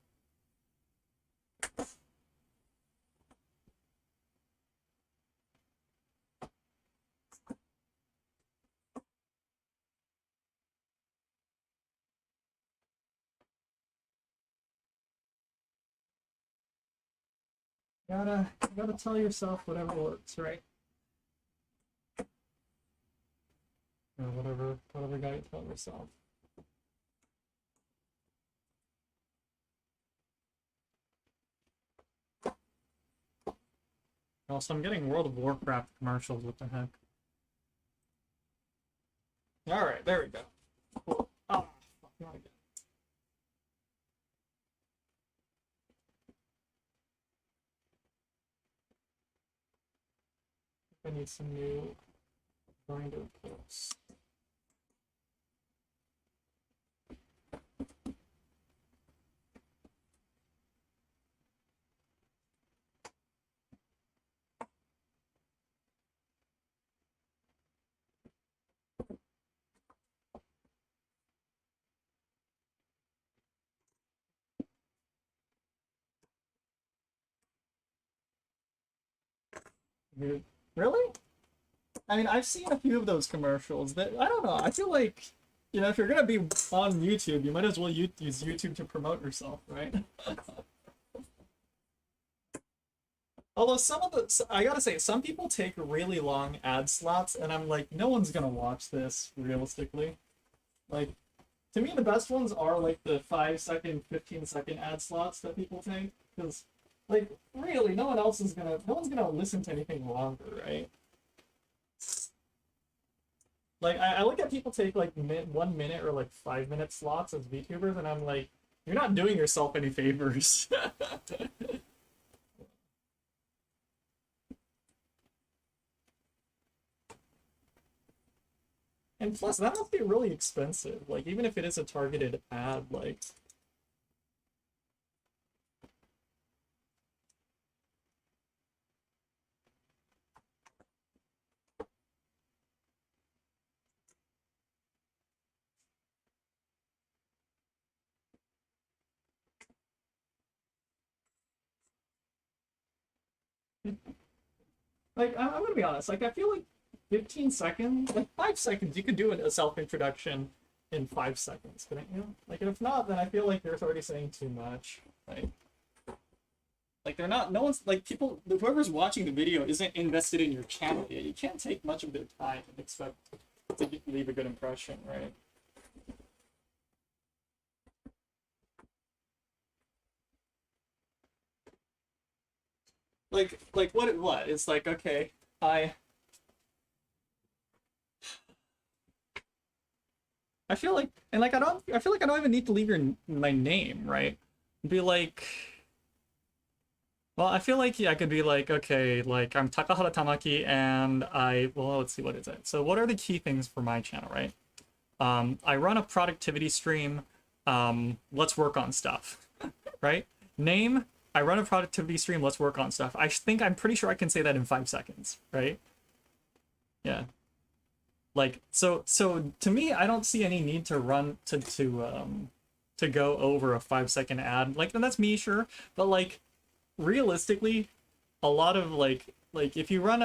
You gotta tell yourself whatever works, right? Or whatever got you tell yourself. Also, I'm getting World of Warcraft commercials. What the heck? All right, there we go. Cool. Oh, fuck, not again. I need some new grinder clips. Dude, really? I mean, I've seen a few of those commercials. That I don't know. I feel like, if you're gonna be on YouTube, you might as well use YouTube to promote yourself, right? Although I gotta say, some people take really long ad slots, and I'm like, no one's gonna watch this realistically. Like, to me, the best ones are like the 5 second, 15-second ad slots that people take, because, like, really, no one's gonna listen to anything longer, right? Like, I look at people take like 1 minute or like 5 minute slots as VTubers, and I'm like, you're not doing yourself any favors. And plus, that must be really expensive. Like, even if it is a targeted ad, I'm gonna be honest. Like, I feel like 15 seconds? Like 5 seconds, you could do a self-introduction in 5 seconds, couldn't you? Like, and if not, then I feel like you're already saying too much. Like they're not, no one's, like people, whoever's watching the video isn't invested in your channel yet. You can't take much of their time and expect to leave a good impression, right? Like what? It's like, okay, I feel like, and like I feel like I don't even need to leave my name, right? Be like, well, I feel like yeah, I could be like, okay, like I'm Takahara Tamaki, and well, let's see, what is it? So, what are the key things for my channel, right? I run a productivity stream. Let's work on stuff, right? Name, I run a productivity stream. Let's work on stuff. I'm pretty sure I can say that in 5 seconds, right? Yeah. Like so to me, I don't see any need to run to go over a 5 second ad. Like, and that's me, sure, but like realistically, a lot of like if you run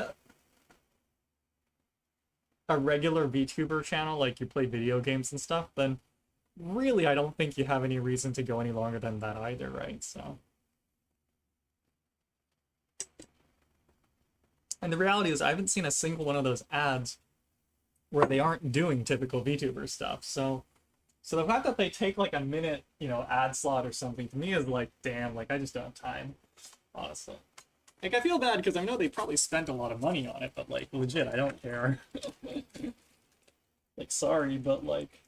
a regular VTuber channel, like you play video games and stuff, then really I don't think you have any reason to go any longer than that either, right? So, and the reality is I haven't seen a single one of those ads where they aren't doing typical VTuber stuff. So the fact that they take like a minute, ad slot or something, to me is like, damn, like I just don't have time, honestly. Like, I feel bad because I know they probably spent a lot of money on it, but like legit, I don't care. Like, sorry, but like,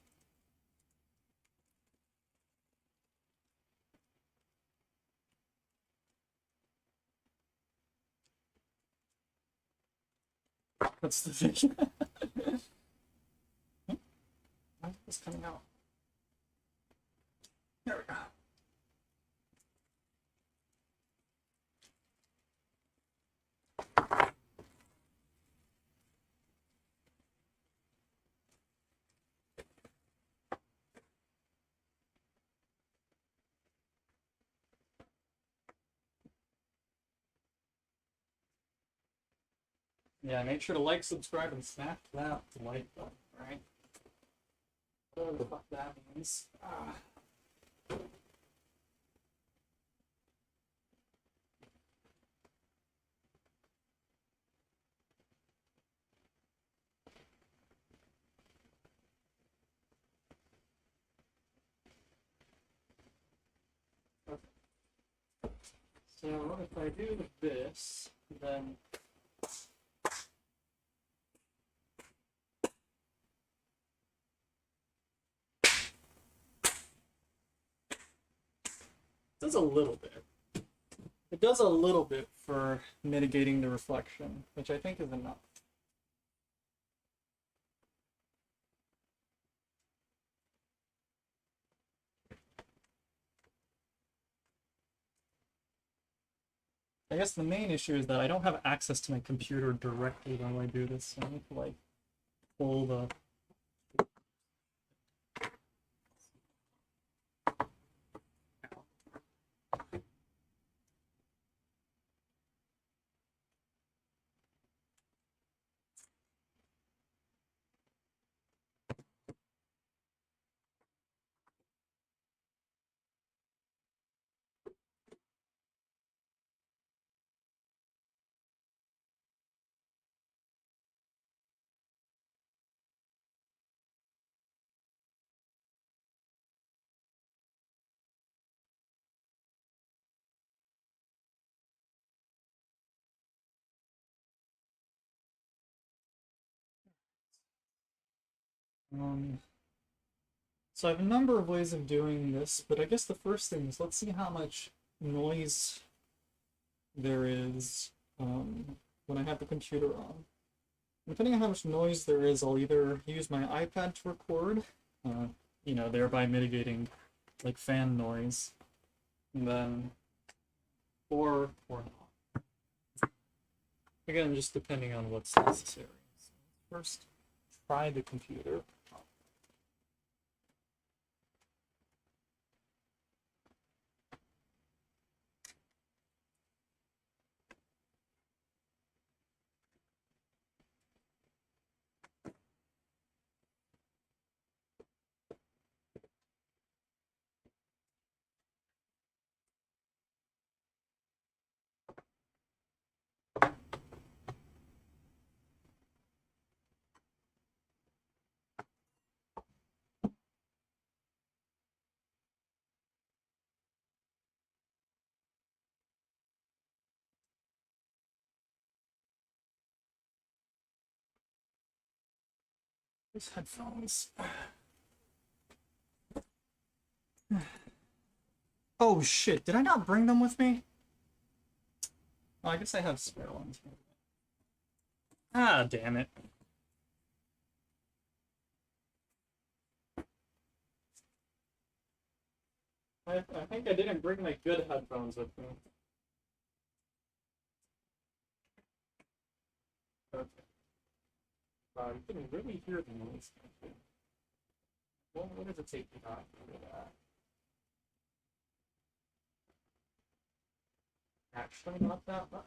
what's the thing? What's coming out? There we go. Yeah, make sure to like, subscribe, and smash that like button, right? Whatever the fuck that means. So if I do this, then it does a little bit. It does a little bit for mitigating the reflection, which I think is enough. I guess the main issue is that I don't have access to my computer directly while I do this, so I need to like pull the so I have a number of ways of doing this, but I guess the first thing is let's see how much noise there is when I have the computer on. Depending on how much noise there is, I'll either use my iPad to record, thereby mitigating like fan noise, and then or not. Again, just depending on what's necessary. So first, try the computer. These headphones. Oh shit, did I not bring them with me? Oh, I guess I have spare ones. Ah, damn it. I think I didn't bring my good headphones with me. Okay. Wow, you can really hear the noise. What does it take to not hear that? Actually, not that much.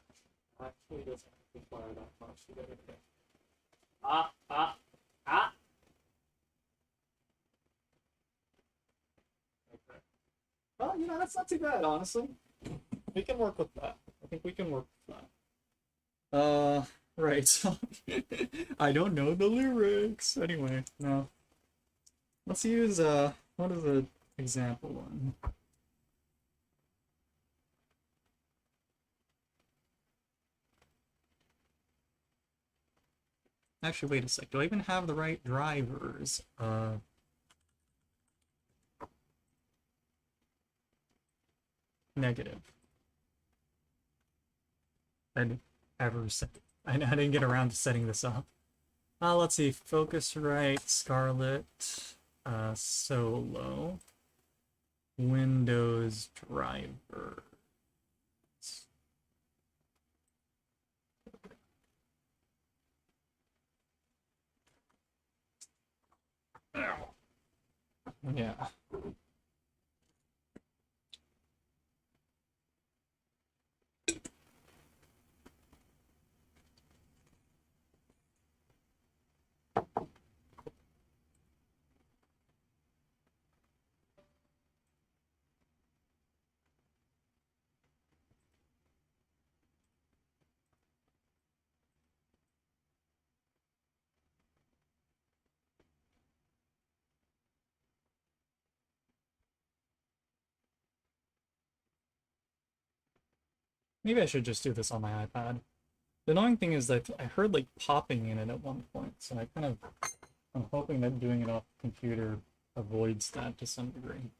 Actually, doesn't require that much to get it. Ah, ah, ah! Okay. Well, that's not too bad, honestly. We can work with that. I think we can work with that. Right. I don't know the lyrics. Anyway, no. Let's use, what is the example one? Actually, wait a sec. Do I even have the right drivers? Negative. I'd ever set. I didn't get around to setting this up. Let's see. Focusrite, Scarlet, Solo, Windows driver. Yeah. Maybe I should just do this on my iPad. The annoying thing is that I heard like popping in it at one point, so I'm hoping that doing it off the computer avoids that to some degree.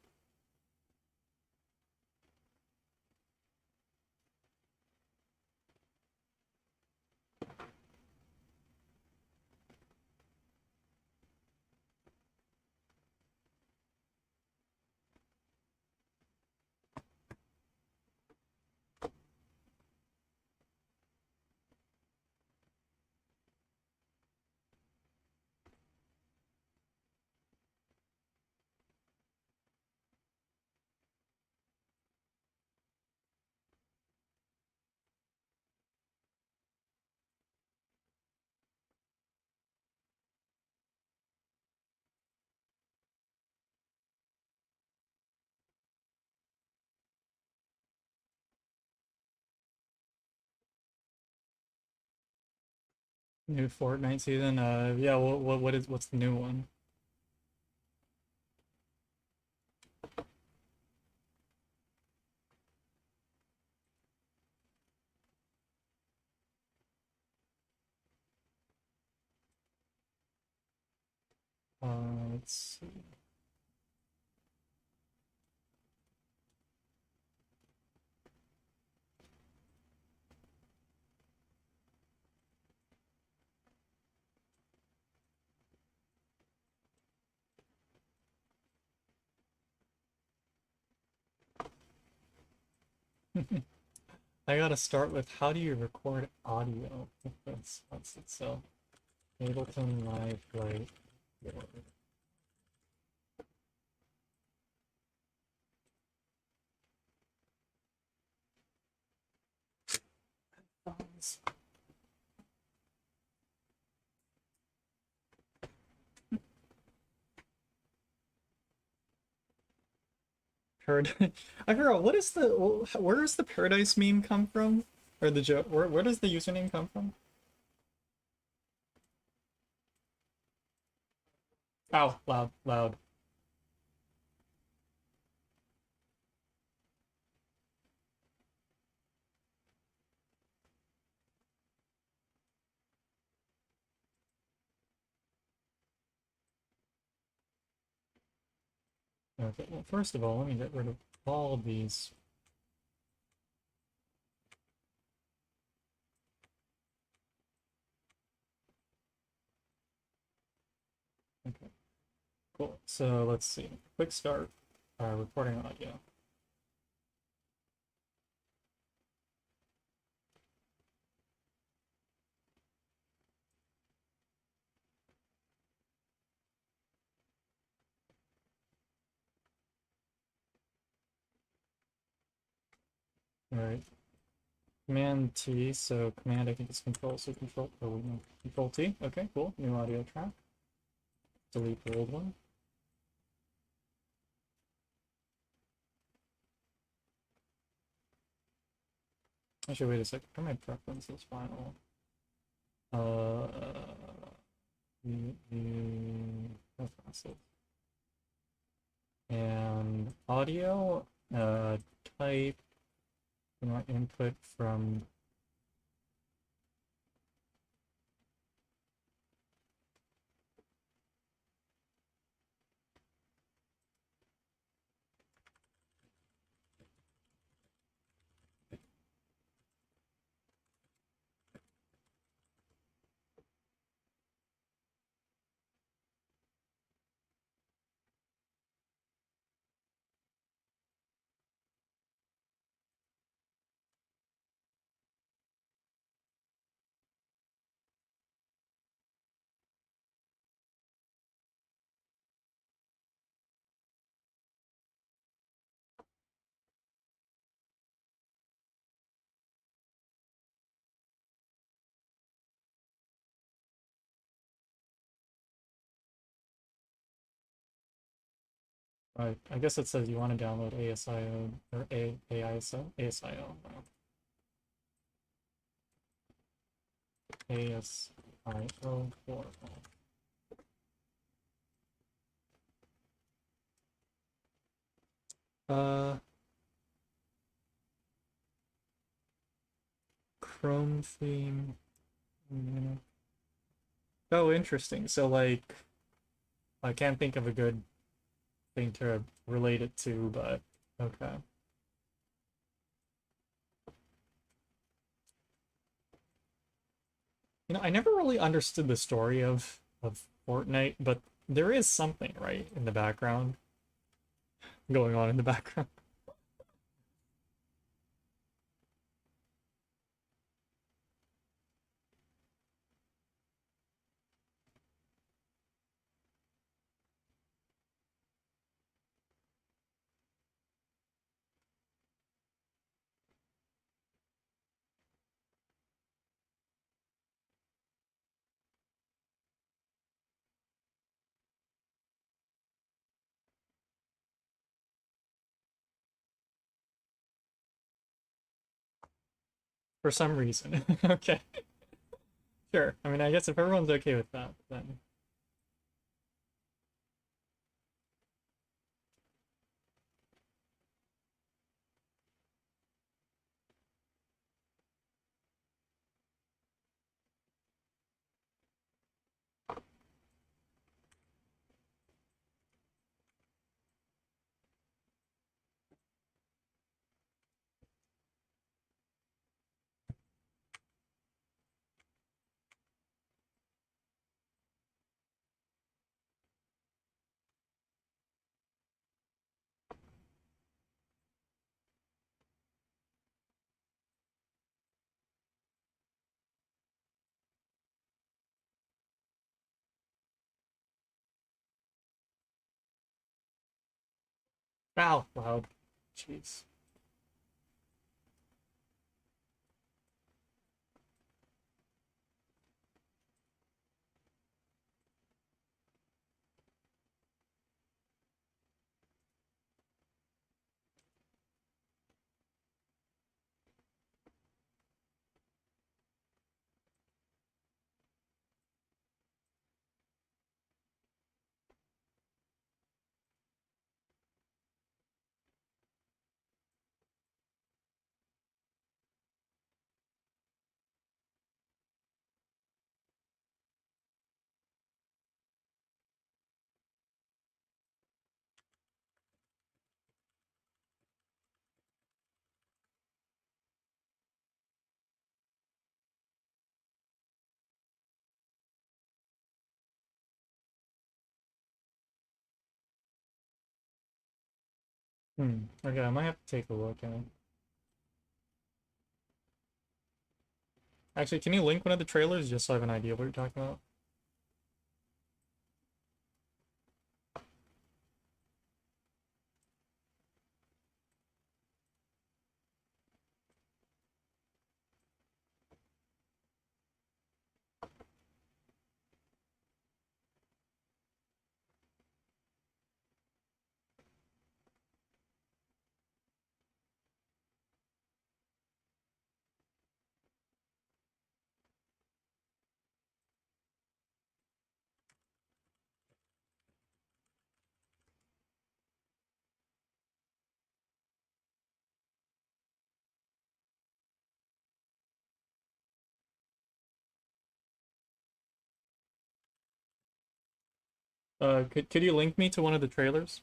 New Fortnite season. Yeah. What's the new one? Let's see. I gotta start with how do you record audio? That's it. So Ableton Live Right. Heard. I forgot where does the Paradise meme come from? Or the joke? Where does the username come from? Ow, loud, loud. Okay, well, first of all, let me get rid of all of these. Okay, cool. So let's see. Quick start. Recording audio. All right. Command T, so command I think is control, so control, oh no, control T. Okay, cool. New audio track. Delete the old one. Actually, wait a second. For my preferences final. Uh, preferences. And audio, type, you know, input from, right. I guess it says you want to download ASIO or AISO? ASIO. Wow. ASIO 4. Uh, Chrome theme. Mm. Oh, interesting. So, like, I can't think of a good thing to relate it to, but okay. You know, I never really understood the story of Fortnite, but there is something, right, in the background, going on in the background. For some reason. Okay, sure. I mean, I guess if everyone's okay with that, then ow, loud. Jeez. Okay, I might have to take a look at it. Actually, can you link one of the trailers just so I have an idea what you're talking about? Could you link me to one of the trailers?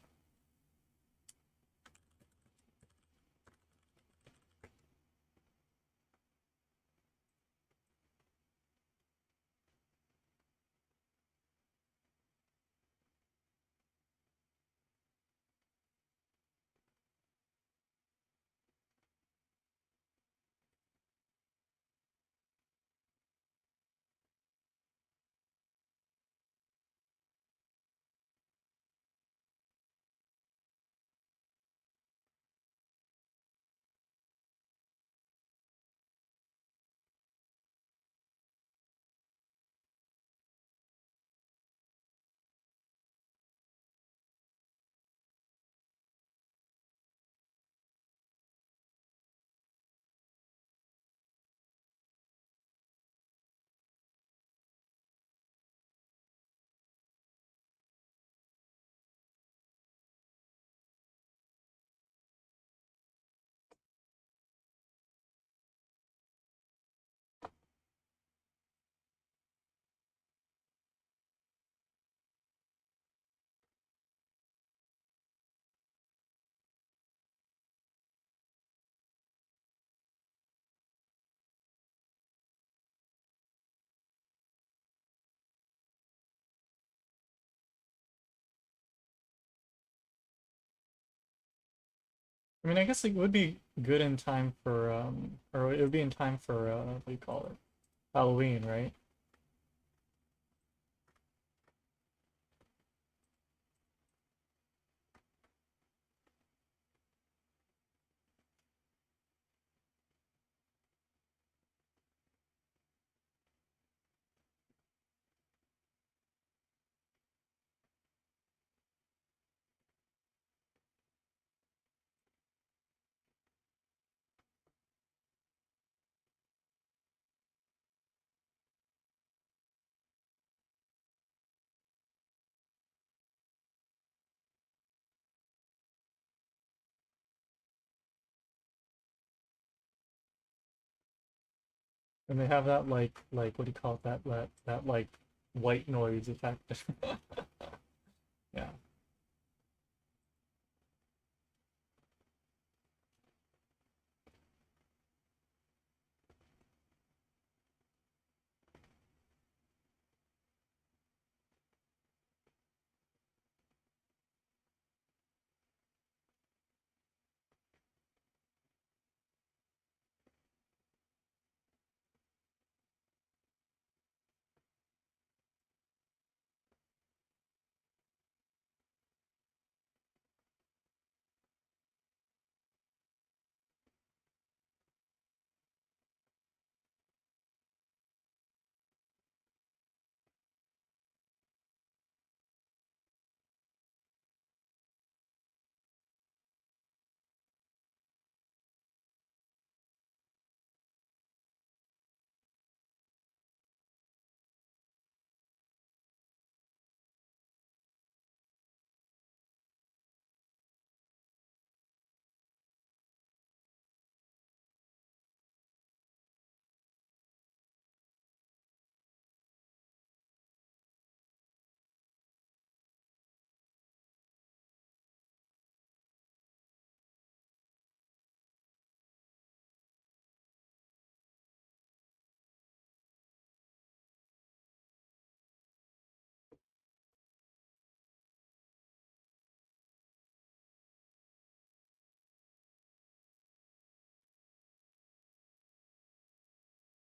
I mean, I guess it would be good in time for or it would be in time for what do you call it? Halloween, right? And they have that like what do you call it? That like white noise effect. Yeah.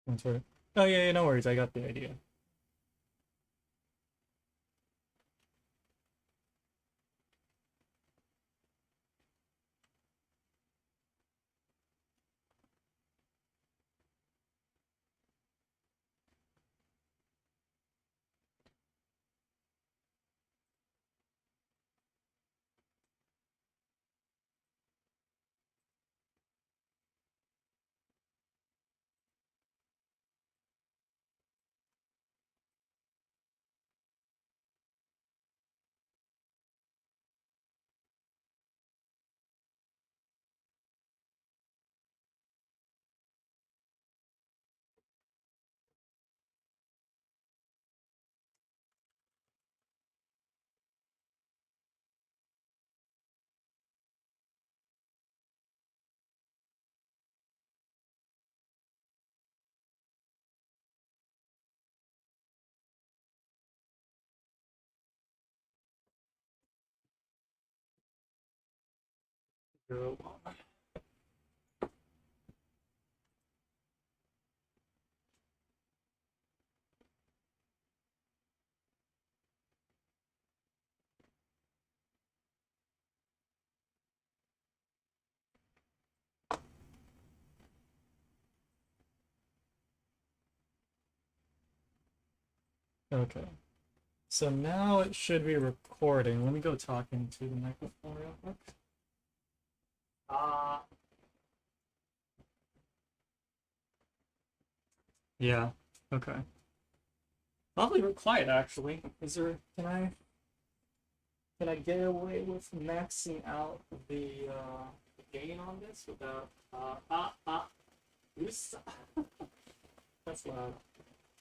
That's right. Oh yeah, yeah, no worries. I got the idea. Zero, one. Okay. So now it should be recording. Let me go talk into the microphone real quick. Uh, yeah. Okay. Probably real quiet actually. Is there? Can I get away with maxing out the gain on this without oops. That's loud.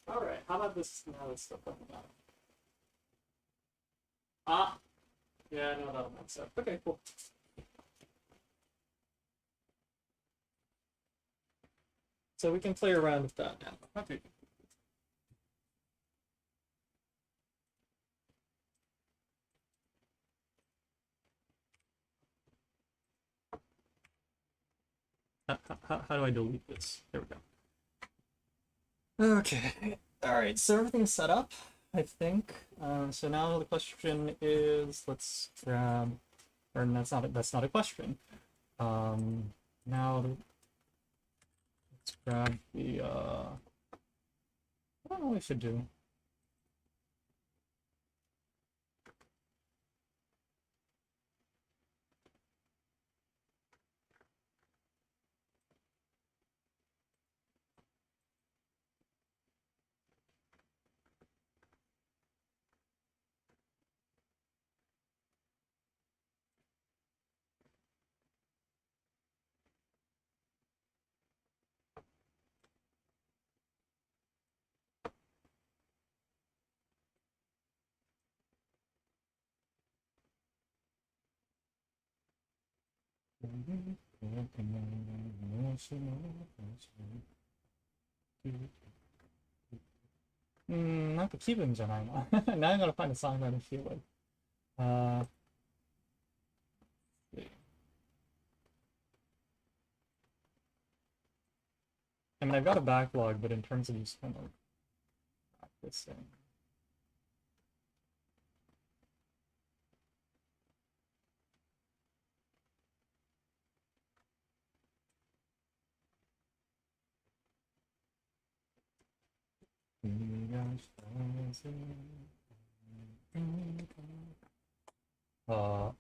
All right. How about this? Now let's stop talking about it. Ah. Yeah. No, that'll max out. Okay. Cool. So we can play around with that now. Okay. How do I delete this? There we go. Okay. All right. So everything's set up, I think. So now the question is, let's grab, or that's not a question. Now let's grab the. I don't know what we should do.なんか気分じゃないな。Now I gotta find a song that I feel like. Uh, I mean, I've got a backlog, but in terms of just kind of practicing. Uh, uh,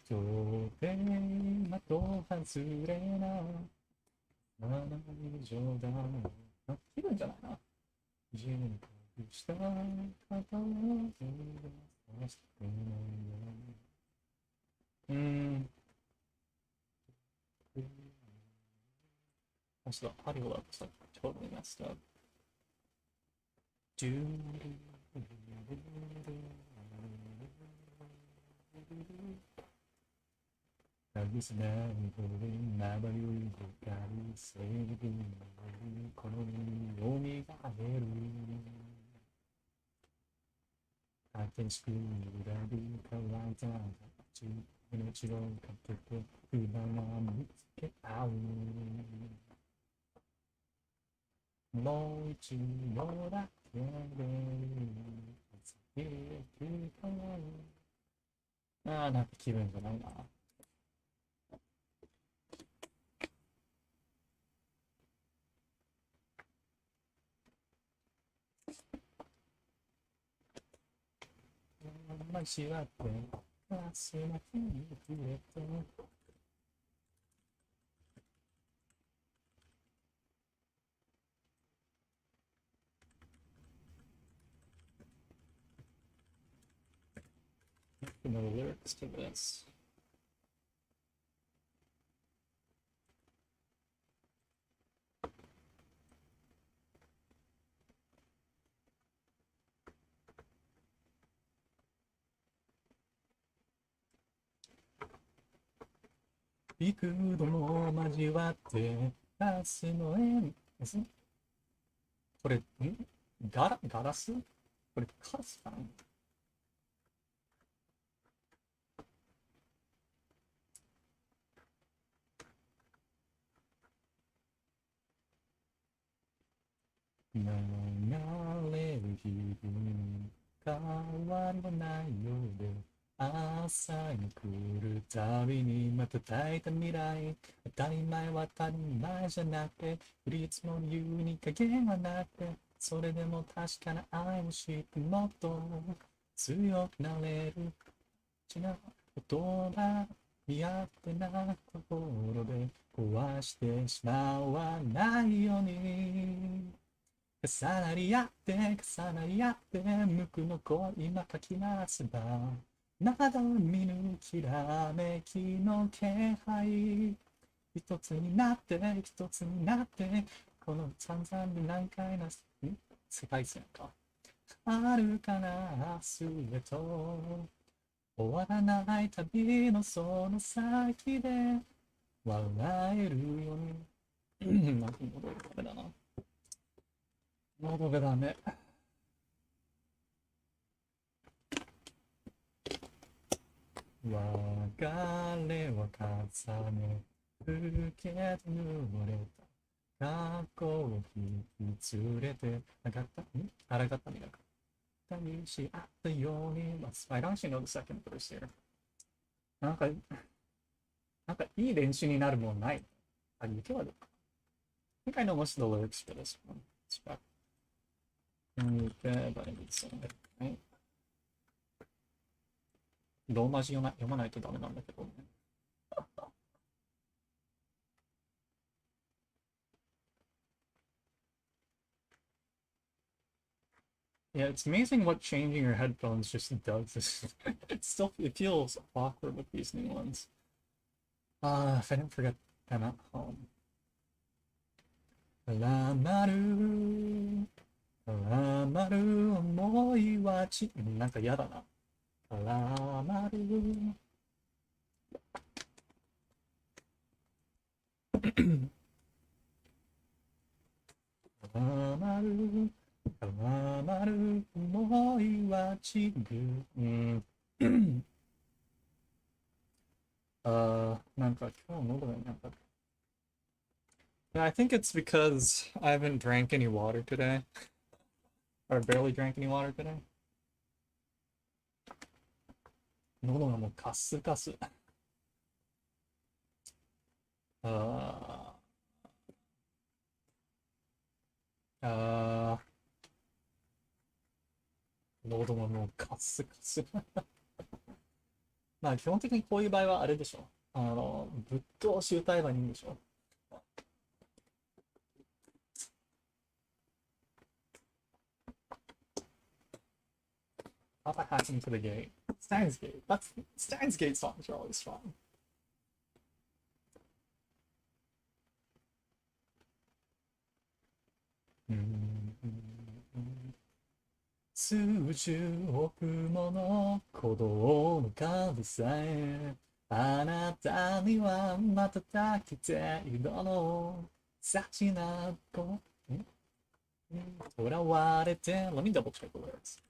조금만 또 한술에나 あな冗談あ、気分じゃないな。自分にした方を探してくれないよ。actually, the audio level's like totally messed up. Do Agus na rin nabaliw kari sa kono ni omi ga aheru akin skurabi kawaita chu inochiro kakete ubana mitsuke au もう一度だけでいつかああ、なんか気分じゃないな。街はって明日の日に触れてNo lyrics to this. 幾度も交わって明日の縁これ、ガラスこれカラスかな流れる日々に変わりはないようで朝に来るたびに瞬いた未来当たり前は当たり前じゃなくて降り積もる湯に影はなくてそれでも確かな愛を知ってもっと強くなれる違う言葉見合ってなところで壊してしまわないように重なり合って重なり合って無垢の声今かき回せばまだ見ぬきらめきの気配一つになって一つになってこの散々で難解な世界線かあるかな明日へと終わらない旅のその先で笑えるようになんか喉がダメだな喉がダメ別れを重ね受け止めた過去を引き連れてあがったあらがったみたいな旅し合ったように I don't actually know the second verse here なんかいい練習になるもんないあ、行けばどうか I think I know most of the lyrics for this one. But I need some, right? ローマ字読まないとダメなんだけどね。Yeah, it's amazing what changing your headphones just does. It feels awkward with these new ones. If I didn't forget them at home. 絡まる絡まる思いはなんか嫌だな。絡まる絡まる絡まる思いはちぐなんか今日喉がなんか Yeah, I think it's because I haven't drank any water today. Or barely drank any water today. 喉がもうカスカス。ああ喉がもうカスカス。まあ基本的にこういう場合はあれでしょ。ぶっ通し歌えばいいんでしょ。Papa hacking to the gate. Steins Gate. That's Steins Gate songs are always fun. 数十億もの鼓動の数さえあなたには瞬き程度の幸な子囚われて Let me double check the lyrics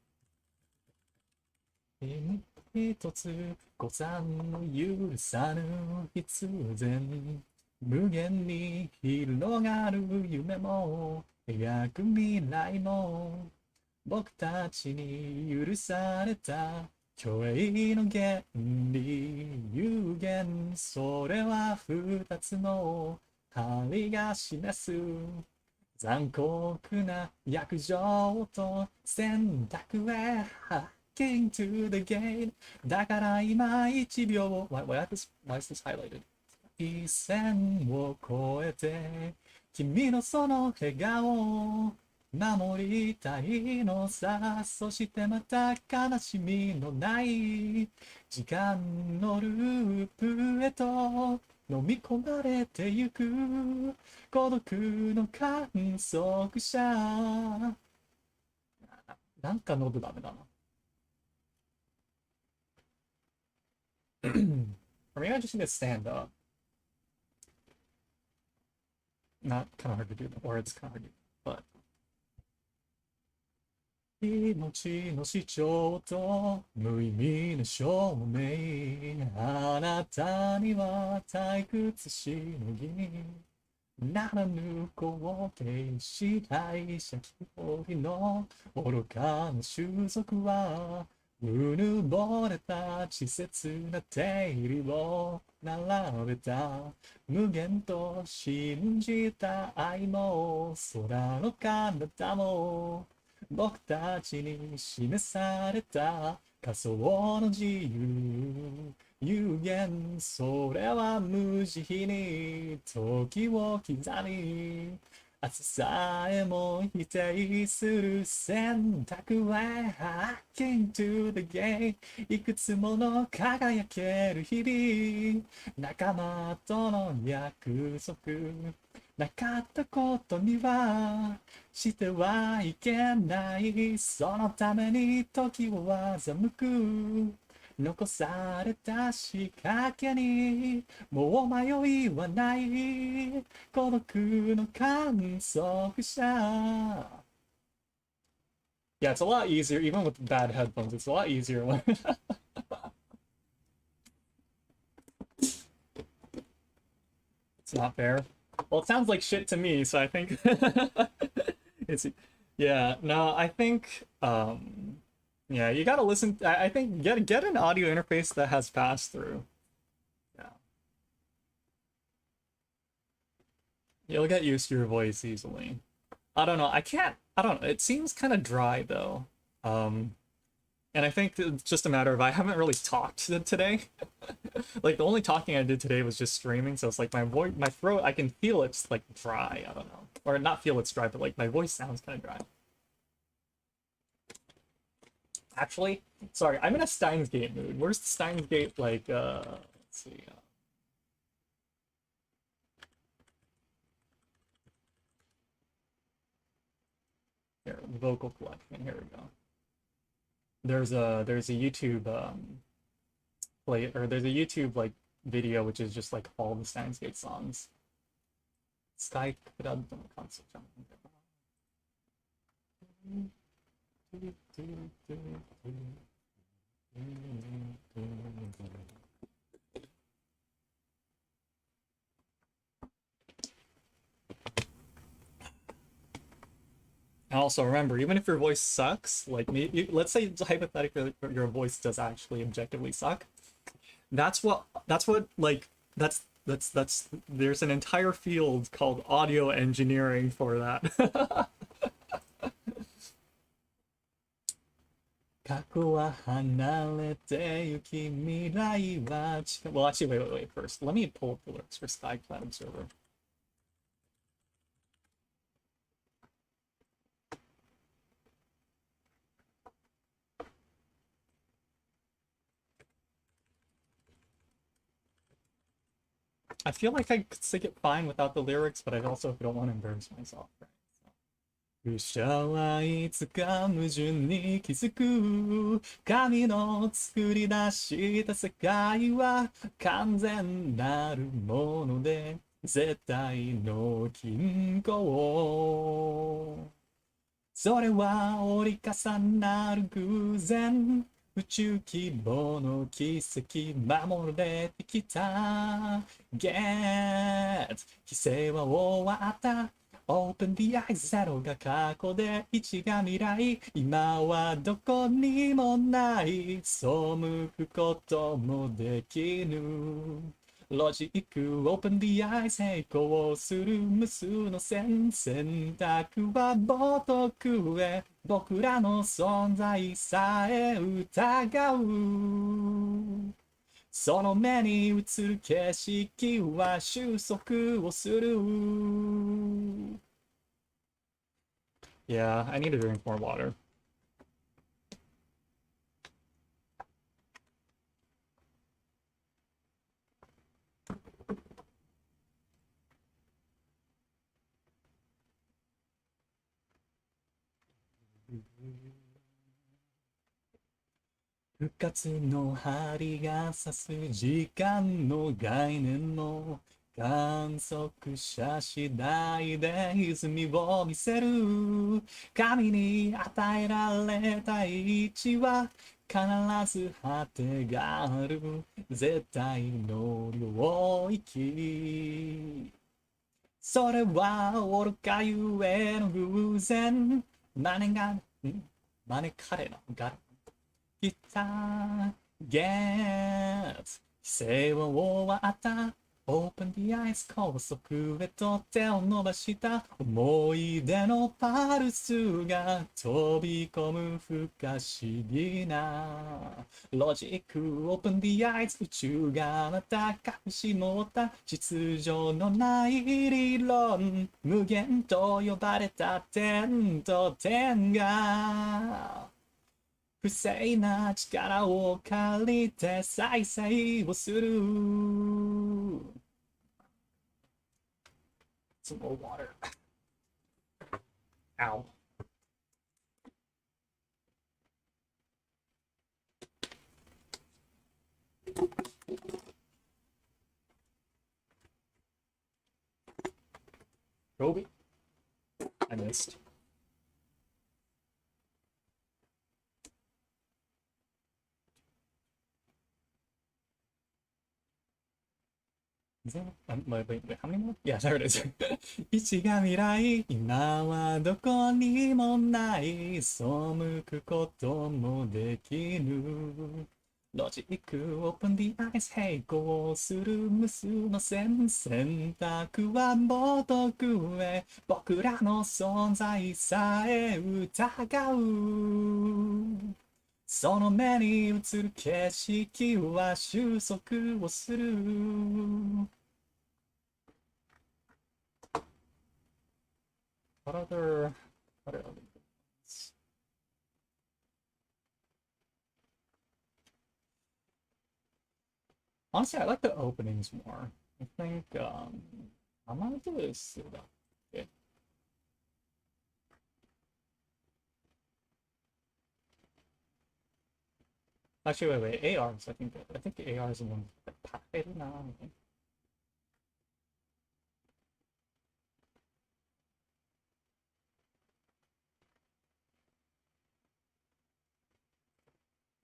一つ誤算の許さぬ必然無限に広がる夢も描く未来も僕たちに許された虚栄の原理有限それは二つの針が示す残酷な約定と選択へ Hacking to the gate だから今1秒 why is this highlighted 一線を越えて君のその笑顔を守りたいのさそしてまた悲しみのない時間のループへと飲み込まれてゆく孤独の観測者なんか喉ダメだなor maybe I just need to stand up not kind of hard to do or it's kind of hard to do but 命の主張と無意味な証明あなたには退屈しのぎならぬ後継支配者気取りの愚かな種族はうぬぼれた稚拙な定理を並べた無限と信じた愛も空の彼方も僕たちに示された仮想の自由有限それは無慈悲に時を刻み暑さえも否定する選択は Hacking to the gate いくつもの輝ける日々仲間との約束なかったことにはしてはいけないそのために時を欺く残された仕掛けにもう迷いはない孤独の観測者 Yeah, it's a lot easier, even with bad headphones, it's a lot easier when it's not fair. Well, it sounds like shit to me, so I think it's yeah, no, I think yeah, you gotta listen. I think get an audio interface that has pass through. Yeah, you'll get used to your voice easily. I don't know. I can't. I don't know. It seems kind of dry though. Um, and I think it's just a matter of I haven't really talked today. Like the only talking I did today was just streaming, so it's like my voice, my throat, I can feel it's like dry. I don't know, or not feel it's dry, but like my voice sounds kind of dry. Actually, sorry, I'm in a Steins Gate mood. Where's the Steins Gate like? Let's see. Here, vocal collection. Here we go. There's a YouTube play or there's a YouTube like video which is just like all the Steins Gate songs. Sky concert. And also remember, even if your voice sucks, like me, let's say hypothetically your voice does actually objectively suck. That's what like that's there's an entire field called audio engineering for that. 過去は離れて行き未来は近 Well, actually, wait. First, let me pull up the lyrics for Sky Cloud Observer. I feel like I could sing it fine without the lyrics, but I also don't want to embarrass myself. Right? 愚者はいつか矛盾に気づく。神の作り出した世界は完全なるもので絶対の均衡。それは折り重なる偶然。宇宙規模の奇跡守れてきた。Get 規制は終わった。Open the eyes ゼロが過去で1が未来。今はどこにもない。背くこともできぬ。ロジック Open the eyes 成功する無数の選択は冒涜へ僕らの存在さえ疑うその目に映る景色は収束をする Yeah, I need to drink more water. 復活の針が指す時間の概念の観測者次第で泉を見せる神に与えられた位置は必ず果てがある絶対の領域それは愚かゆえの偶然招かれのが来た Get 規制は終わった Open the eyes 高速へと手を伸ばした思い出のパルスが飛び込む不可思議なロジック Open the eyes 宇宙がまた隠し持った秩序のない理論無限と呼ばれた点と点が不正な力を借りて再生をする。Some more water. Ow. Kobe? I missed. Is that, wait, how many more? Yeah, there it is. 一が未来、今はどこにもない。背くこともできぬ。ロジック、Open the eyes 並行する無数の選択は冒涜へ僕らの存在さえ疑うその目に映る景色は収束をする What other things? Honestly, I like the openings more. I think I might do this. Okay. Actually, wait. ARs. I think the ARs are the one that packed now. I think.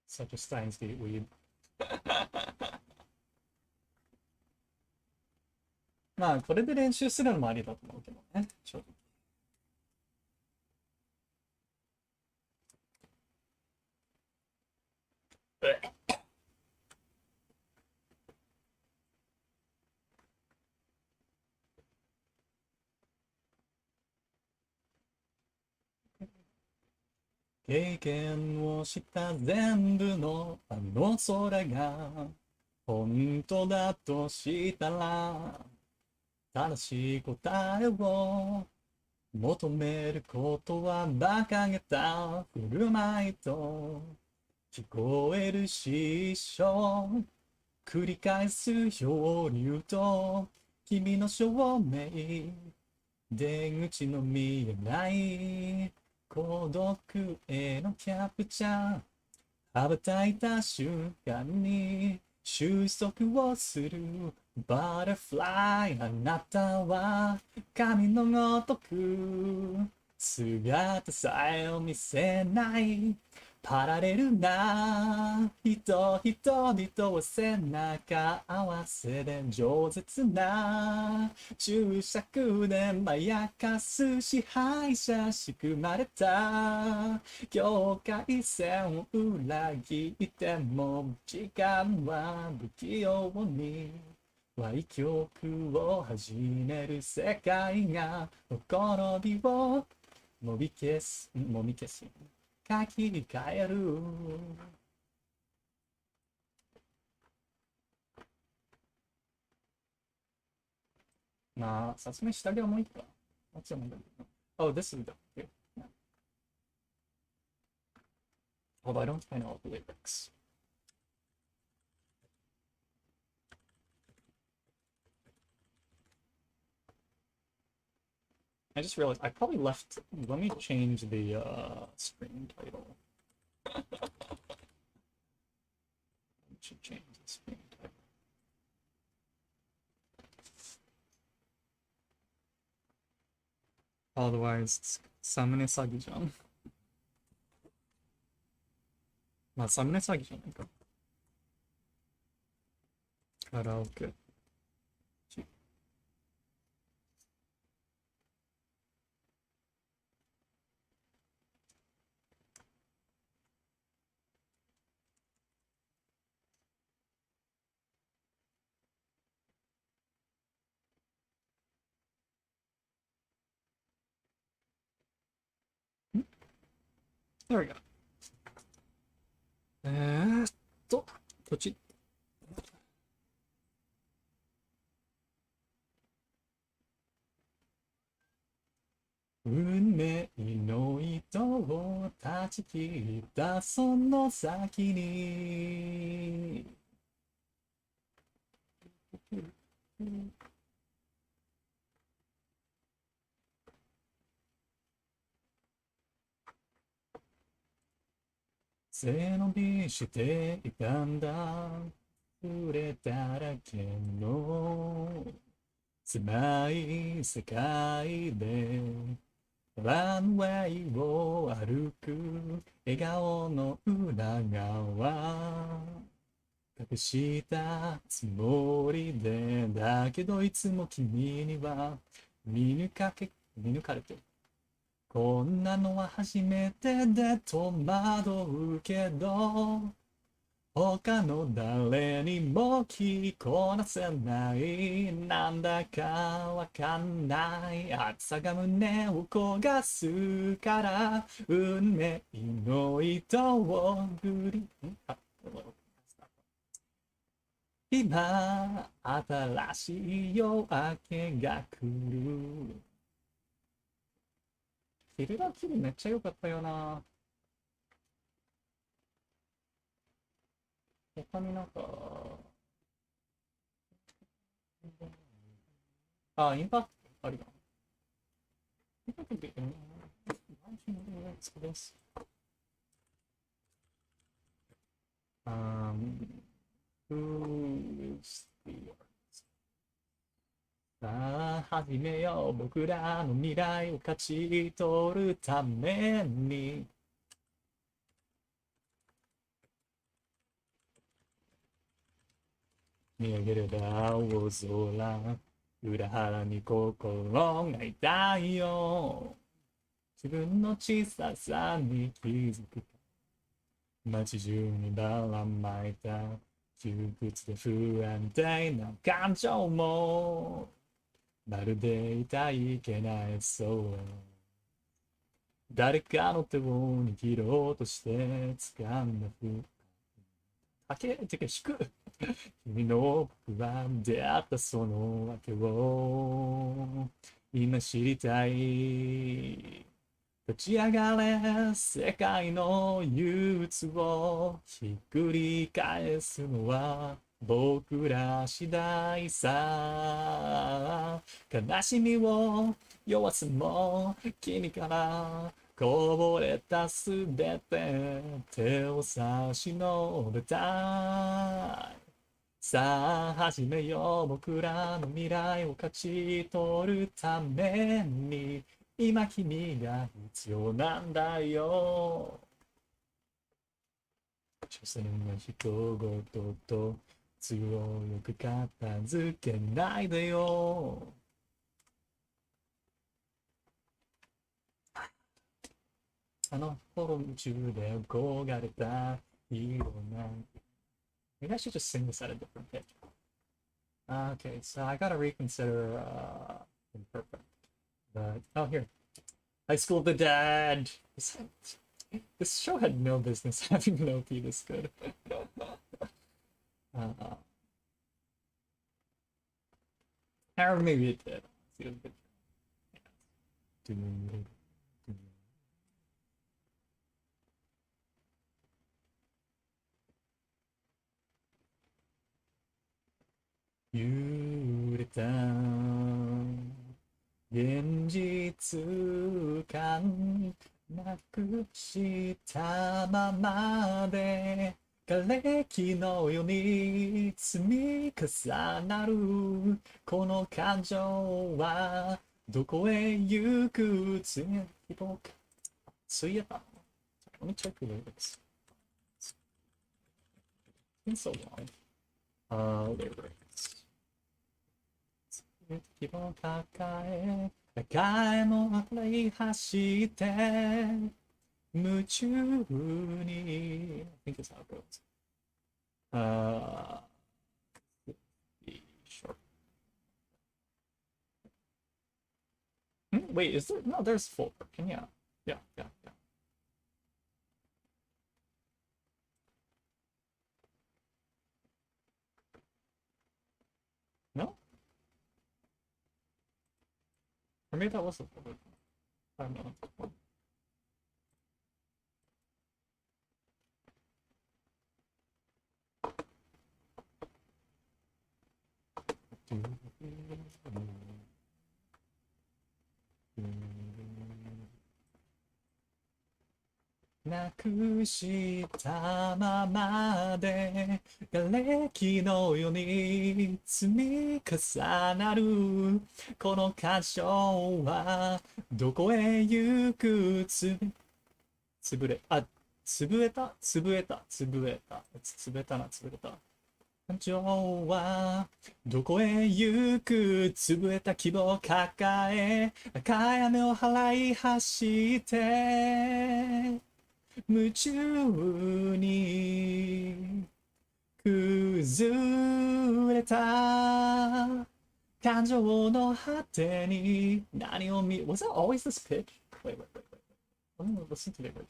Such a Steins Gate weed. まあ、これで練習するのもありだと思うけどね。正直。経験をした全部のあの空が本当だとしたら正しい答えを求めることは馬鹿げた振る舞いと聞こえる失笑繰り返す漂流と君の証明、出口の見えない孤独へのキャプチャー、羽ばたいた瞬間に収束をするバタフライ、あなたは神のごとく姿さえを見せないパラレルな人々を背中合わせで饒舌な注釈でまやかす支配者仕組まれた境界線を裏切っても時間は不器用に歪曲を始める世界がほころびをもみ消す書き換える。まあ、さすがに下着はもういいか。What's on the... Oh, this is the... Here. Although I don't find all the lyrics. I just realized I probably left. Let me change the stream title. I should change the stream title. Otherwise, サムネ詐欺じゃん。まあ、サムネ詐欺じゃないか。カラオケ。There we go. こっち。運命の糸を断ち切ったその先に背伸びしていたんだ触れただけの狭い世界でランウェイを歩く笑顔の裏側隠したつもりでだけどいつも君には見抜かれてるこんなのは初めてで戸惑うけど他の誰にも着こなせないなんだかわかんない暑さが胸を焦がすから運命の糸をぐり今新しい夜明けが来る昼がきりめっちゃ良かったよな他になんかあ、インパクトありだ。インパクトで、です。Who's the さあ、始めよう。僕らの未来を勝ち取るために。見上げれば青空。裏腹に心が痛いよ。自分の小ささに気づく。街中にばらまいた窮屈で不安定な感情もまるで痛いけないそう誰かの手を握ろうとして掴んだふ竹てか引く君の僕は出会ったその訳を今知りたい立ち上がれ世界の憂鬱をひっくり返すのは僕ら次第さ。悲しみを弱すも君からこぼれたすべて手を差し伸べたい。さあ始めよう僕らの未来を勝ち取るために今君が必要なんだよ。所詮は人事と強く片付けないでよ。あの頃夢中で憧れた色な。Maybe I should just sing this at a different pitch. Okay, so I gotta reconsider imperfect. But oh here. High School of the Dead! This show had no business having an OP this good. uh, or maybe it did. See, it was good.揺れた現実感なくしたままで瓦礫のように積み重なるこの感情はどこへ行くついえた Let me check the lyrics. It's been so long. Lyrics. 希望を抱え高いものに走って夢中に I think it's how it goes. Uh, short. Wait, is there? No, there's four. Can yeah, yeah, yeah, yeah. No, or maybe that was the four. I don't know. なくしたままで瓦礫のように積み重なるこの箇所はどこへ行く潰れあ潰れた潰れた潰れた潰れたな潰れた感情はどこへ行く潰れた希望を抱え赤い雨を払い走って夢中に崩れた感情の果てに何を見 Was that always this pitch? Wait. Let me listen to the original.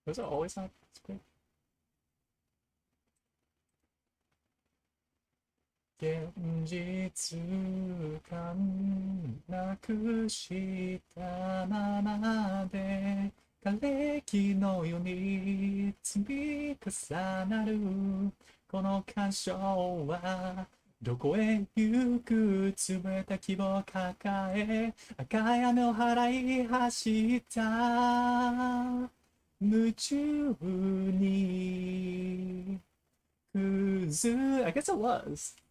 Was it always not this pitch? 現実感なくしたままで瓦礫のように積み重なるこの感傷はどこへ行く冷た希望を抱え赤い雨を払い走った夢中に崩 I guess it was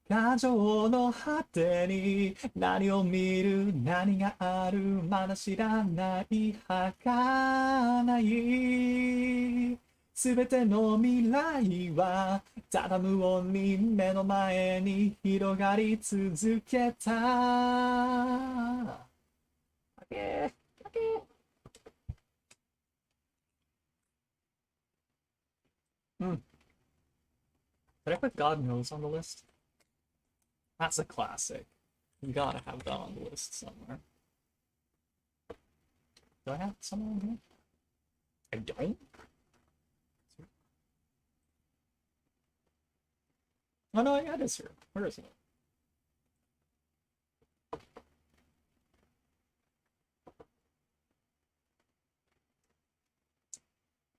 感情の果てに何を見る何があるまだ知らない儚いすべての未来はただ無音に目の前に広がり続けた。Okay. Did I put God Knows on the list? That's a classic. You gotta have that on the list somewhere. Do I have somewhere on here? I don't? Oh no, yeah, it is here. Where is it?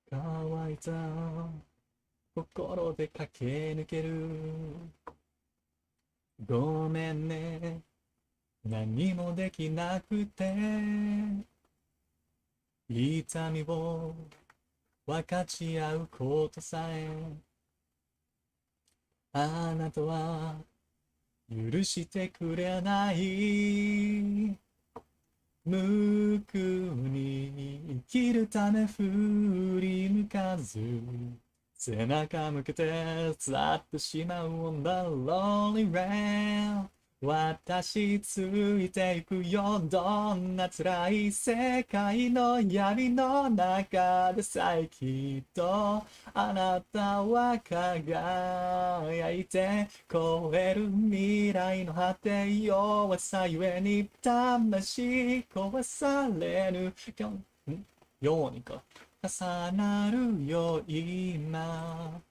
乾いた心で駆け抜ける。ごめんね、何もできなくて。痛みを分かち合うことさえあなたは許してくれない。無垢に生きるため振り向かず背中向けて去ってしまう on the lonely rail。 私ついていくよ、どんな辛い世界の闇の中でさえきっとあなたは輝いて超える未来の果て。弱さゆえに魂壊されぬようにか重なるよ今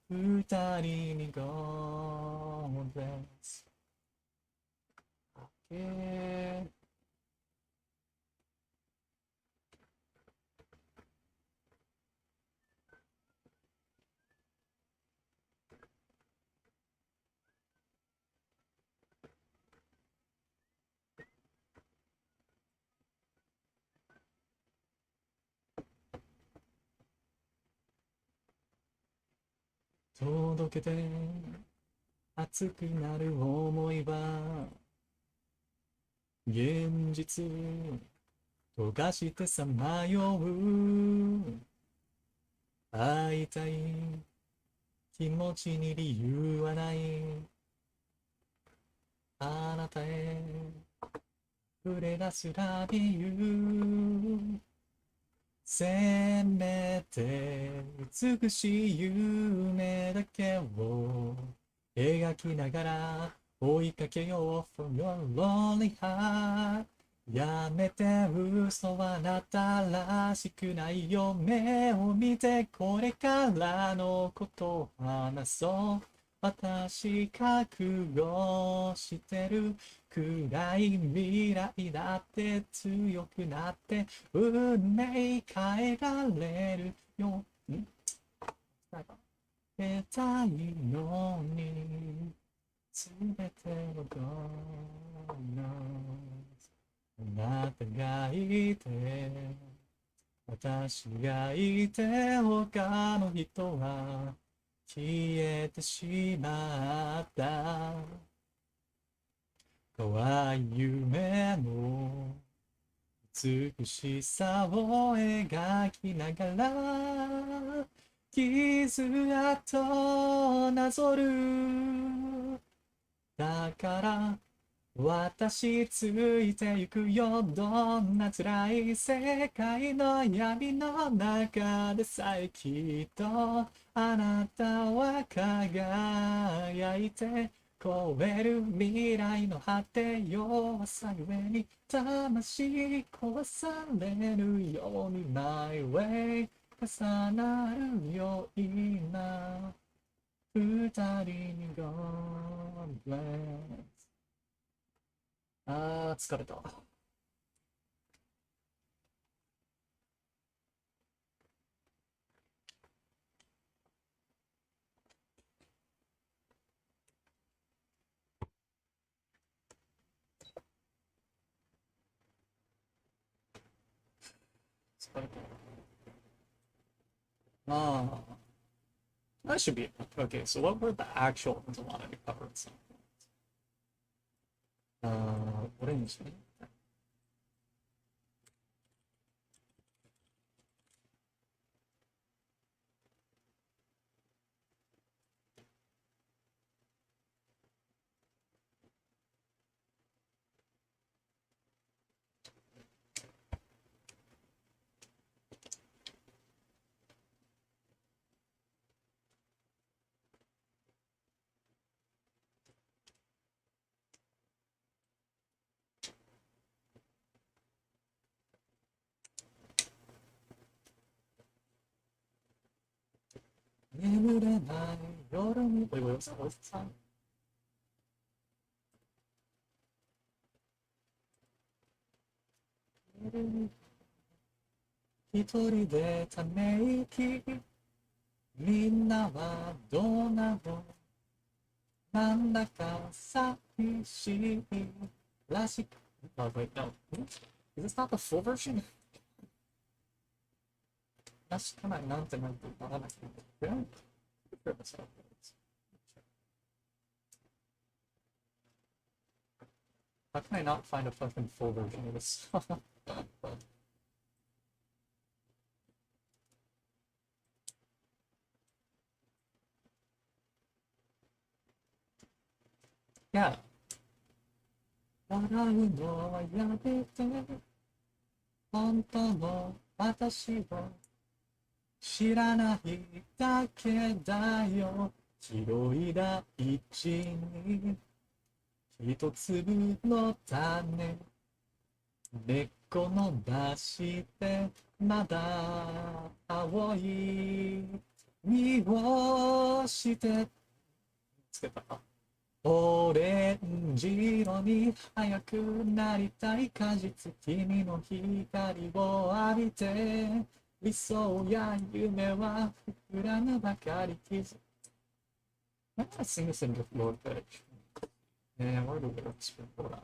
二人にゴーです。届けて熱くなる思いは現実溶かしてさまよう。会いたい気持ちに理由はない。あなたへ触れ出すラビュー。せめて美しい夢だけを描きながら追いかけよう from your lonely heart。 やめて嘘はあなたらしくないよ。目を見てこれからのことを話そう。私覚悟してる。暗い未来だって強くなって運命変えられるよ。得たいのに全てをどうなあなたがいて私がいて他の人は消えてしまった。淡い夢の美しさを描きながら傷跡なぞる。だから私ついていくよ、どんな辛い世界の闇の中でさえきっとあなたは輝いて超える未来の果て。弱さゆえに魂壊されるように My way 重なるよ今二人に God bless。あー、疲れた。疲れた。あthat should be it. Okay, so what were the actual ones I wanted to cover? So, オレンジね。眠れない夜に。Wait, what's the song? 一人でため息、みんなはどうなの、なんだか寂しいらしく。Oh, wait, no. Is this not the full version? 確かになんてなんて言わなきゃいけない。How can I not find a fucking full version of this song? Yeah. 笑うのはやめて、本当の私を知らないだけだよ。広い大地に一粒の種、根っこの出してまだ青い実をしてつけた。オレンジ色に早くなりたい果実、君の光を浴びて、理想や夢は膨らむばかり傷。I'm gonna sing this in the Lord pitch. Yeah, where do lyrics for that?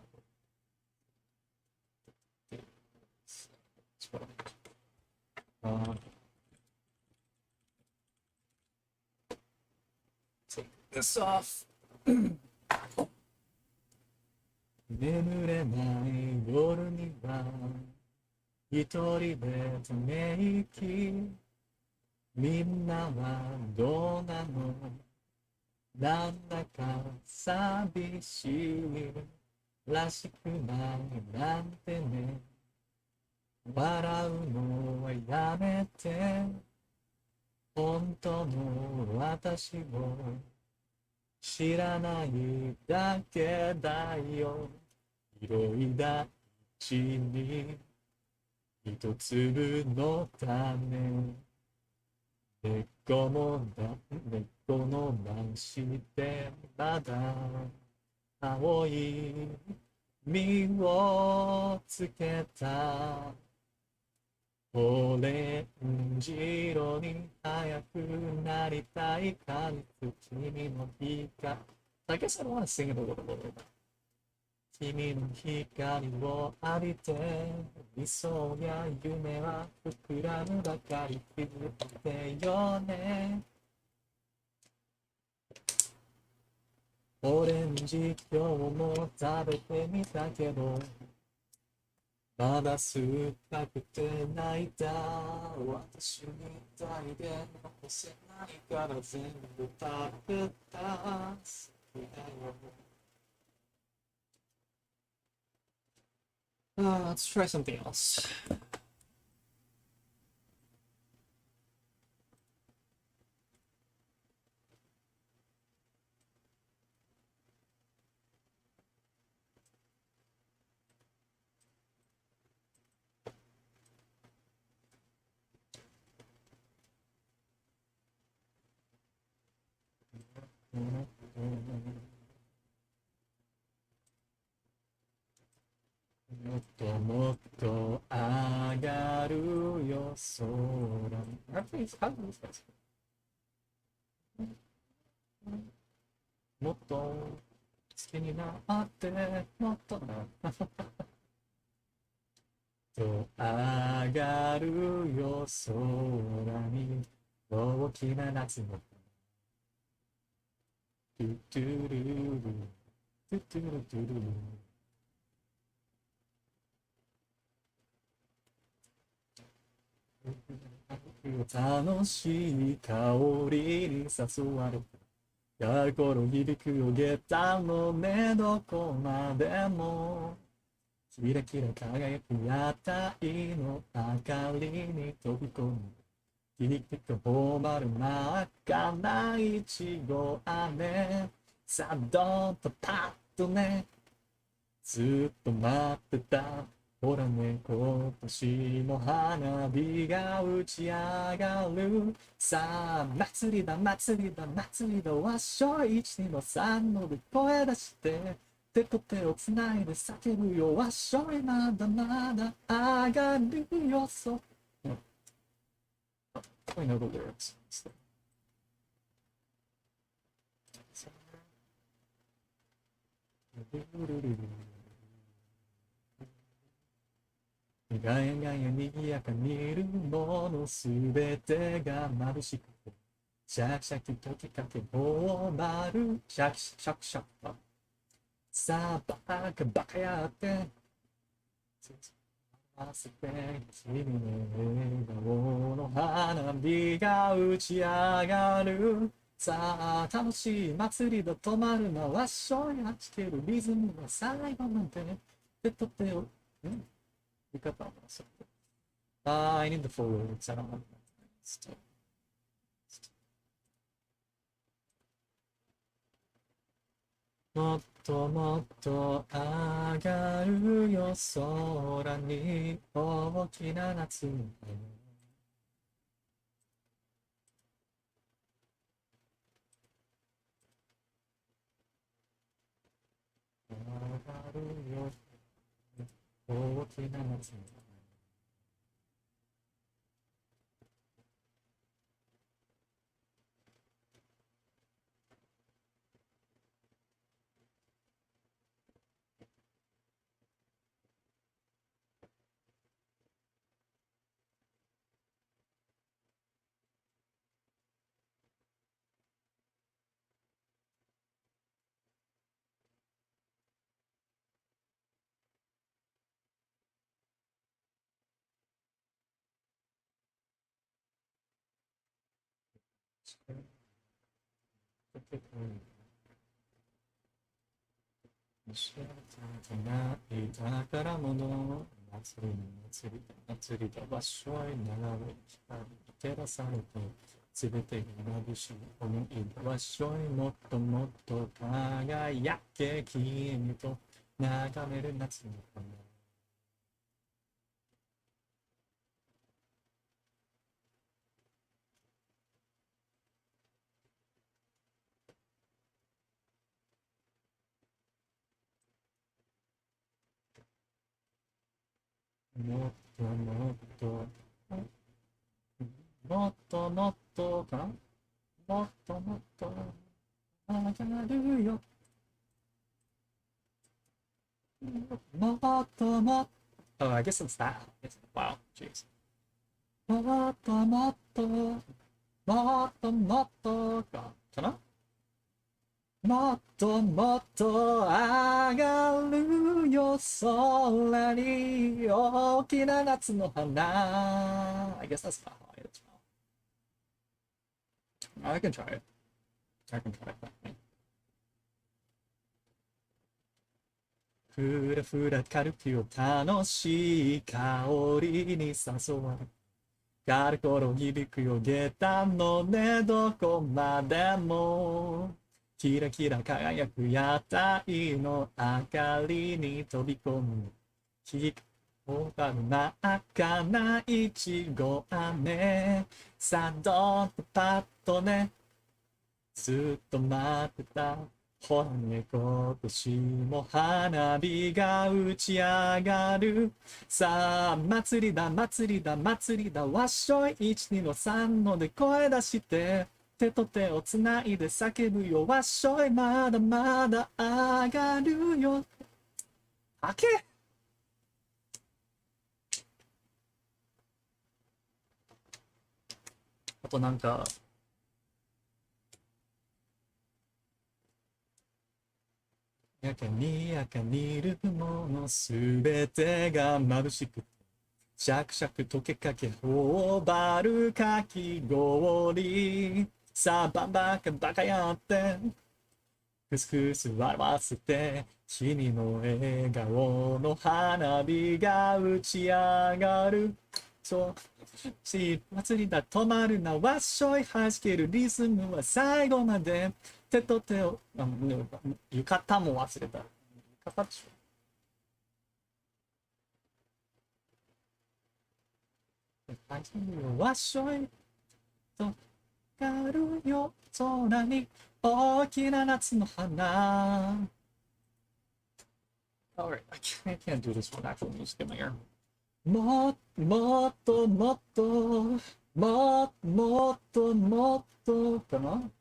Take this off. 眠れない夜には一人でため息、みんなはどうなの、なんだか寂しいらしくないなんてね、笑うのはやめて、本当の私を知らないだけだよ。広い大地に一粒の種、根っこのなしてまだ青い実をつけた。オレンジ色に早くなりたい果実、君の光。I guess I don't want to sing it a little bit. 君の光を浴びて、理想や夢は膨らむばかり、気づいてよね。オレンジ今日も食べてみたけど、まだ酸っぱくて泣いた。私みたいで残せないから全部食べた。好きだよ。Let's try something else. Mm-hmm. もっともっと上がるよ空に。How do you say this? もっと好きになってもっとなと上がるよ空に大きな夏のトゥトゥルルトゥトゥルトゥルル楽しい香りに誘われた心響く下駄の寝床までもキラキラ輝く屋台の明かりに飛び込むキリキリと頬張る真っ赤ないちご飴さあどんとパッとねずっと待ってたほらね今年も花火が打ち上がるさあ祭りだ祭りだ祭りだわっしょい1、2の3ので声出して手と手をつないで叫ぶよわっしょいまだまだ上がるよそう actually know the lyrics. So, がやがやにぎやかにいるものすべてが眩しくてシャキシャキときかけ頬張るシャキシャキシャキさあバカバカやって合わせて君の笑顔の花火が打ち上がるさあ楽しい祭りだ止まるなわっしょいはちけるリズムは最後まで手と手を見方をする I need the full lyrics. I don't have that. もっともっと上がるよ空に大きな夏の上がるよ大きな夏の宝物祭りの祭りだ祭りだわっしょい流れ光照らされてすべてが眩しい思い出わっしょいもっともっと輝け君と眺める夏の花もっともっともっともっとかなもっともっと上がるよもっともっと Oh, I guess it's that. Wow, jeez. もっともっともっともっとかなもっともっと上がるよ空に大きな夏の花 I guess that's not how I it's I can try it. I can try it. ふらふら軽くよ楽しい香りに誘われガルコロ響くよ下駄のねどこまでもキラキラ輝く屋台の明かりに飛び込む光が真っ赤ないちご飴さあどんとパッとねずっと待ってたほらね今年も花火が打ち上がるさあ祭りだ祭りだ祭りだわっしょい12の3ので声出して手と手をつないで叫ぶよわっしょいまだまだ上がるよあけあとなんかやかにやかにいるものすべてが眩しくシャクシャク溶けかけ頬張るかき氷さあバンバカバカやってクスクス笑わせて君の笑顔の花火が打ち上がるそうし祭りだ止まるなわっしょい弾けるリズムは最後まで手と手を浴衣も忘れた浴衣でしょわっしょいとかるよ空に大きな夏の花 Alright, I can't do this one actual music in my ear もっともっともっともっとかな、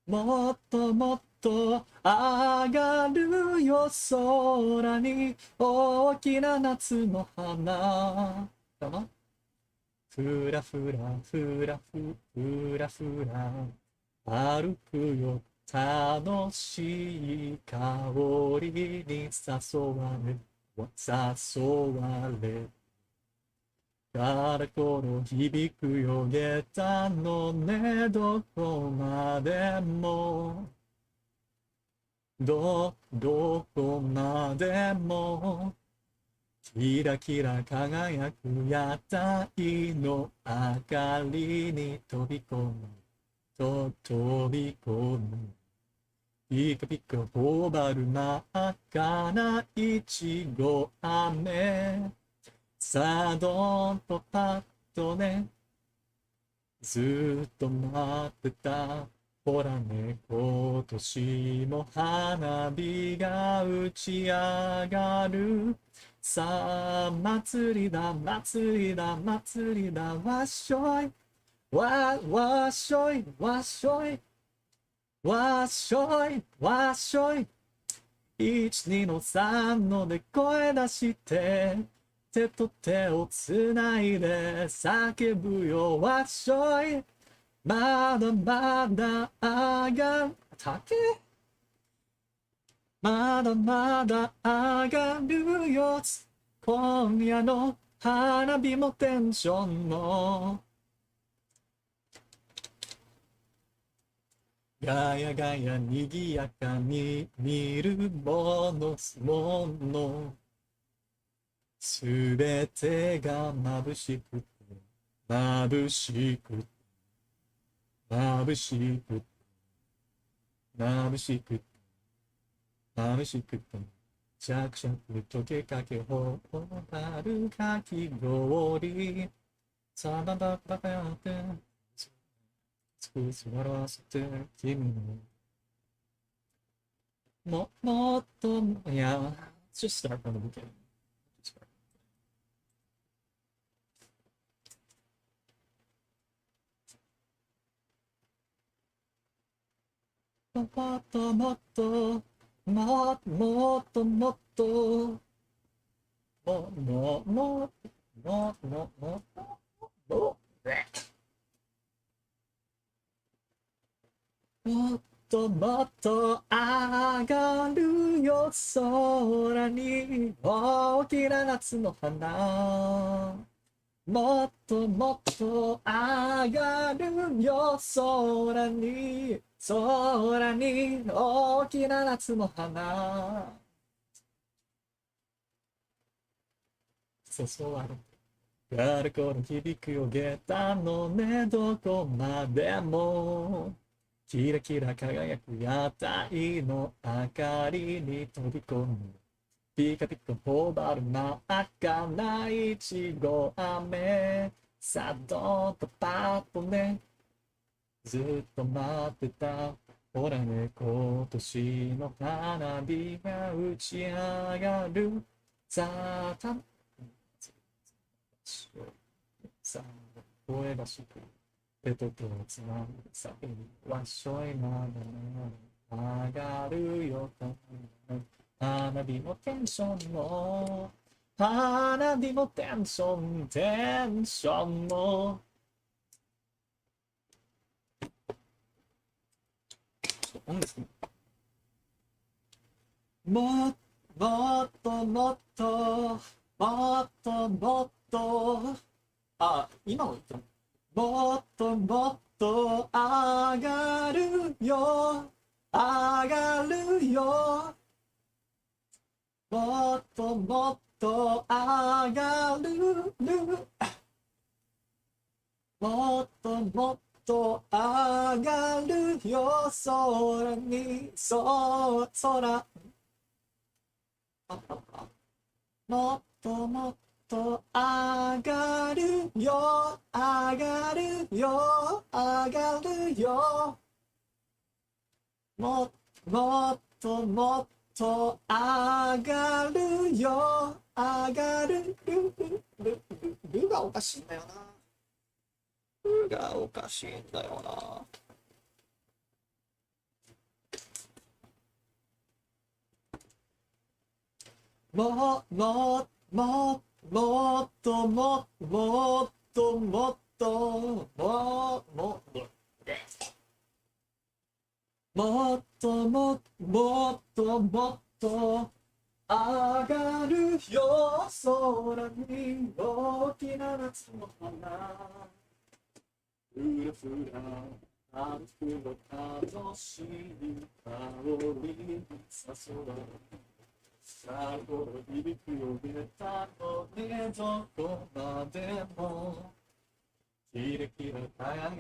もっともっと上がるよ空に大きな夏の花かな。ふらふらふらふらふら歩くよ楽しい香りに誘われからこの響くよ下駄のねどこまでもどこまでもキラキラ輝く屋台の明かりに飛び込むピカピカ頬張る真っ赤ないちご飴さあどんとパッとねずっと待ってたほらね今年も花火が打ち上がるさあ祭りだ祭りだ祭りだわっしょいわっしょいわっしょいわっしょいわっしょい12の3ので声出して手と手をつないで叫ぶよわっしょいまだまだ上が竹まだまだ上がるよ今夜の花火もテンションもガヤガヤにぎやかに見るものすべてが眩しくて眩しくて眩しくて眩しくて眩しくてシャクシャク溶けかけほほ春かき氷さばばばばやって少し笑わせて君のもっといや just start from the beginning. Start. もっともっともっともっとももももももももっともっと上がるよ空に大きな夏の花もっともっと上がるよ空に大きな夏の花誘われて軽くの響くよ下駄のねどこまでもキラキラ輝く屋台の明かりに飛び込むピカピカ頬張る真っ赤ないちご飴さあどんとパッとねずっと待ってたほらね今年の花火が打ち上がるさあたさあ声がしく手と手をつなぐ先にわっしょいまだ上がるよ花火もテンションも花火もテンションも音ですねもっともっともっともっと今の言ったのもっともっと上がるよ上がるよもっともっと上がるもっともっと上がるよ空に空もっともっと上がるよ上がるよ上がるよもっともっと上がるよ上がるるがおかしいんだよながおかしいんだよな。もっともっともっともっともっともっともっともっともっと上がるよ空に大きな夏の花ふらふら歩くの楽しい香り誘われ最後の響きを入れたのねどこまでもキラキラ輝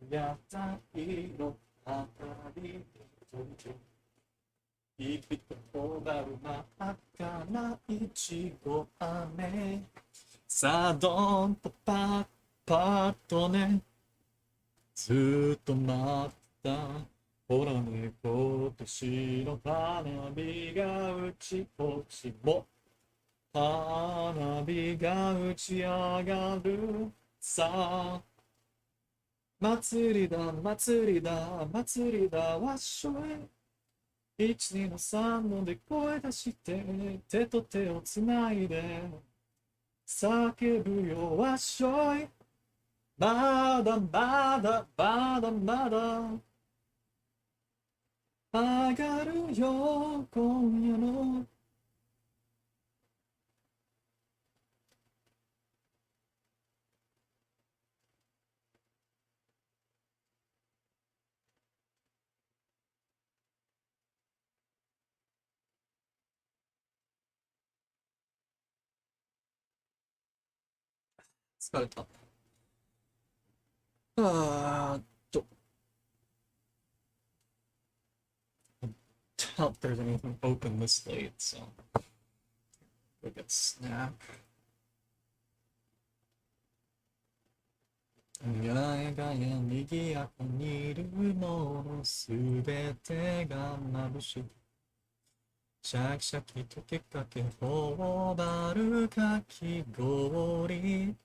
くやった色明かり日々となる真っ赤ないちご飴さあどんとパッパッとねずっと待ったほらね今年の花火が打ち落ちも花火が打ち上がるさあ祭りだ祭りだ祭りだわっしょい一二の三ので声出して手と手をつないで叫ぶよわっしょいまだまだまだまだ上がるよ今夜の疲れた。あーっと doubt there's anything open this late, so we get snack. ややがやにぎやかにいるものすべてが眩しいシャキシャキ溶けかけ頬張るかき氷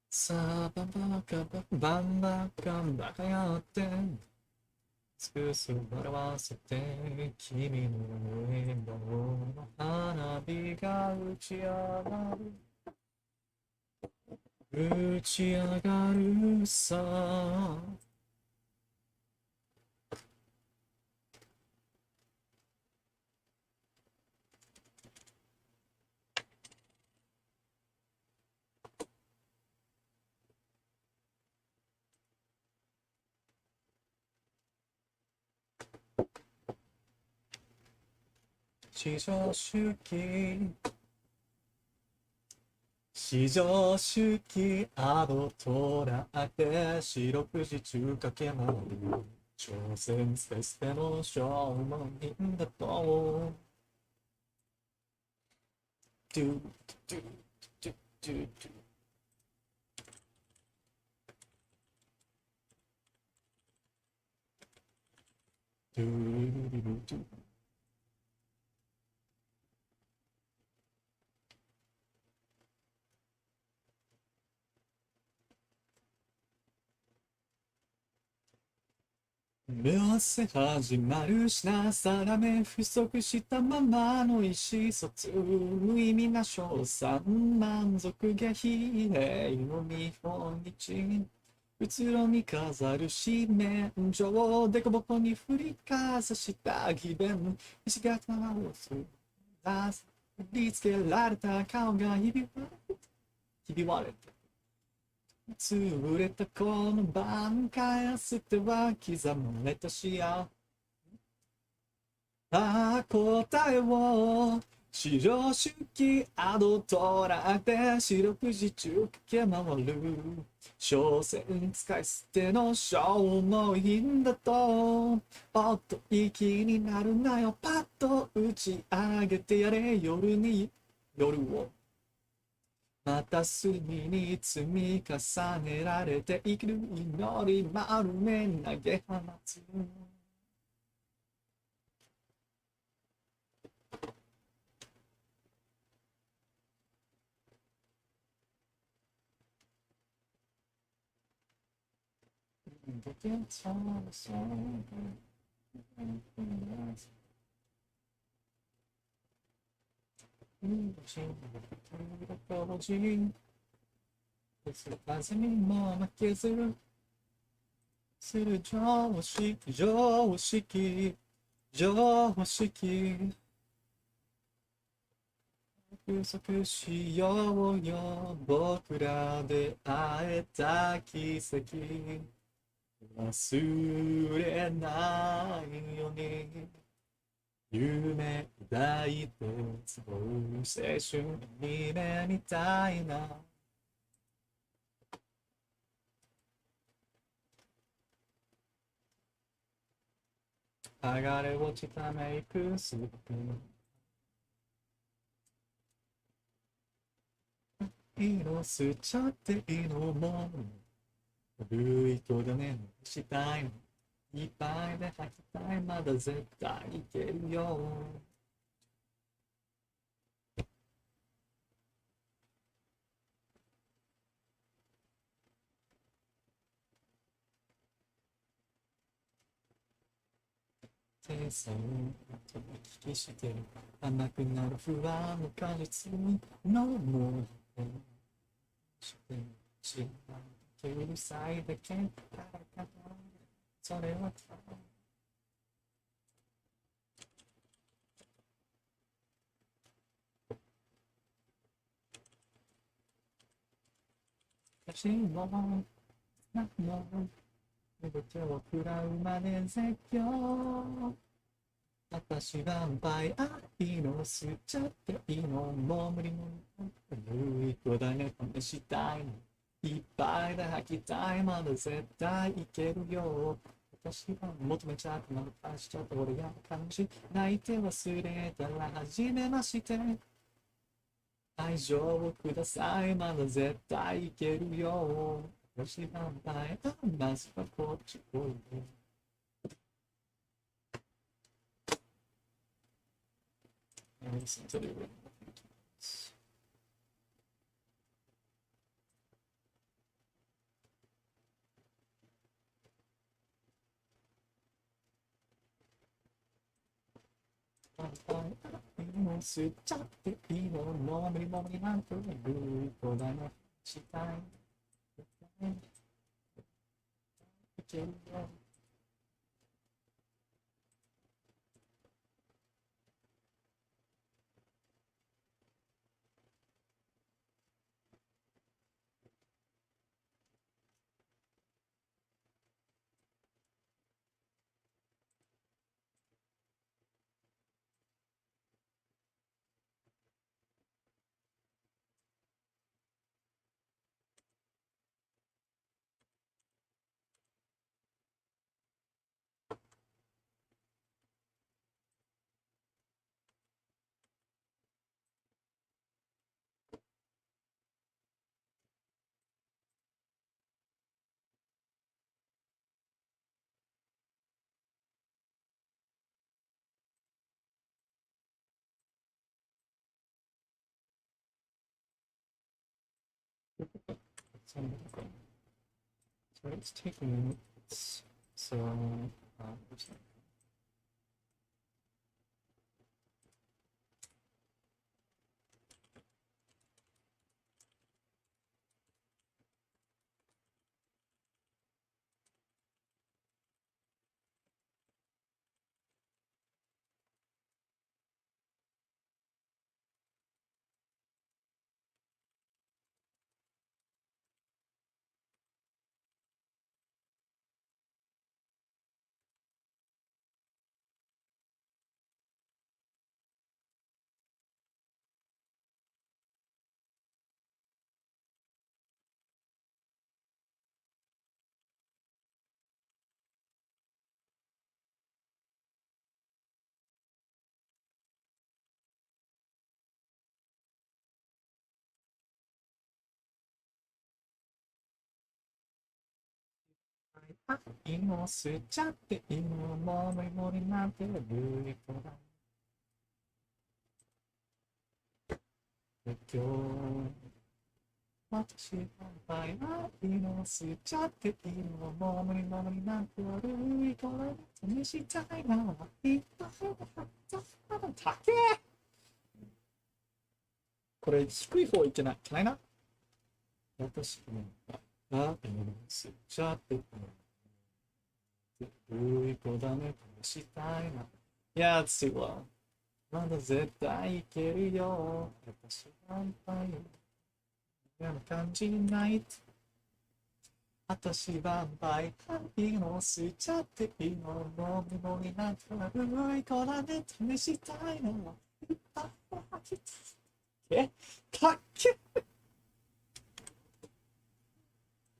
さあババカババンバカンバカやってすくす笑わせて君の笑顔の花火が打ち上がる打ち上がるさ至上主義至上主義アドトラって四六時中駆け回る挑戦せずての消耗品だとドゥドゥドゥドゥドゥドゥドゥ目合わせ始まる品定め不足したままの意思疎通無意味な称賛満足下品礼の見本市うつろに飾る紙面上でこぼこに振りかざした詭弁石垣のをすらすりつけられた顔がひび割れて潰れたこの挽回すては刻まれたしや答えを至上主義アドトラで四六時中駆け回る所詮使い捨ての消耗品だとおっと息になるなよパッと打ち上げてやれ夜をまた隅に積み重ねられて生きる祈り丸め投げ放つ風にも負けずする常識常識常識約束しようよ僕らで会えた奇跡忘れないように夢抱いてそう青春夢みたいな剥がれ落ちたメイクする色吸っちゃっていいのも古い子でねしたいのいっぱいで吐きたいまだ絶対いけるよ手さをと聞きして甘くなる不安の果実のもして知らない9歳だけ誰かそれは私もなも全てを食らうまで絶叫私はバイ愛の吸っちゃっていいのもう無理も無理とだね試したいのいっぱいで吐きたいまだ絶対いけるよ私は求めちゃってまたしちゃって俺やかもし泣いて忘れたら初めまして愛情をくださいまだ絶対いけるよ私はバイまずはこっちを listen to the吸っちゃっていいのもう無理も無理なんて言うとだねしたいいけるよそit's taking so今吸っちゃっていいのもう無理無理なんて言うとだ今日私の場合は今吸っちゃっていいのもう無理も無理なんて悪いから試したいな。いっぱい高え。これ低い方いけない。いけないな。私の場合は今吸っちゃっていいの悪い子だね試したいな。いや、ついわ。まだ絶対いけるよ。私は嫌な感じない。私はバイハいの吸っちゃっていいのもみもみなんて悪い子だね試したいの。えたっけ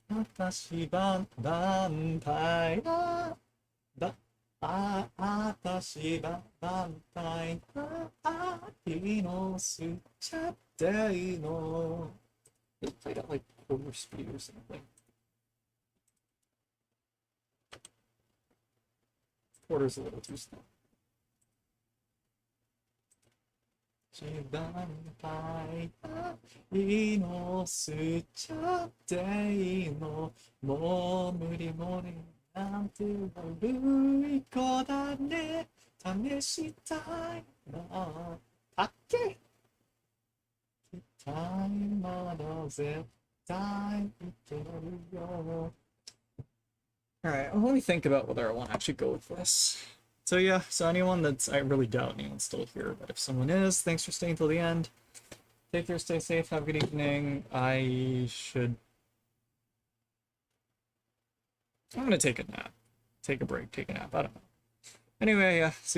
私は団体だ。私は団体だ。いいの吸っちゃっていいの。Let's play that like quarter speed or something. Quarter's a little too slow. 一番大いいの吸っちゃっていいのもう無理無理なんて悪い子だね試したいなあっけ期待まだ絶対いけるよ Alright, well, let me think about whether I want to actually go with this. So yeah, so anyone that's, I really doubt anyone's still here, but if someone is, thanks for staying till the end. Take care, stay safe, have a good evening. I'm gonna take a nap. Take a break, take a nap, I don't know. Anyway, see